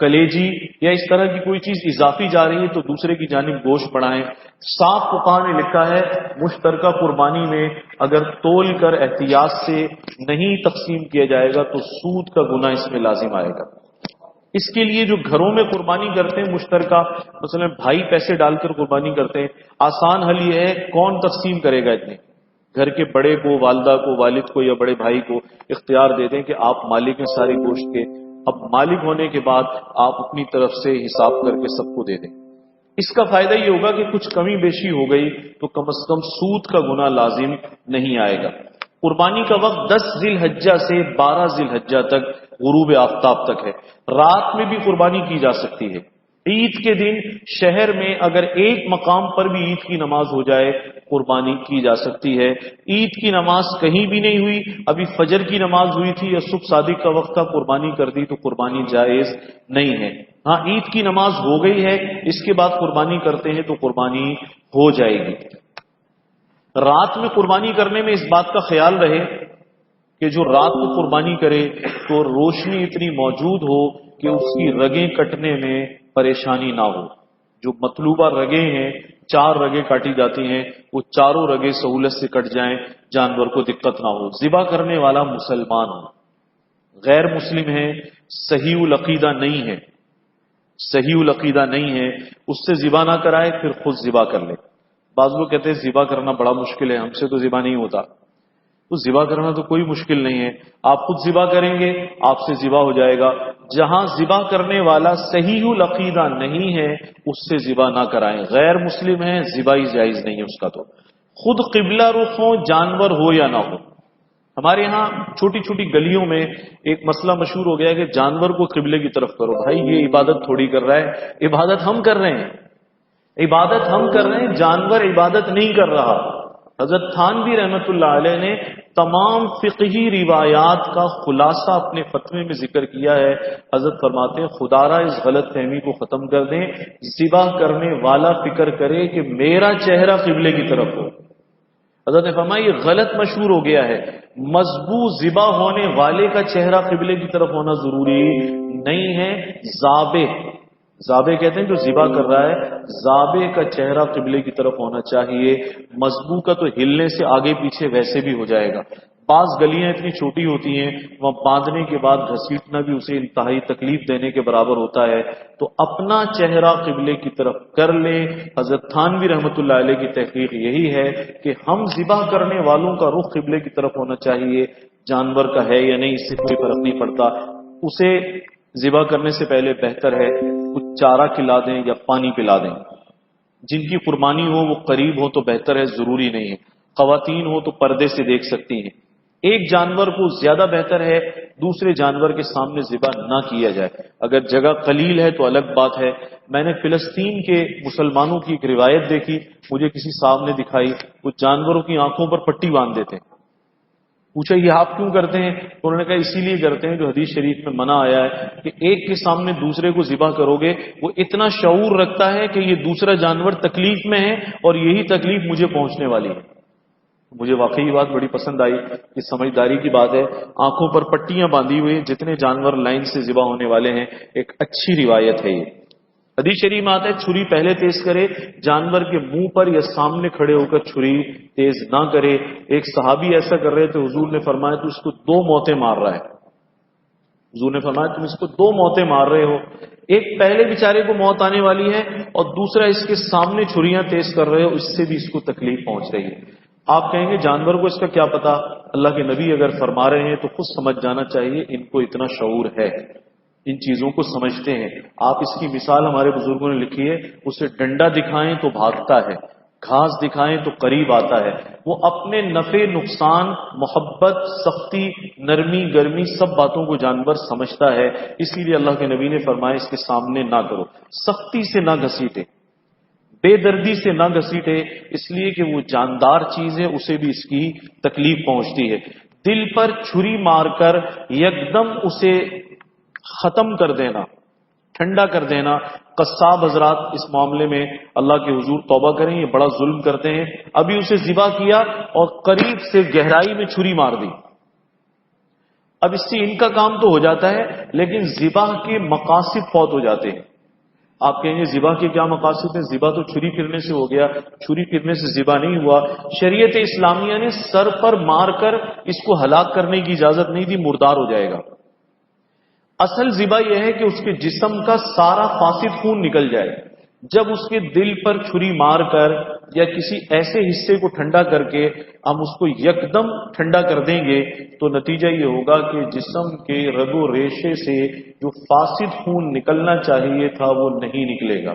کلیجی یا اس طرح کی کوئی چیز اضافی جا رہی ہے تو دوسرے کی جانب گوشت بڑھائیں۔ صاف فقہ نے لکھا ہے مشترکہ قربانی میں اگر تول کر احتیاط سے نہیں تقسیم کیا جائے گا تو سود کا گناہ اس میں لازم آئے گا۔ اس کے لیے جو گھروں میں قربانی کرتے ہیں مشترکہ، مثلا بھائی پیسے ڈال کر قربانی کرتے ہیں، آسان حل یہ ہے کون تقسیم کرے گا اتنے؟ گھر کے بڑے کو، والدہ کو، والد کو یا بڑے بھائی کو اختیار دے دیں کہ آپ مالک ہیں ساری گوشت کے۔ اب مالک ہونے کے بعد آپ اپنی طرف سے حساب کر کے سب کو دے دیں۔ اس کا فائدہ یہ ہوگا کہ کچھ کمی بیشی ہو گئی تو کم از کم سود کا گناہ لازم نہیں آئے گا۔ قربانی کا وقت 10 ذی الحجہ سے 12 ذی الحجہ تک غروب آفتاب تک ہے۔ رات میں بھی قربانی کی جا سکتی ہے۔ عید کے دن شہر میں اگر ایک مقام پر بھی عید کی نماز ہو جائے قربانی کی جا سکتی ہے۔ عید کی نماز کہیں بھی نہیں ہوئی، ابھی فجر کی نماز ہوئی تھی یا صبح صادق کا وقت تھا، قربانی کر دی تو قربانی جائز نہیں ہے۔ ہاں عید کی نماز ہو گئی ہے، اس کے بعد قربانی کرتے ہیں تو قربانی ہو جائے گی۔ رات میں قربانی کرنے میں اس بات کا خیال رہے کہ جو رات کو قربانی کرے تو روشنی اتنی موجود ہو کہ اس کی رگیں کٹنے میں پریشانی نہ ہو۔ جو مطلوبہ رگیں ہیں، 4 رگیں کاٹی جاتی ہیں، وہ چاروں رگیں سہولت سے کٹ جائیں، جانور کو دقت نہ ہو۔ ذبح کرنے والا مسلمان ہو، غیر مسلم ہے، صحیح العقیدہ نہیں ہے، صحیح العقیدہ نہیں ہے، اس سے ذبح نہ کرائے، پھر خود ذبح کر لے۔ بعض لوگ کہتے ہیں ذبح کرنا بڑا مشکل ہے، ہم سے تو ذبح نہیں ہوتا۔ تو ذبح کرنا تو کوئی مشکل نہیں ہے، آپ خود ذبح کریں گے آپ سے ذبح ہو جائے گا۔ جہاں ذبح کرنے والا صحیح العقیدہ نہیں ہے اس سے ذبح نہ کرائیں، غیر مسلم ہے، ذبح ہی جائز نہیں ہے اس کا۔ تو خود قبلہ رخ ہو جانور ہو یا نہ ہو۔ ہمارے ہاں چھوٹی چھوٹی گلیوں میں ایک مسئلہ مشہور ہو گیا کہ جانور کو قبلے کی طرف کرو۔ بھائی یہ عبادت تھوڑی کر رہا ہے، عبادت ہم کر رہے ہیں، عبادت ہم کر رہے ہیں، جانور عبادت نہیں کر رہا۔ حضرت تھانوی رحمت اللہ علیہ نے تمام فقہی روایات کا خلاصہ اپنے فتوے میں ذکر کیا ہے۔ حضرت فرماتے ہیں خدا را اس غلط فہمی کو ختم کر دیں، ذبح کرنے والا فکر کرے کہ میرا چہرہ قبلے کی طرف ہو۔ حضرت نے فرمایا یہ غلط مشہور ہو گیا ہے، مذبوح ذبح ہونے والے کا چہرہ قبلے کی طرف ہونا ضروری نہیں ہے، ذابح کہتے ہیں جو ذبح کر رہا ہے، ذابح کا چہرہ قبلے کی طرف ہونا چاہیے۔ مذبوح کا تو ہلنے سے آگے پیچھے ویسے بھی ہو جائے گا۔ بعض گلیاں اتنی چھوٹی ہوتی ہیں وہاں باندھنے کے بعد گھسیٹنا بھی اسے انتہائی تکلیف دینے کے برابر ہوتا ہے، تو اپنا چہرہ قبلے کی طرف کر لے۔ حضرت تھانوی رحمت اللہ علیہ کی تحقیق یہی ہے کہ ہم ذبح کرنے والوں کا رخ قبلے کی طرف ہونا چاہیے، جانور کا ہے یا نہیں اس سے کوئی فرق نہیں پڑتا۔ اسے ذبح کرنے سے پہلے بہتر ہے کچھ چارہ کھلا دیں یا پانی پلا دیں۔ جن کی قربانی ہو وہ قریب ہو تو بہتر ہے، ضروری نہیں ہے۔ خواتین ہو تو پردے سے دیکھ سکتی ہیں۔ ایک جانور کو زیادہ بہتر ہے دوسرے جانور کے سامنے ذبح نہ کیا جائے۔ اگر جگہ قلیل ہے تو الگ بات ہے۔ میں نے فلسطین کے مسلمانوں کی ایک روایت دیکھی، مجھے کسی صاحب نے دکھائی، وہ جانوروں کی آنکھوں پر پٹی باندھ دیتے ہیں۔ پوچھا یہ آپ کیوں کرتے ہیں؟ تو انہوں نے کہا اسی لیے کرتے ہیں جو حدیث شریف میں منع آیا ہے کہ ایک کے سامنے دوسرے کو ذبح کرو گے، وہ اتنا شعور رکھتا ہے کہ یہ دوسرا جانور تکلیف میں ہے اور یہی تکلیف مجھے پہنچنے والی ہے۔ مجھے واقعی یہ بات بڑی پسند آئی کہ سمجھداری کی بات ہے۔ آنکھوں پر پٹیاں باندھی ہوئی جتنے جانور لائن سے ذبح ہونے والے ہیں، ایک اچھی روایت ہے یہ۔ حدیث شریف میں آتا ہے چھری پہلے تیز کرے، جانور کے منہ پر یا سامنے کھڑے ہو کر چھری تیز نہ کرے۔ ایک صحابی ایسا کر رہے تھے، حضور نے فرمایا تو اس کو 2 موتیں مار رہا ہے۔ حضور نے فرمایا تم اس کو 2 موتیں مار رہے ہو، ایک پہلے بیچارے کو موت آنے والی ہے اور دوسرا اس کے سامنے چھریاں تیز کر رہے ہو، اس سے بھی اس کو تکلیف پہنچ رہی ہے۔ آپ کہیں گے جانور کو اس کا کیا پتا؟ اللہ کے نبی اگر فرما رہے ہیں تو خود سمجھ جانا چاہیے، ان کو اتنا شعور ہے، ان چیزوں کو سمجھتے ہیں۔ آپ اس کی مثال ہمارے بزرگوں نے لکھی ہے، اسے ڈنڈا دکھائیں تو بھاگتا ہے، گھاس دکھائیں تو قریب آتا ہے۔ وہ اپنے نفع نقصان، محبت، سختی، نرمی، گرمی سب باتوں کو جانور سمجھتا ہے، اسی لیے اللہ کے نبی نے فرمایا اس کے سامنے نہ کرو، سختی سے نہ گھسیٹے۔ بے دردی سے نہ گھسیٹے، اس لیے کہ وہ جاندار چیز ہے، اسے بھی اس کی تکلیف پہنچتی ہے۔ دل پر چھری مار کر یکدم اسے ختم کر دینا، ٹھنڈا کر دینا، قصاب حضرات اس معاملے میں اللہ کے حضور توبہ کریں، یہ بڑا ظلم کرتے ہیں۔ ابھی اسے ذبح کیا اور قریب سے گہرائی میں چھری مار دی، اب اس سے ان کا کام تو ہو جاتا ہے، لیکن ذبح کے مقاصد فوت ہو جاتے ہیں۔ آپ کہیں گے ذبح کے کیا مقاصد ہیں؟ ذبح تو چھری پھرنے سے ہو گیا، چھری پھرنے سے ذبح نہیں ہوا۔ شریعت اسلامیہ نے سر پر مار کر اس کو ہلاک کرنے کی اجازت نہیں دی، مردار ہو جائے گا۔ اصل ذبح یہ ہے کہ اس کے جسم کا سارا فاسد خون نکل جائے۔ جب اس کے دل پر چھری مار کر یا کسی ایسے حصے کو ٹھنڈا کر کے ہم اس کو یکدم ٹھنڈا کر دیں گے تو نتیجہ یہ ہوگا کہ جسم کے رگ و ریشے سے جو فاسد خون نکلنا چاہیے تھا وہ نہیں نکلے گا۔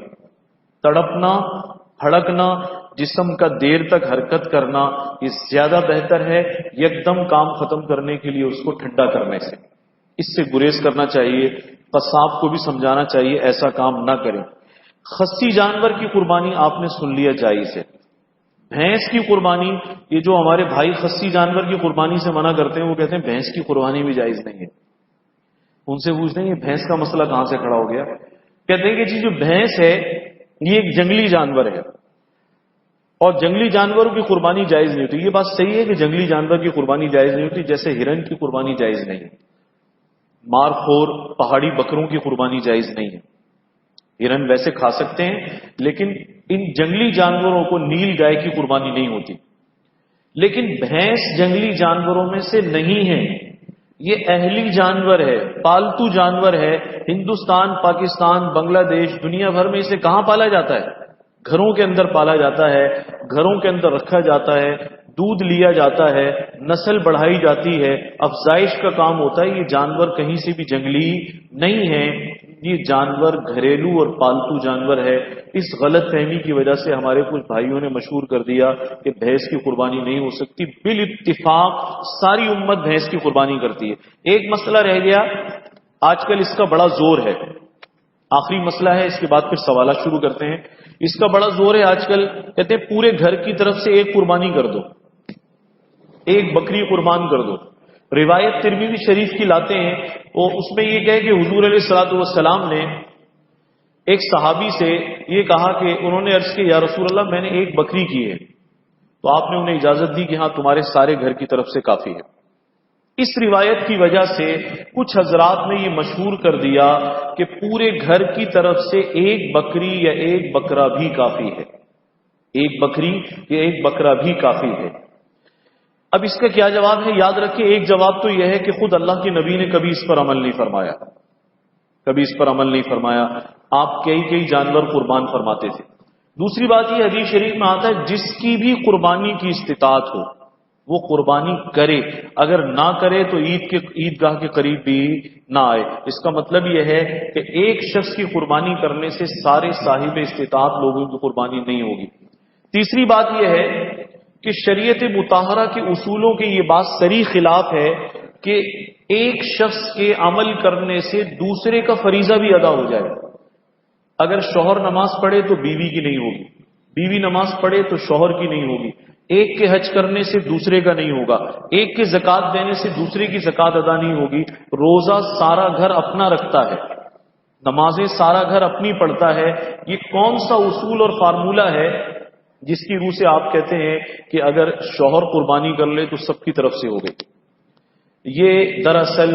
تڑپنا، ہڑکنا، جسم کا دیر تک حرکت کرنا یہ زیادہ بہتر ہے یکدم کام ختم کرنے کے لیے اس کو ٹھنڈا کرنے سے۔ اس سے گریز کرنا چاہیے، قصاب کو بھی سمجھانا چاہیے ایسا کام نہ کریں۔ خصی جانور کی قربانی آپ نے سن لیا جائز ہے۔ بھینس کی قربانی، یہ جو ہمارے بھائی خصی جانور کی قربانی سے منع کرتے ہیں وہ کہتے ہیں بھینس کی قربانی بھی جائز نہیں ہے۔ ان سے پوچھتے ہیں یہ بھینس کا مسئلہ کہاں سے کھڑا ہو گیا؟ کہتے ہیں کہ جی جو بھینس ہے یہ ایک جنگلی جانور ہے اور جنگلی جانوروں کی قربانی جائز نہیں ہوتی۔ یہ بات صحیح ہے کہ جنگلی جانور کی قربانی جائز نہیں ہوتی، جیسے ہرن کی قربانی جائز نہیں ہے، مارخور پہاڑی بکروں کی قربانی جائز نہیں ہے۔ ہرن ویسے کھا سکتے ہیں لیکن ان جنگلی جانوروں کو نیل گائے کی قربانی نہیں ہوتی۔ لیکن بھینس جنگلی جانوروں میں سے نہیں ہے، یہ اہلی جانور ہے، پالتو جانور ہے۔ ہندوستان، پاکستان، بنگلہ دیش، دنیا بھر میں اسے کہاں پالا جاتا ہے؟ گھروں کے اندر پالا جاتا ہے، گھروں کے اندر رکھا جاتا ہے، دودھ لیا جاتا ہے، نسل بڑھائی جاتی ہے، افزائش کا کام ہوتا ہے۔ یہ جانور کہیں سے بھی جنگلی نہیں ہے، یہ جانور گھریلو اور پالتو جانور ہے۔ اس غلط فہمی کی وجہ سے ہمارے کچھ بھائیوں نے مشہور کر دیا کہ بھینس کی قربانی نہیں ہو سکتی۔ بالاتفاق ساری امت بھینس کی قربانی کرتی ہے۔ ایک مسئلہ رہ گیا، آج کل اس کا بڑا زور ہے، آخری مسئلہ ہے، اس کے بعد پھر سوالات شروع کرتے ہیں۔ اس کا بڑا زور ہے آج کل، کہتے ہیں پورے گھر کی طرف سے ایک قربانی کر دو، ایک بکری قربان کر دو۔ روایت ترمذی شریف کی لاتے ہیں، اور اس میں یہ کہے کہ حضور علیہ الصلوۃ والسلام نے ایک صحابی سے یہ کہا کہ انہوں نے عرض کی یا رسول اللہ میں نے ایک بکری کی ہے، تو آپ نے انہیں اجازت دی کہ ہاں تمہارے سارے گھر کی طرف سے کافی ہے۔ اس روایت کی وجہ سے کچھ حضرات نے یہ مشہور کر دیا کہ پورے گھر کی طرف سے ایک بکری یا ایک بکرا بھی کافی ہے، ایک بکری یا ایک بکرا بھی کافی ہے۔ اب اس کا کیا جواب ہے؟ یاد رکھیں، ایک جواب تو یہ ہے کہ خود اللہ کے نبی نے کبھی اس پر عمل نہیں فرمایا، کبھی اس پر عمل نہیں فرمایا، آپ کئی جانور قربان فرماتے تھے۔ دوسری بات یہ حدیث شریف میں آتا ہے جس کی بھی قربانی کی استطاعت ہو وہ قربانی کرے، اگر نہ کرے تو عیدگاہ کے قریب بھی نہ آئے۔ اس کا مطلب یہ ہے کہ ایک شخص کی قربانی کرنے سے سارے صاحب استطاعت لوگوں کی قربانی نہیں ہوگی۔ تیسری بات یہ ہے کہ شریعت مطہرہ کے اصولوں کے یہ بات صریح خلاف ہے کہ ایک شخص کے عمل کرنے سے دوسرے کا فریضہ بھی ادا ہو جائے۔ اگر شوہر نماز پڑھے تو بیوی کی نہیں ہوگی، بیوی نماز پڑھے تو شوہر کی نہیں ہوگی، ایک کے حج کرنے سے دوسرے کا نہیں ہوگا، ایک کے زکوٰۃ دینے سے دوسرے کی زکوٰۃ ادا نہیں ہوگی۔ روزہ سارا گھر اپنا رکھتا ہے، نمازیں سارا گھر اپنی پڑھتا ہے۔ یہ کون سا اصول اور فارمولہ ہے جس کی روح سے آپ کہتے ہیں کہ اگر شوہر قربانی کر لے تو سب کی طرف سے ہو گئی؟ یہ دراصل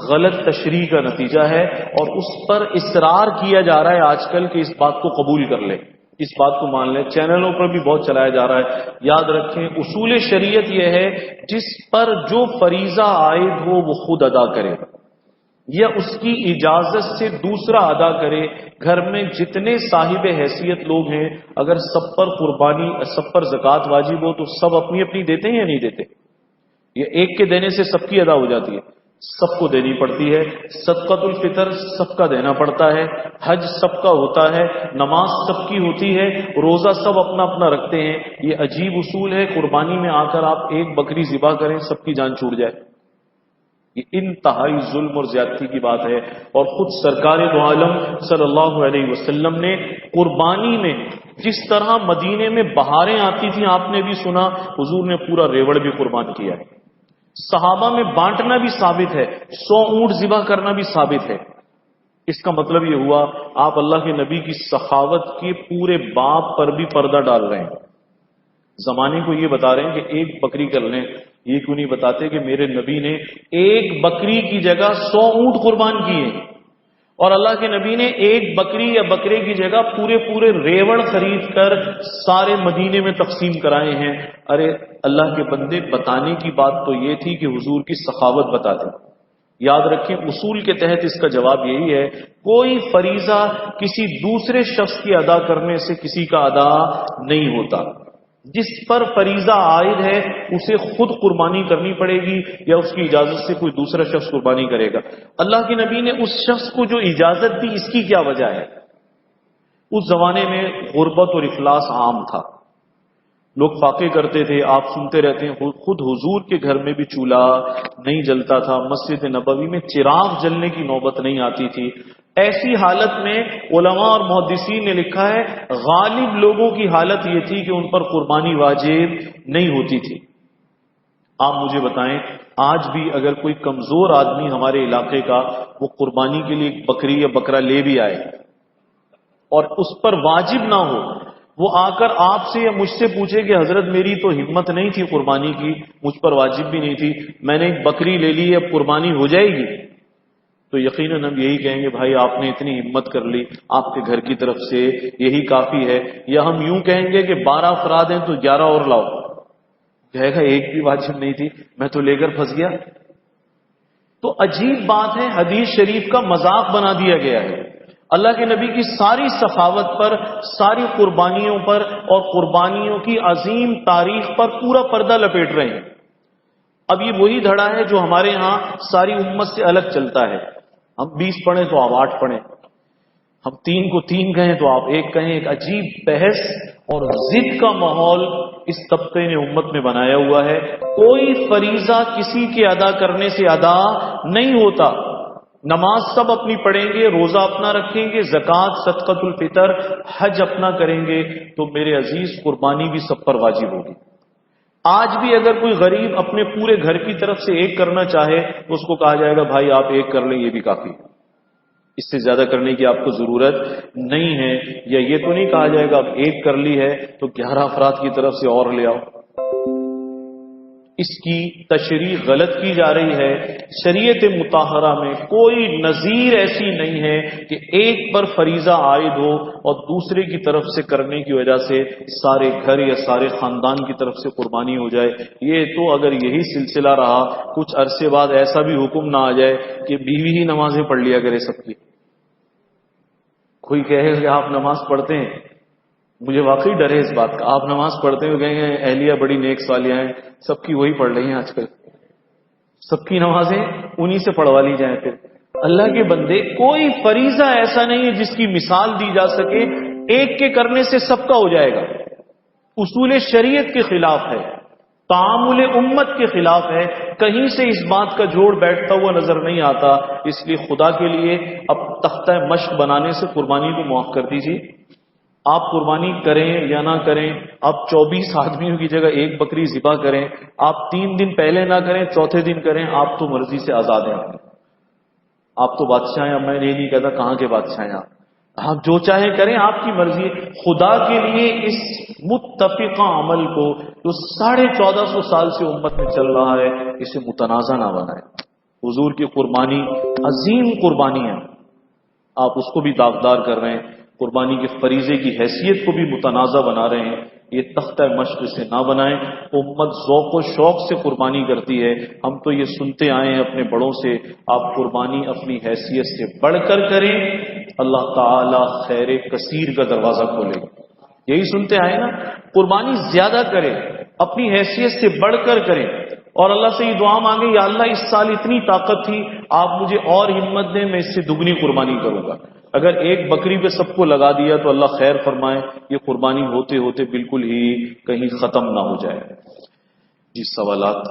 غلط تشریح کا نتیجہ ہے، اور اس پر اصرار کیا جا رہا ہے آج کل کہ اس بات کو قبول کر لیں، اس بات کو مان لیں۔ چینلوں پر بھی بہت چلایا جا رہا ہے۔ یاد رکھیں اصول شریعت یہ ہے جس پر جو فریضہ عائد ہو وہ خود ادا کرے یا اس کی اجازت سے دوسرا ادا کرے۔ گھر میں جتنے صاحب حیثیت لوگ ہیں اگر سب پر قربانی، سب پر زکوٰۃ واجب ہو تو سب اپنی اپنی دیتے ہیں یا نہیں دیتے؟ یہ ایک کے دینے سے سب کی ادا ہو جاتی ہے؟ سب کو دینی پڑتی ہے۔ صدقۃ الفطر سب کا دینا پڑتا ہے، حج سب کا ہوتا ہے، نماز سب کی ہوتی ہے، روزہ سب اپنا اپنا رکھتے ہیں۔ یہ عجیب اصول ہے قربانی میں آ کر آپ ایک بکری ذبح کریں سب کی جان چھوٹ جائے، یہ انتہائی ظلم اور زیادتی کی بات ہے. اور خود سرکار دو عالم صلی اللہ علیہ وسلم نے قربانی میں جس طرح مدینے میں بہاریں آتی تھیں آپ نے بھی سنا، حضور نے پورا ریوڑ بھی قربان کیا ہے. صحابہ میں بانٹنا بھی ثابت ہے، 100 اونٹ ذبح کرنا بھی ثابت ہے. اس کا مطلب یہ ہوا آپ اللہ کے نبی کی سخاوت کے پورے باب پر بھی پردہ ڈال رہے ہیں. زمانے کو یہ بتا رہے ہیں کہ ایک بکری کر لیں، یہ کیوں نہیں بتاتے کہ میرے نبی نے ایک بکری کی جگہ 100 اونٹ قربان کیے، اور اللہ کے نبی نے ایک بکری یا بکرے کی جگہ پورے ریوڑ خرید کر سارے مدینے میں تقسیم کرائے ہیں. ارے اللہ کے بندے، بتانے کی بات تو یہ تھی کہ حضور کی سخاوت بتاتے. یاد رکھیں اصول کے تحت اس کا جواب یہی ہے، کوئی فریضہ کسی دوسرے شخص کی ادا کرنے سے کسی کا ادا نہیں ہوتا. جس پر فریضہ عائد ہے اسے خود قربانی کرنی پڑے گی یا اس کی اجازت سے کوئی دوسرا شخص قربانی کرے گا. اللہ کے نبی نے اس شخص کو جو اجازت دی، اس کی کیا وجہ ہے؟ اس زمانے میں غربت اور افلاس عام تھا، لوگ فاقے کرتے تھے. آپ سنتے رہتے ہیں خود حضور کے گھر میں بھی چولہا نہیں جلتا تھا، مسجد نبوی میں چراغ جلنے کی نوبت نہیں آتی تھی. ایسی حالت میں علماء اور محدثین نے لکھا ہے غالب لوگوں کی حالت یہ تھی کہ ان پر قربانی واجب نہیں ہوتی تھی. آپ مجھے بتائیں آج بھی اگر کوئی کمزور آدمی ہمارے علاقے کا وہ قربانی کے لیے بکری یا بکرا لے بھی آئے اور اس پر واجب نہ ہو، وہ آ کر آپ سے یا مجھ سے پوچھے کہ حضرت میری تو ہمت نہیں تھی قربانی کی، مجھ پر واجب بھی نہیں تھی، میں نے ایک بکری لے لی، اب قربانی ہو جائے گی، تو یقیناً ہم یہی کہیں گے بھائی آپ نے اتنی ہمت کر لی، آپ کے گھر کی طرف سے یہی کافی ہے. یا ہم یوں کہیں گے کہ 12 افراد ہیں تو 11 اور لاؤ، کہے گا ایک بھی واجب نہیں تھی، میں تو لے کر پھنس گیا. تو عجیب بات ہے، حدیث شریف کا مذاق بنا دیا گیا ہے. اللہ کے نبی کی ساری سخاوت پر، ساری قربانیوں پر اور قربانیوں کی عظیم تاریخ پر پورا پردہ لپیٹ رہے ہیں. اب یہ وہی دھڑا ہے جو ہمارے ہاں ساری امت سے الگ چلتا ہے. ہم 20 پڑھیں تو آپ 8 پڑھیں، ہم 3 کو 3 کہیں تو آپ 1 کہیں. ایک عجیب بحث اور ضد کا ماحول اس طبقے نے امت میں بنایا ہوا ہے. کوئی فریضہ کسی کے ادا کرنے سے ادا نہیں ہوتا. نماز سب اپنی پڑھیں گے، روزہ اپنا رکھیں گے، زکوٰۃ، صدقۃ الفطر، حج اپنا کریں گے، تو میرے عزیز قربانی بھی سب پر واجب ہوگی. آج بھی اگر کوئی غریب اپنے پورے گھر کی طرف سے 1 کرنا چاہے تو اس کو کہا جائے گا بھائی آپ 1 کر لیں، یہ بھی کافی ہے، اس سے زیادہ کرنے کی آپ کو ضرورت نہیں ہے. یا یہ تو نہیں کہا جائے گا اب 1 کر لی ہے تو 11 افراد کی طرف سے اور لے آؤ. اس کی تشریح غلط کی جا رہی ہے. شریعت مطہرہ میں کوئی نظیر ایسی نہیں ہے کہ ایک پر فریضہ عائد ہو اور دوسرے کی طرف سے کرنے کی وجہ سے سارے گھر یا سارے خاندان کی طرف سے قربانی ہو جائے. یہ تو اگر یہی سلسلہ رہا کچھ عرصے بعد ایسا بھی حکم نہ آ جائے کہ بیوی ہی نمازیں پڑھ لیا کرے سب کی. کوئی کہے کہ آپ نماز پڑھتے ہیں، مجھے واقعی ڈر ہے اس بات کا. آپ نماز پڑھتے ہوئے کہیں گے اہلیہ بڑی نیک صالحہ ہیں، سب کی وہی پڑھ رہی ہیں آج کل، سب کی نمازیں انہی سے پڑھوا لی جائیں. پھر اللہ کے بندے کوئی فریضہ ایسا نہیں ہے جس کی مثال دی جا سکے ایک کے کرنے سے سب کا ہو جائے گا. اصول شریعت کے خلاف ہے، تعامل امت کے خلاف ہے. کہیں سے اس بات کا جوڑ بیٹھتا ہوا نظر نہیں آتا. اس لیے خدا کے لیے اب تختہ مشق بنانے سے قربانی کو معاف کر دیجیے. آپ قربانی کریں یا نہ کریں، آپ 24 آدمیوں کی جگہ 1 بکری ذبح کریں، آپ 3 دن پہلے نہ کریں، چوتھے دن کریں، آپ تو مرضی سے آزاد ہیں. آپ تو بادشاہ ہیں. میں یہ نہیں کہتا کہاں کے بادشاہ ہیں آپ جو چاہیں کریں، آپ کی مرضی. خدا کے لیے اس متفقہ عمل کو جو 1450 سال سے امت میں چل رہا ہے اسے متنازع نہ بنائیں. حضور کی قربانی عظیم قربانی ہے، آپ اس کو بھی داغدار کر رہے ہیں. قربانی کے فریضے کی حیثیت کو بھی متنازع بنا رہے ہیں. یہ تختہ مشق سے نہ بنائیں. امت ذوق و شوق سے قربانی کرتی ہے. ہم تو یہ سنتے آئے ہیں اپنے بڑوں سے، آپ قربانی اپنی حیثیت سے بڑھ کر کریں، اللہ تعالی خیر کثیر کا دروازہ کھولے. یہی سنتے آئے نا، قربانی زیادہ کریں، اپنی حیثیت سے بڑھ کر کریں، اور اللہ سے یہ دعا مانگے یا اللہ اس سال اتنی طاقت تھی، آپ مجھے اور ہمت دیں، میں اس سے دگنی قربانی کروں گا. اگر 1 بکری پہ سب کو لگا دیا تو اللہ خیر فرمائے یہ قربانی ہوتے ہوتے بالکل ہی کہیں ختم نہ ہو جائے. جی سوالات.